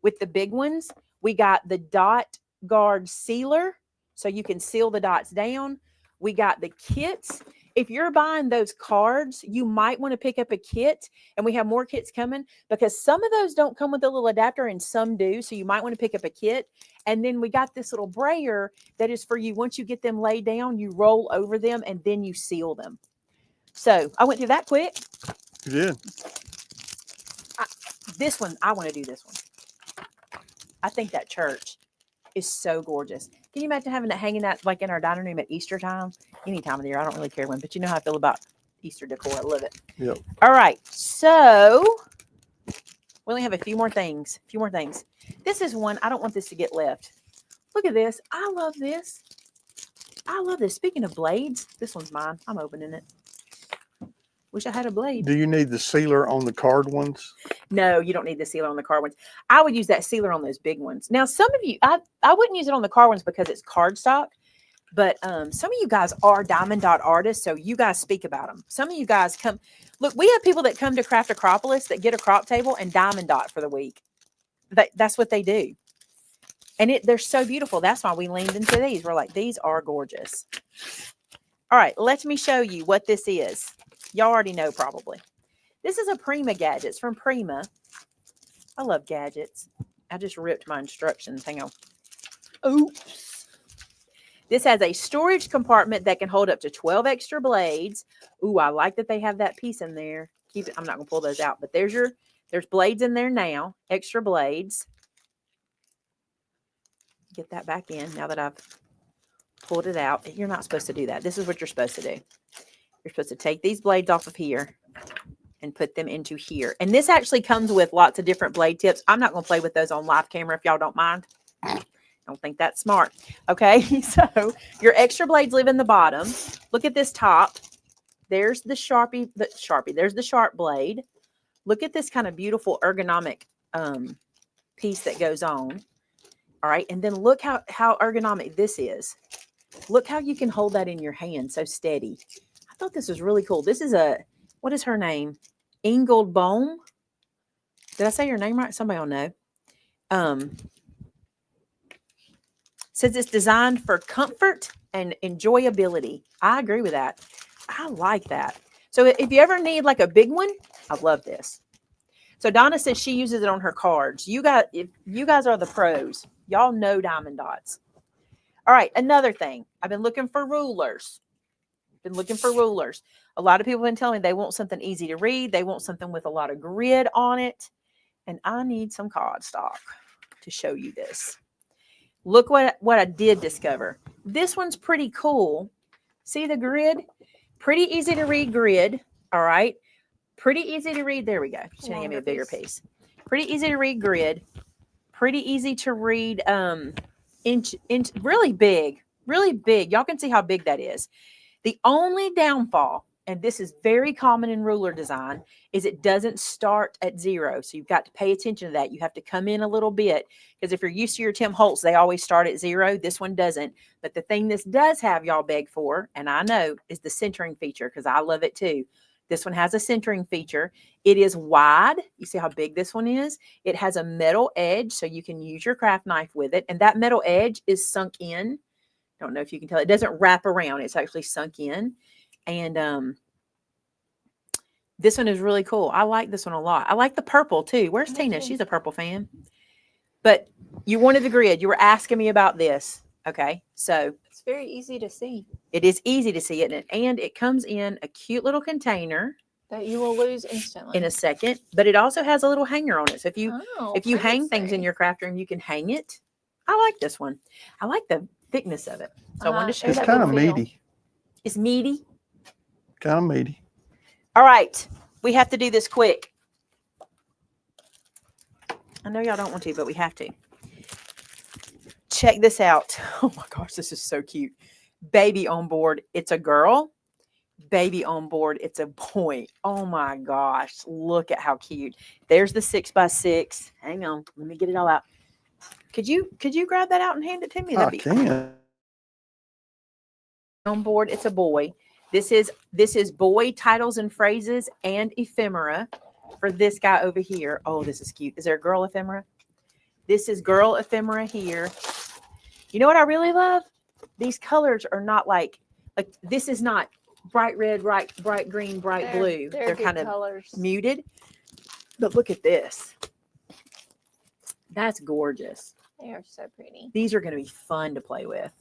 with the big ones, we got the dot guard sealer. So you can seal the dots down. We got the kits. If you're buying those cards, you might want to pick up a kit, and we have more kits coming because some of those don't come with a little adapter and some do. So you might want to pick up a kit. And then we got this little brayer that is for you. Once you get them laid down, you roll over them and then you seal them. So I went through that quick. You did. This one, I want to do this one. I think that church is so gorgeous. Can you imagine having that hanging out like in our dining room at Easter time? Any time of the year. I don't really care when, but you know how I feel about Easter decor. I love it. Yep. All right. So we only have a few more things. This is one. I don't want this to get left. Look at this. I love this. I love this. Speaking of blades, this one's mine. I'm opening it. Wish I had a blade. Do you need the sealer on the card ones? No, you don't need the sealer on the card ones. I would use that sealer on those big ones. Now, some of you, I wouldn't use it on the card ones because it's cardstock, but some of you guys are diamond dot artists, so you guys speak about them. Some of you guys come, look, we have people that come to Craft-A-Cropolis that get a crop table and diamond dot for the week. That's what they do. And they're so beautiful. That's why we leaned into these. We're like, these are gorgeous. All right, let me show you what this is. Y'all already know probably. This is a Prima gadget. It's from Prima. I love gadgets. I just ripped my instructions. Hang on. Oops. This has a storage compartment that can hold up to 12 extra blades. Ooh, I like that they have that piece in there. Keep it. I'm not going to pull those out, but there's blades in there now. Extra blades. Get that back in now that I've pulled it out. You're not supposed to do that. This is what you're supposed to do. You're supposed to take these blades off of here and put them into here. And this actually comes with lots of different blade tips. I'm not going to play with those on live camera if y'all don't mind. I don't think that's smart. Okay, so your extra blades live in the bottom. Look at this top. There's the Sharpie. There's the sharp blade. Look at this kind of beautiful ergonomic piece that goes on. All right, and then look how ergonomic this is. Look how you can hold that in your hand so steady. I thought this was really cool. This is what is her name? Ingold Bohm. Did I say your name right? Somebody will know. Says it's designed for comfort and enjoyability. I agree with that. I like that. So if you ever need like a big one, I love this. So Donna says she uses it on her cards. If you guys are the pros, y'all know diamond dots. All right, another thing. I've been looking for rulers. A lot of people have been telling me they want something easy to read. They want something with a lot of grid on it. And I need some cardstock to show you this. Look what I did discover. This one's pretty cool. See the grid? Pretty easy to read grid. All right. Pretty easy to read. There we go. She's going to give me a bigger piece. Pretty easy to read grid. Pretty easy to read inch, really big. Really big. Y'all can see how big that is. The only downfall, and this is very common in ruler design, is it doesn't start at 0. So you've got to pay attention to that. You have to come in a little bit because if you're used to your Tim Holtz, they always start at 0. This one doesn't. But the thing this does have y'all beg for, and I know, is the centering feature because I love it too. This one has a centering feature. It is wide. You see how big this one is? It has a metal edge so you can use your craft knife with it. And that metal edge is sunk in. Don't know if you can tell. It doesn't wrap around. It's actually sunk in. And this one is really cool. I like this one a lot. I like the purple too. Where's Tina? She's a purple fan. But you wanted the grid. You were asking me about this. Okay. So It's very easy to see. it is easy to see it. And it comes in a cute little container That you will lose instantly. in a second. But it also has a little hanger on it. So if you hang things fancy. in your craft room, you can hang it. I like this one. I like the thickness of it. So I wanted to show It's that. kind of little feel. meaty. It's meaty. Kind of meaty. All right. We have to do this quick. I know y'all don't want to, but we have to. check this out. Oh my gosh, this is so cute. Baby on board, it's a girl. Baby on board, it's a boy. Oh my gosh, look at how cute. There's the 6x6. Hang on, let me get it all out. Could you grab that out and hand it to me? I can. On board, it's a boy. This is boy titles and phrases and ephemera for this guy over here. Oh, this is cute. Is there a girl ephemera? This is girl ephemera here. You know what I really love? These colors are not like this is not bright red, bright green, bright blue. They're kind of colors. Muted. But look at this. That's gorgeous. They are so pretty. These are going to be fun to play with.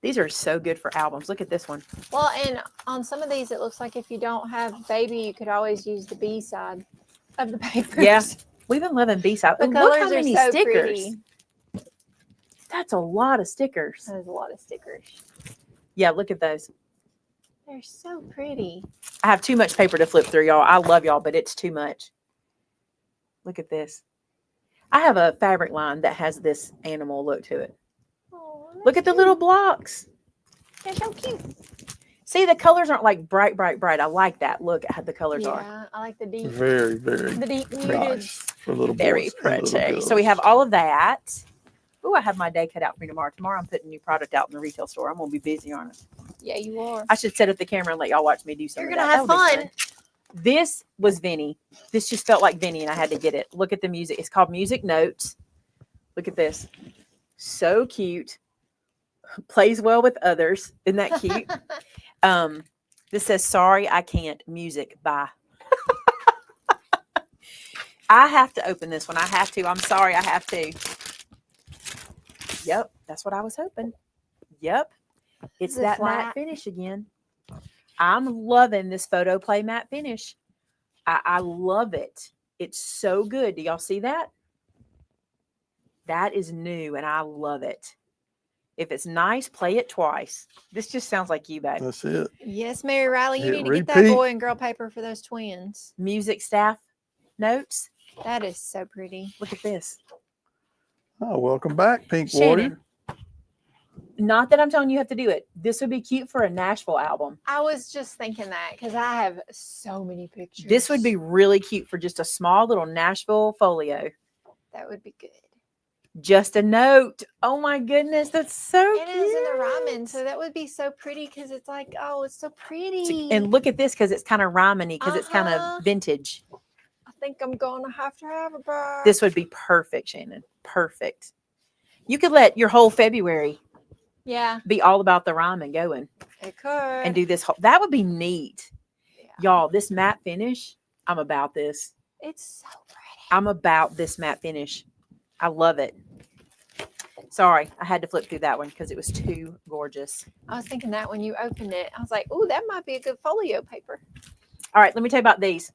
These are so good for albums. Look at this one. Well, and on some of these, it looks like if you don't have baby, you could always use the B side of the paper. Yeah. We've been loving B-side. The Look colors how are many so stickers. pretty. That's a lot of stickers. There's a lot of stickers. Yeah, look at those. They're so pretty. I have too much paper to flip through, y'all. I love y'all, but it's too much. Look at this. I have a fabric line that has this animal look to it. Oh, Look at the little blocks. They're so cute. See, the colors aren't like bright, bright, bright. I like that. Look at how the colors are. Yeah, I like the deep. Very, very The deep muted. nice for little Very boys and little pretty. girls. So we have all of that. Oh, I have my day cut out for me tomorrow. Tomorrow I'm putting new product out in the retail store. I'm going to be busy on it. Yeah, you are. I should set up the camera and let y'all watch me do something. You're gonna have fun. This was Vinny. This just felt like Vinny, and I had to get it. Look at the music. It's called Music Notes. Look at this. So cute. Plays well with others. Isn't that cute? This says, sorry, I can't. Music. Bye. I have to open this one. I have to. I'm sorry. I have to. Yep. That's what I was hoping. Yep. It's Is it that flat? matte finish again. I'm loving this photo play matte finish. I love it. It's so good. Do y'all see that? That is new and I love it. If it's nice, play it twice. This just sounds like you, babe. That's it. Yes, Mary Riley, you Hit need to get that repeat. boy and girl paper for those twins. Music staff notes. That is so pretty. Look at this. Oh, welcome back, Pink Shannon. Warrior. Not that I'm telling you have to do it. This would be cute for a Nashville album. I was just thinking that because I have so many pictures. This would be really cute for just a small little Nashville folio. That would be good. Just a note. Oh my goodness, that's so It cute. is in the rhyming, so that would be so pretty because it's like, oh, it's so pretty. And look at this because it's kind of rhyming-y because it's kind Uh-huh. of vintage. I think I'm gonna have to have a bar. This would be perfect, Shannon. Perfect. You could let your whole February Yeah, be all about the rhyming going it could. and do this whole. That would be neat. Yeah. Y'all, this matte finish, I'm about this. It's so pretty. I'm about this matte finish. I love it. Sorry, I had to flip through that one because it was too gorgeous. I was thinking that when you opened it, I was like, oh, that might be a good folio paper. All right, let me tell you about these.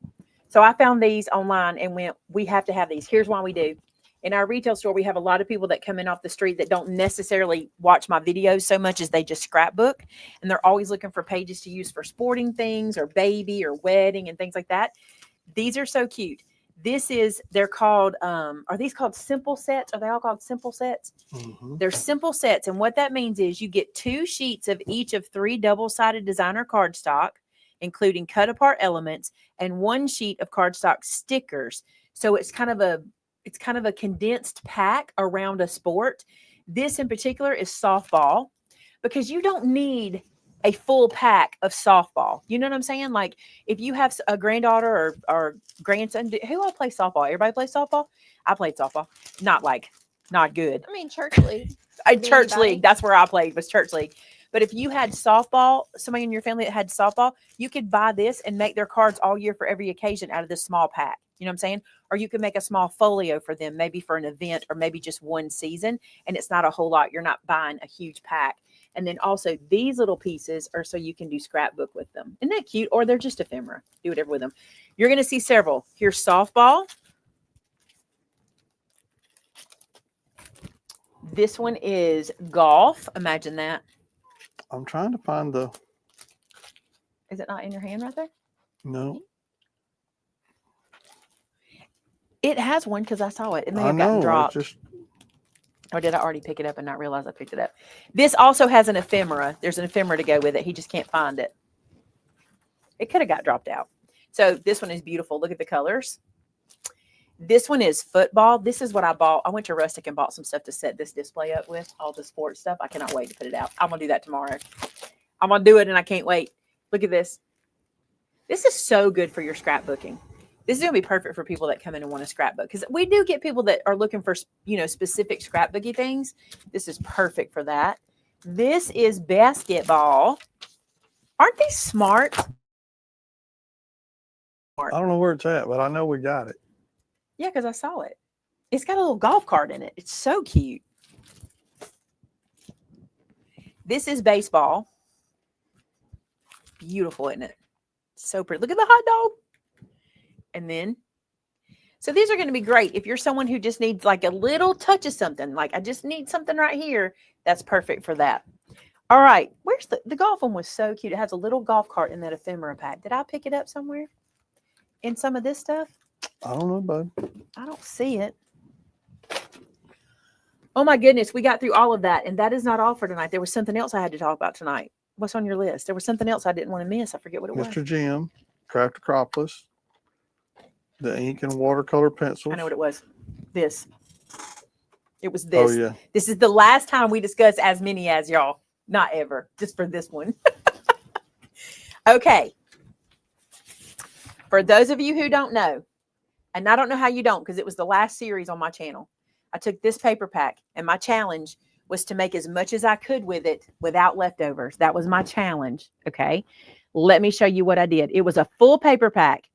So I found these online and went, we have to have these. Here's why we do. In our retail store, we have a lot of people that come in off the street that don't necessarily watch my videos so much as they just scrapbook. And they're always looking for pages to use for sporting things or baby or wedding and things like that. These are so cute. They're called, are these called simple sets? Are they all called simple sets? Mhm. They're simple sets. And what that means is you get 2 sheets of each of 3 double-sided designer cardstock, including cut apart elements, and 1 sheet of cardstock stickers. So it's kind of a condensed pack around a sport. This in particular is softball because you don't need a full pack of softball. You know what I'm saying? Like if you have a granddaughter or grandson, who all plays softball? Everybody plays softball? I played softball. Not good. I mean, church league. Church Anybody? league. That's where I played, was church league. But if you had softball, somebody in your family that had softball, you could buy this and make their cards all year for every occasion out of this small pack. You know what I'm saying? Or you could make a small folio for them, maybe for an event or maybe just one season. And it's not a whole lot. You're not buying a huge pack. And then also these little pieces are so you can do scrapbook with them. Isn't that cute? Or they're just ephemera. Do whatever with them. You're going to see several. Here's softball. This one is golf. Imagine that. I'm trying to find the, Is it not in your hand right there? no, It has one because I saw it. It may I have gotten know. dropped. It's just, Or did I already pick it up and not realize I picked it up? This also has an ephemera. There's an ephemera to go with it. He just can't find it. It could have got dropped out. So this one is beautiful. Look at the colors. This one is football. This is what I bought. I went to Rustic and bought some stuff to set this display up with, all the sports stuff. I cannot wait to put it out. I'm going to do that tomorrow. I'm going to do it and I can't wait. Look at this. This is so good for your scrapbooking. This is going to be perfect for people that come in and want to scrapbook, because we do get people that are looking for, specific scrapbooky things. This is perfect for that. This is basketball. Aren't they smart? I don't know where it's at, but I know we got it. Yeah, because I saw it. It's got a little golf cart in it. It's so cute. This is baseball. Beautiful, isn't it? So pretty. Look at the hot dog. And then, so these are going to be great if you're someone who just needs like a little touch of something. Like, I just need something right here. That's perfect for that. All right. Where's the golf one was so cute. It has a little golf cart in that ephemera pack. Did I pick it up somewhere in some of this stuff? I don't know, bud. I don't see it. Oh my goodness. We got through all of that. And that is not all for tonight. There was something else I had to talk about tonight. What's on your list? There was something else I didn't want to miss. I forget what it was. Mr. Jim, Craft-A-Cropolis, the ink and watercolor pencils. I know what it was. This. It was Oh, this. yeah. This is the last time we discuss as many as y'all. Not ever. Just for this one. Okay. For those of you who don't know, and I don't know how you don't, because it was the last series on my channel, I took this paper pack, and my challenge was to make as much as I could with it without leftovers. That was my challenge. Okay. Let me show you what I did. It was a full paper pack.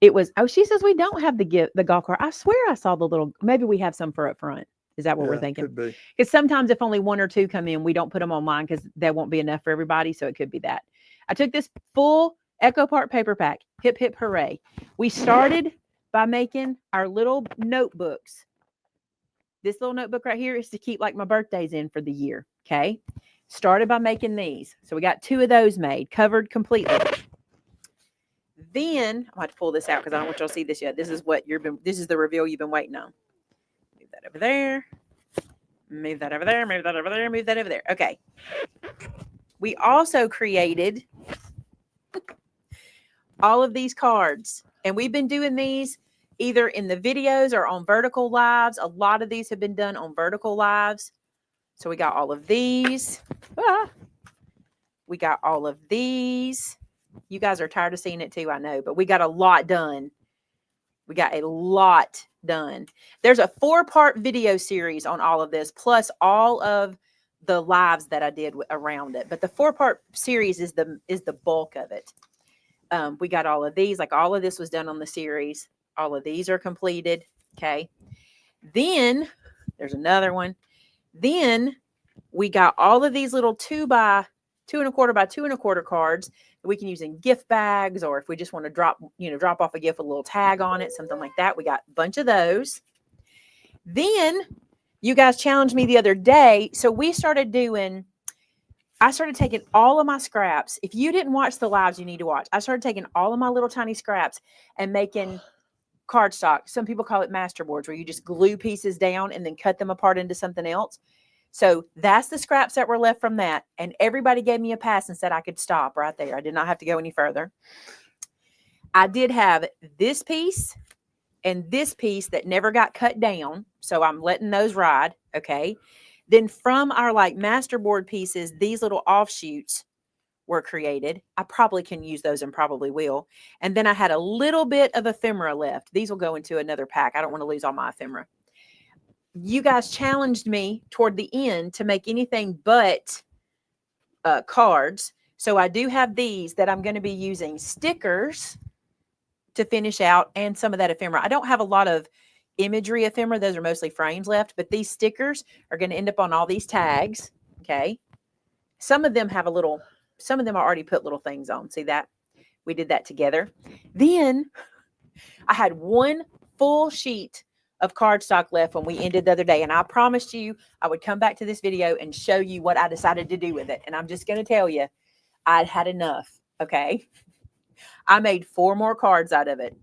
It was, oh, she says we don't have the golf cart. I swear I saw the little, maybe we have some for up front. Is that what we're thinking? Could be. Because sometimes if only one or two come in, we don't put them online because that won't be enough for everybody. So it could be that. I took this full Echo Park paper pack. Hip, hip, hooray. We started by making our little notebooks. This little notebook right here is to keep like my birthdays in for the year. Okay. Started by making these. So we got 2 of those made, covered completely. Then I have to pull this out because I don't want y'all to see this yet. This is what this is the reveal you've been waiting on. Move that over there. Move that over there. Move that over there. Move that over there. Okay. We also created all of these cards, and we've been doing these either in the videos or on vertical lives. A lot of these have been done on vertical lives. So we got all of these. We got all of these. You guys are tired of seeing it too, I know, but we got a lot done. We got a lot done. There's a 4-part video series on all of this, plus all of the lives that I did around it. But the 4-part series is the bulk of it. We got all of these, like all of this was done on the series. All of these are completed. Okay. Then there's another one. Then we got all of these little 2 by 2¼ by 2¼ cards that we can use in gift bags, or if we just want to drop off a gift with a little tag on it, something like that. We got a bunch of those. Then you guys challenged me the other day. So I started taking all of my scraps. If you didn't watch the lives, you need to watch. I started taking all of my little tiny scraps and making cardstock. Some people call it masterboards, where you just glue pieces down and then cut them apart into something else. So that's the scraps that were left from that. And everybody gave me a pass and said I could stop right there. I did not have to go any further. I did have this piece and this piece that never got cut down. So I'm letting those ride. Okay. Then from our like masterboard pieces, these little offshoots were created. I probably can use those and probably will. And then I had a little bit of ephemera left. These will go into another pack. I don't want to lose all my ephemera. You guys challenged me toward the end to make anything but cards. So I do have these that I'm going to be using stickers to finish out, and some of that ephemera. I don't have a lot of imagery ephemera. Those are mostly frames left, but these stickers are going to end up on all these tags. Okay. Some of them have some of them I already put little things on. See that? We did that together. Then I had 1 full sheet of cardstock left when we ended the other day. And I promised you I would come back to this video and show you what I decided to do with it. And I'm just going to tell you, I'd had enough. Okay. I made 4 more cards out of it.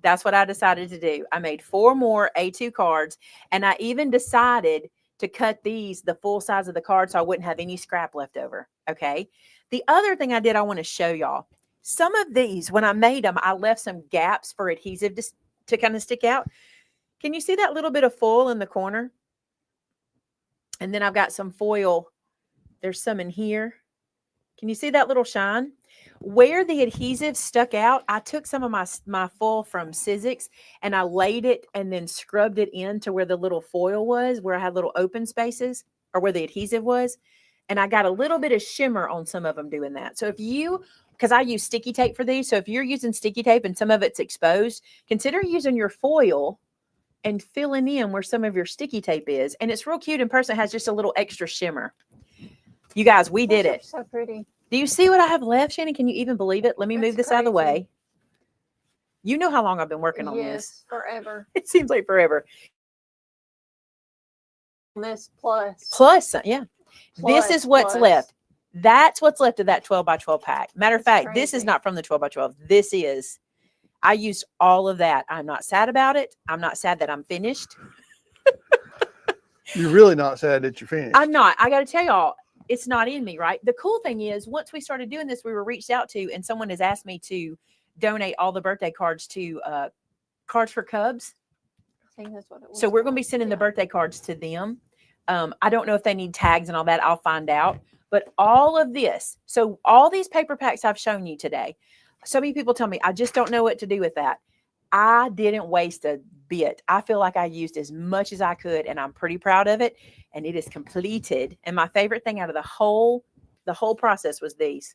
That's what I decided to do. I made 4 more A2 cards, and I even decided to cut these the full size of the card so I wouldn't have any scrap left over. Okay. The other thing I did, I want to show y'all. Some of these, when I made them, I left some gaps for adhesive to kind of stick out. Can you see that little bit of foil in the corner? And then I've got some foil. There's some in here. Can you see that little shine? Where the adhesive stuck out, I took some of my foil from Sizzix and I laid it and then scrubbed it into where the little foil was, where I had little open spaces, or where the adhesive was. And I got a little bit of shimmer on some of them doing that. So if you, because I use sticky tape for these, so if you're using sticky tape and some of it's exposed, consider using your foil and filling in where some of your sticky tape is. And it's real cute in person. It has just a little extra shimmer. You guys, we did it. So pretty. Do you see what I have left, Shannon? Can you even believe it? Let me move this out of the way. You know how long I've been working on this. Forever. It seems like forever. This plus. Yeah. This is what's left. That's what's left of that 12 by 12 pack. Matter of fact, this is not from the 12 by 12. This is. I used all of that. I'm not sad about it. I'm not sad that I'm finished. You're really not sad that you're finished. I'm not. I got to tell y'all, it's not in me, right? The cool thing is, once we started doing this, we were reached out to, and someone has asked me to donate all the birthday cards to Cards for Cubs. I think that's what it was. So we're going to be sending the birthday cards to them. I don't know if they need tags and all that. I'll find out. But all of this, so all these paper packs I've shown you today, so many people tell me, I just don't know what to do with that. I didn't waste a bit. I feel like I used as much as I could, and I'm pretty proud of it. And it is completed. And my favorite thing out of the whole process was these.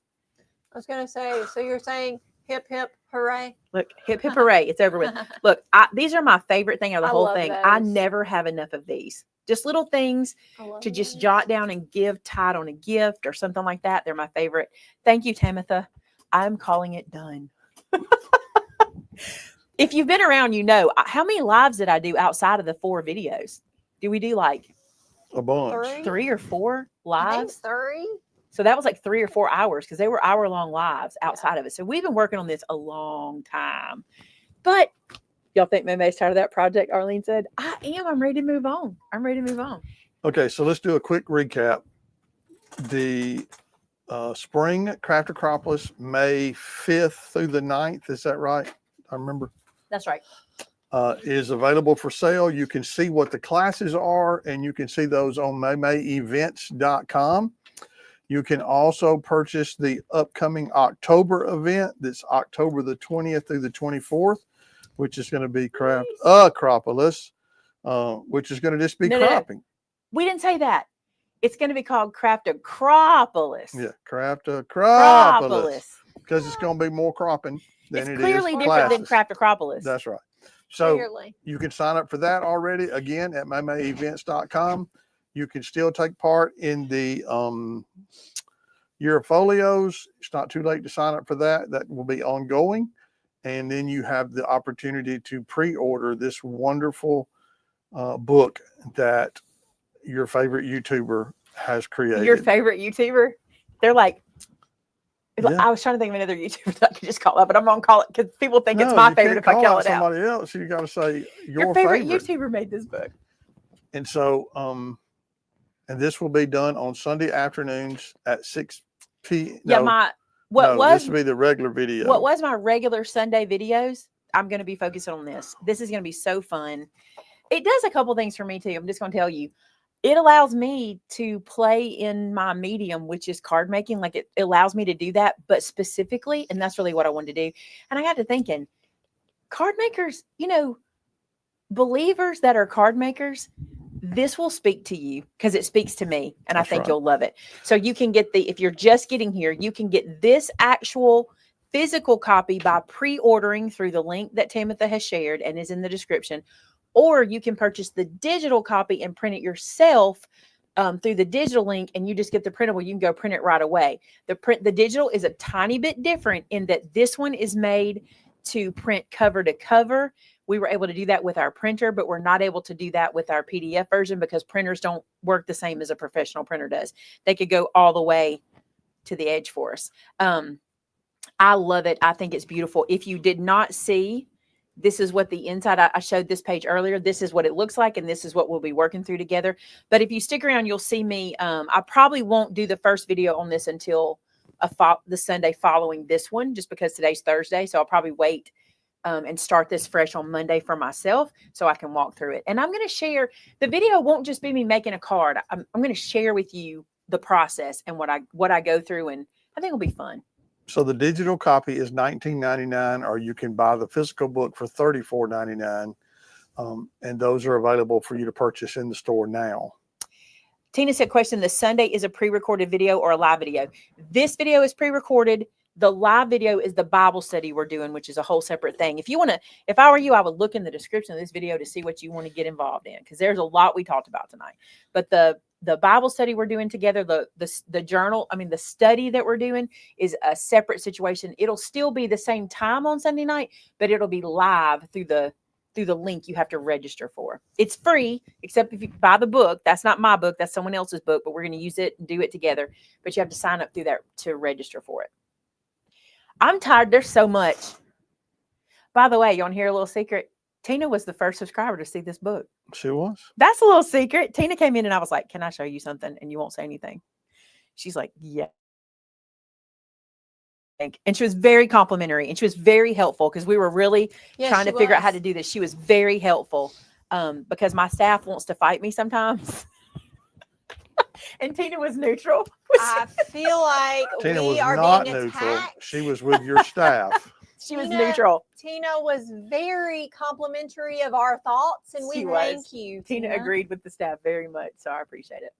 I was going to say, so you're saying hip, hip, hooray. Look, hip, hip, hooray. It's over with. Look, these are my favorite thing out of the whole thing. Those. I never have enough of these. Just little things to just jot down and give tied on a gift or something like that. They're my favorite. Thank you, Tamitha. I'm calling it done. If you've been around, you know, how many lives did I do outside of the 4 videos? Do we do like a bunch? 3 or 4 lives? 3. So that was like 3 or 4 hours because they were hour-long lives outside of it. So we've been working on this a long time. But y'all think Maymay's tired of that project? Arlene said, I am. I'm ready to move on. I'm ready to move on. Okay, so let's do a quick recap. The spring Craft-A-Cropolis, May 5th through the 9th. Is that right? I remember. That's right. Is available for sale. You can see what the classes are, and you can see those on maymayevents.com. You can also purchase the upcoming October event. That's October the 20th through the 24th, which is going to be Craft-A-Cropolis, which is going to just be cropping. We didn't say that. It's going to be called Craft-A-Cropolis. Yeah, Craft-A-Cropolis. Because it's going to be more cropping than it's it is clearly different classes. than Craft-A-Cropolis. That's right. So Clearly. you can sign up for that already, again, at maymayevents.com. You can still take part in the Year of Folios. It's not too late to sign up for that. That will be ongoing. And then you have the opportunity to pre-order this wonderful book that your favorite YouTuber has created. Your favorite YouTuber? They're like, yeah. I was trying to think of another YouTuber that I could just call out, but I'm going to call it because people think it's my favorite if I call it out. Somebody else, you got to say your favorite YouTuber made this book. And so, and this will be done on Sunday afternoons at 6 p.m. Yeah, this will be the regular video. What was my regular Sunday videos? I'm going to be focusing on this. This is going to be so fun. It does a couple things for me too. I'm just going to tell you. It allows me to play in my medium, which is card making. Like it allows me to do that, but specifically, and that's really what I wanted to do. And I got to thinking, card makers, you know, believers that are card makers, this will speak to you because it speaks to me. And That's I think right. You'll love it. So you can get if you're just getting here, you can get this actual physical copy by pre-ordering through the link that Tamitha has shared and is in the description. Or you can purchase the digital copy and print it yourself through the digital link, and you just get the printable. You can go print it right away. The digital is a tiny bit different in that this one is made to print cover to cover. We were able to do that with our printer, but we're not able to do that with our PDF version because printers don't work the same as a professional printer does. They could go all the way to the edge for us. I love it. I think it's beautiful. If you did not see This is what the inside, I showed this page earlier. This is what it looks like, and this is what we'll be working through together. But if you stick around, you'll see me. I probably won't do the first video on this until the Sunday following this one, just because today's Thursday. So I'll probably wait and start this fresh on Monday for myself so I can walk through it. And I'm going to share, the video won't just be me making a card. I'm going to share with you the process and what I go through, and I think it'll be fun. So the digital copy is $19.99, or you can buy the physical book for $34.99. And those are available for you to purchase in the store now. Tina said, question, the Sunday is a pre-recorded video or a live video? This video is pre-recorded. The live video is the Bible study we're doing, which is a whole separate thing. If you want to, if I were you, I would look in the description of this video to see what you want to get involved in, because there's a lot we talked about tonight. But the Bible study we're doing together, the journal, I mean, the study that we're doing is a separate situation. It'll still be the same time on Sunday night, but it'll be live through the link you have to register for. It's free, except if you buy the book. That's not my book. That's someone else's book, but we're going to use it and do it together. But you have to sign up through that to register for it. I'm tired. There's so much. By the way, you want to hear a little secret? Tina was the first subscriber to see this book. She was? That's a little secret. Tina came in and I was like, can I show you something? And you won't say anything. She's like, yeah. And she was very complimentary and she was very helpful, because we were really trying to figure out how to do this. She was very helpful because my staff wants to fight me sometimes. And Tina was neutral. I feel like Tina we was are not being neutral. attacked. She was with your staff. She was neutral. Tina was very complimentary of our thoughts, and we thank you. Tina agreed with the staff very much, so I appreciate it.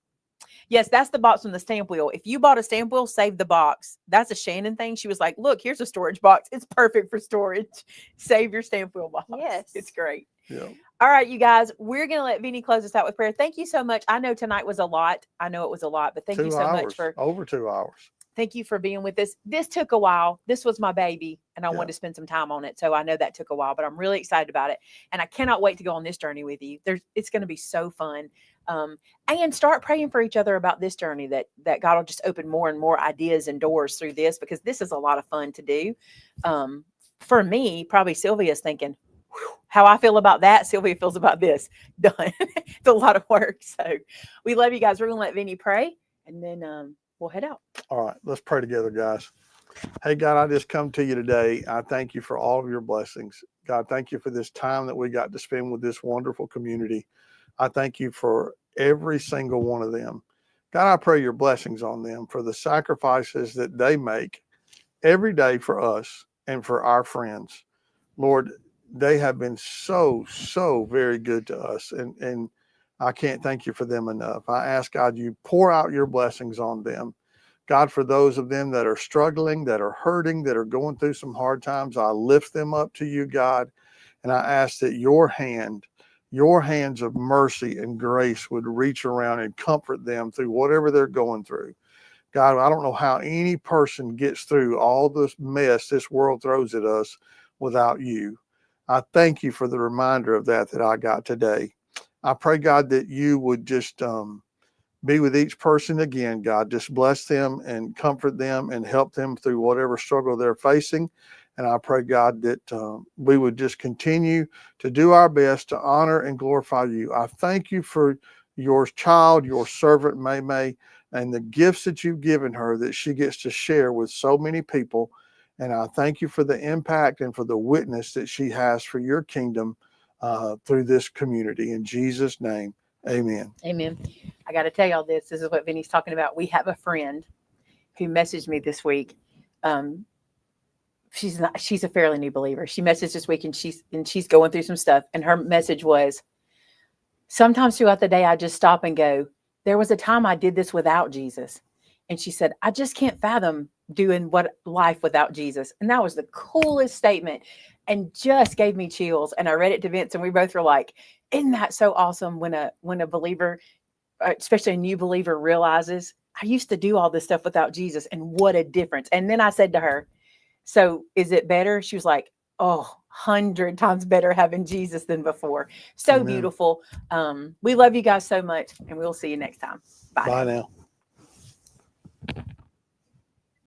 Yes, that's the box from the stamp wheel. If you bought a stamp wheel, save the box. That's a Shannon thing. She was like, look, here's a storage box. It's perfect for storage. Save your stamp wheel box. Yes. It's great. Yeah. All right, you guys, we're going to let Vinny close us out with prayer. Thank you so much. I know tonight was a lot. I know it was a lot, but thank you so much for over 2 hours. Thank you for being with us. This took a while. This was my baby, and I wanted to spend some time on it. So I know that took a while, but I'm really excited about it. And I cannot wait to go on this journey with you. It's going to be so fun. And start praying for each other about this journey, that God will just open more and more ideas and doors through this, because this is a lot of fun to do. For me, probably Sylvia's thinking, how I feel about that, Sylvia feels about this. Done. It's a lot of work. So we love you guys. We're going to let Vinny pray, and then we'll head out. All right, let's pray together, guys. Hey, God, I just come to you today. I thank you for all of your blessings. God, thank you for this time that we got to spend with this wonderful community. I thank you for every single one of them. God, I pray your blessings on them for the sacrifices that they make every day for us and for our friends. Lord, they have been so very good to us. And I can't thank you for them enough. I ask, God, you pour out your blessings on them. God, for those of them that are struggling, that are hurting, that are going through some hard times, I lift them up to you, God. And I ask that your hands of mercy and grace would reach around and comfort them through whatever they're going through. God, I don't know how any person gets through all this mess this world throws at us without you. I thank you for the reminder of that I got today. I pray, God, that you would just be with each person again, God. Just bless them and comfort them and help them through whatever struggle they're facing. And I pray, God, that we would just continue to do our best to honor and glorify you. I thank you for your child, your servant, Maymay, and the gifts that you've given her that she gets to share with so many people. And I thank you for the impact and for the witness that she has for your kingdom through this community. In Jesus' name, amen. Amen. I got to tell y'all this. This is what Vinny's talking about. We have a friend who messaged me this week. She's a fairly new believer. She messaged this week and she's going through some stuff. And her message was, sometimes throughout the day, I just stop and go, there was a time I did this without Jesus. And she said, I just can't fathom doing life without Jesus. And that was the coolest statement and just gave me chills. And I read it to Vince and we both were like, isn't that so awesome when a believer, especially a new believer, realizes I used to do all this stuff without Jesus, and what a difference. And then I said to her, so is it better? She was like, oh, 100 times better having Jesus than before. So Amen. Beautiful. We love you guys so much, and we'll see you next time. Bye. Bye now.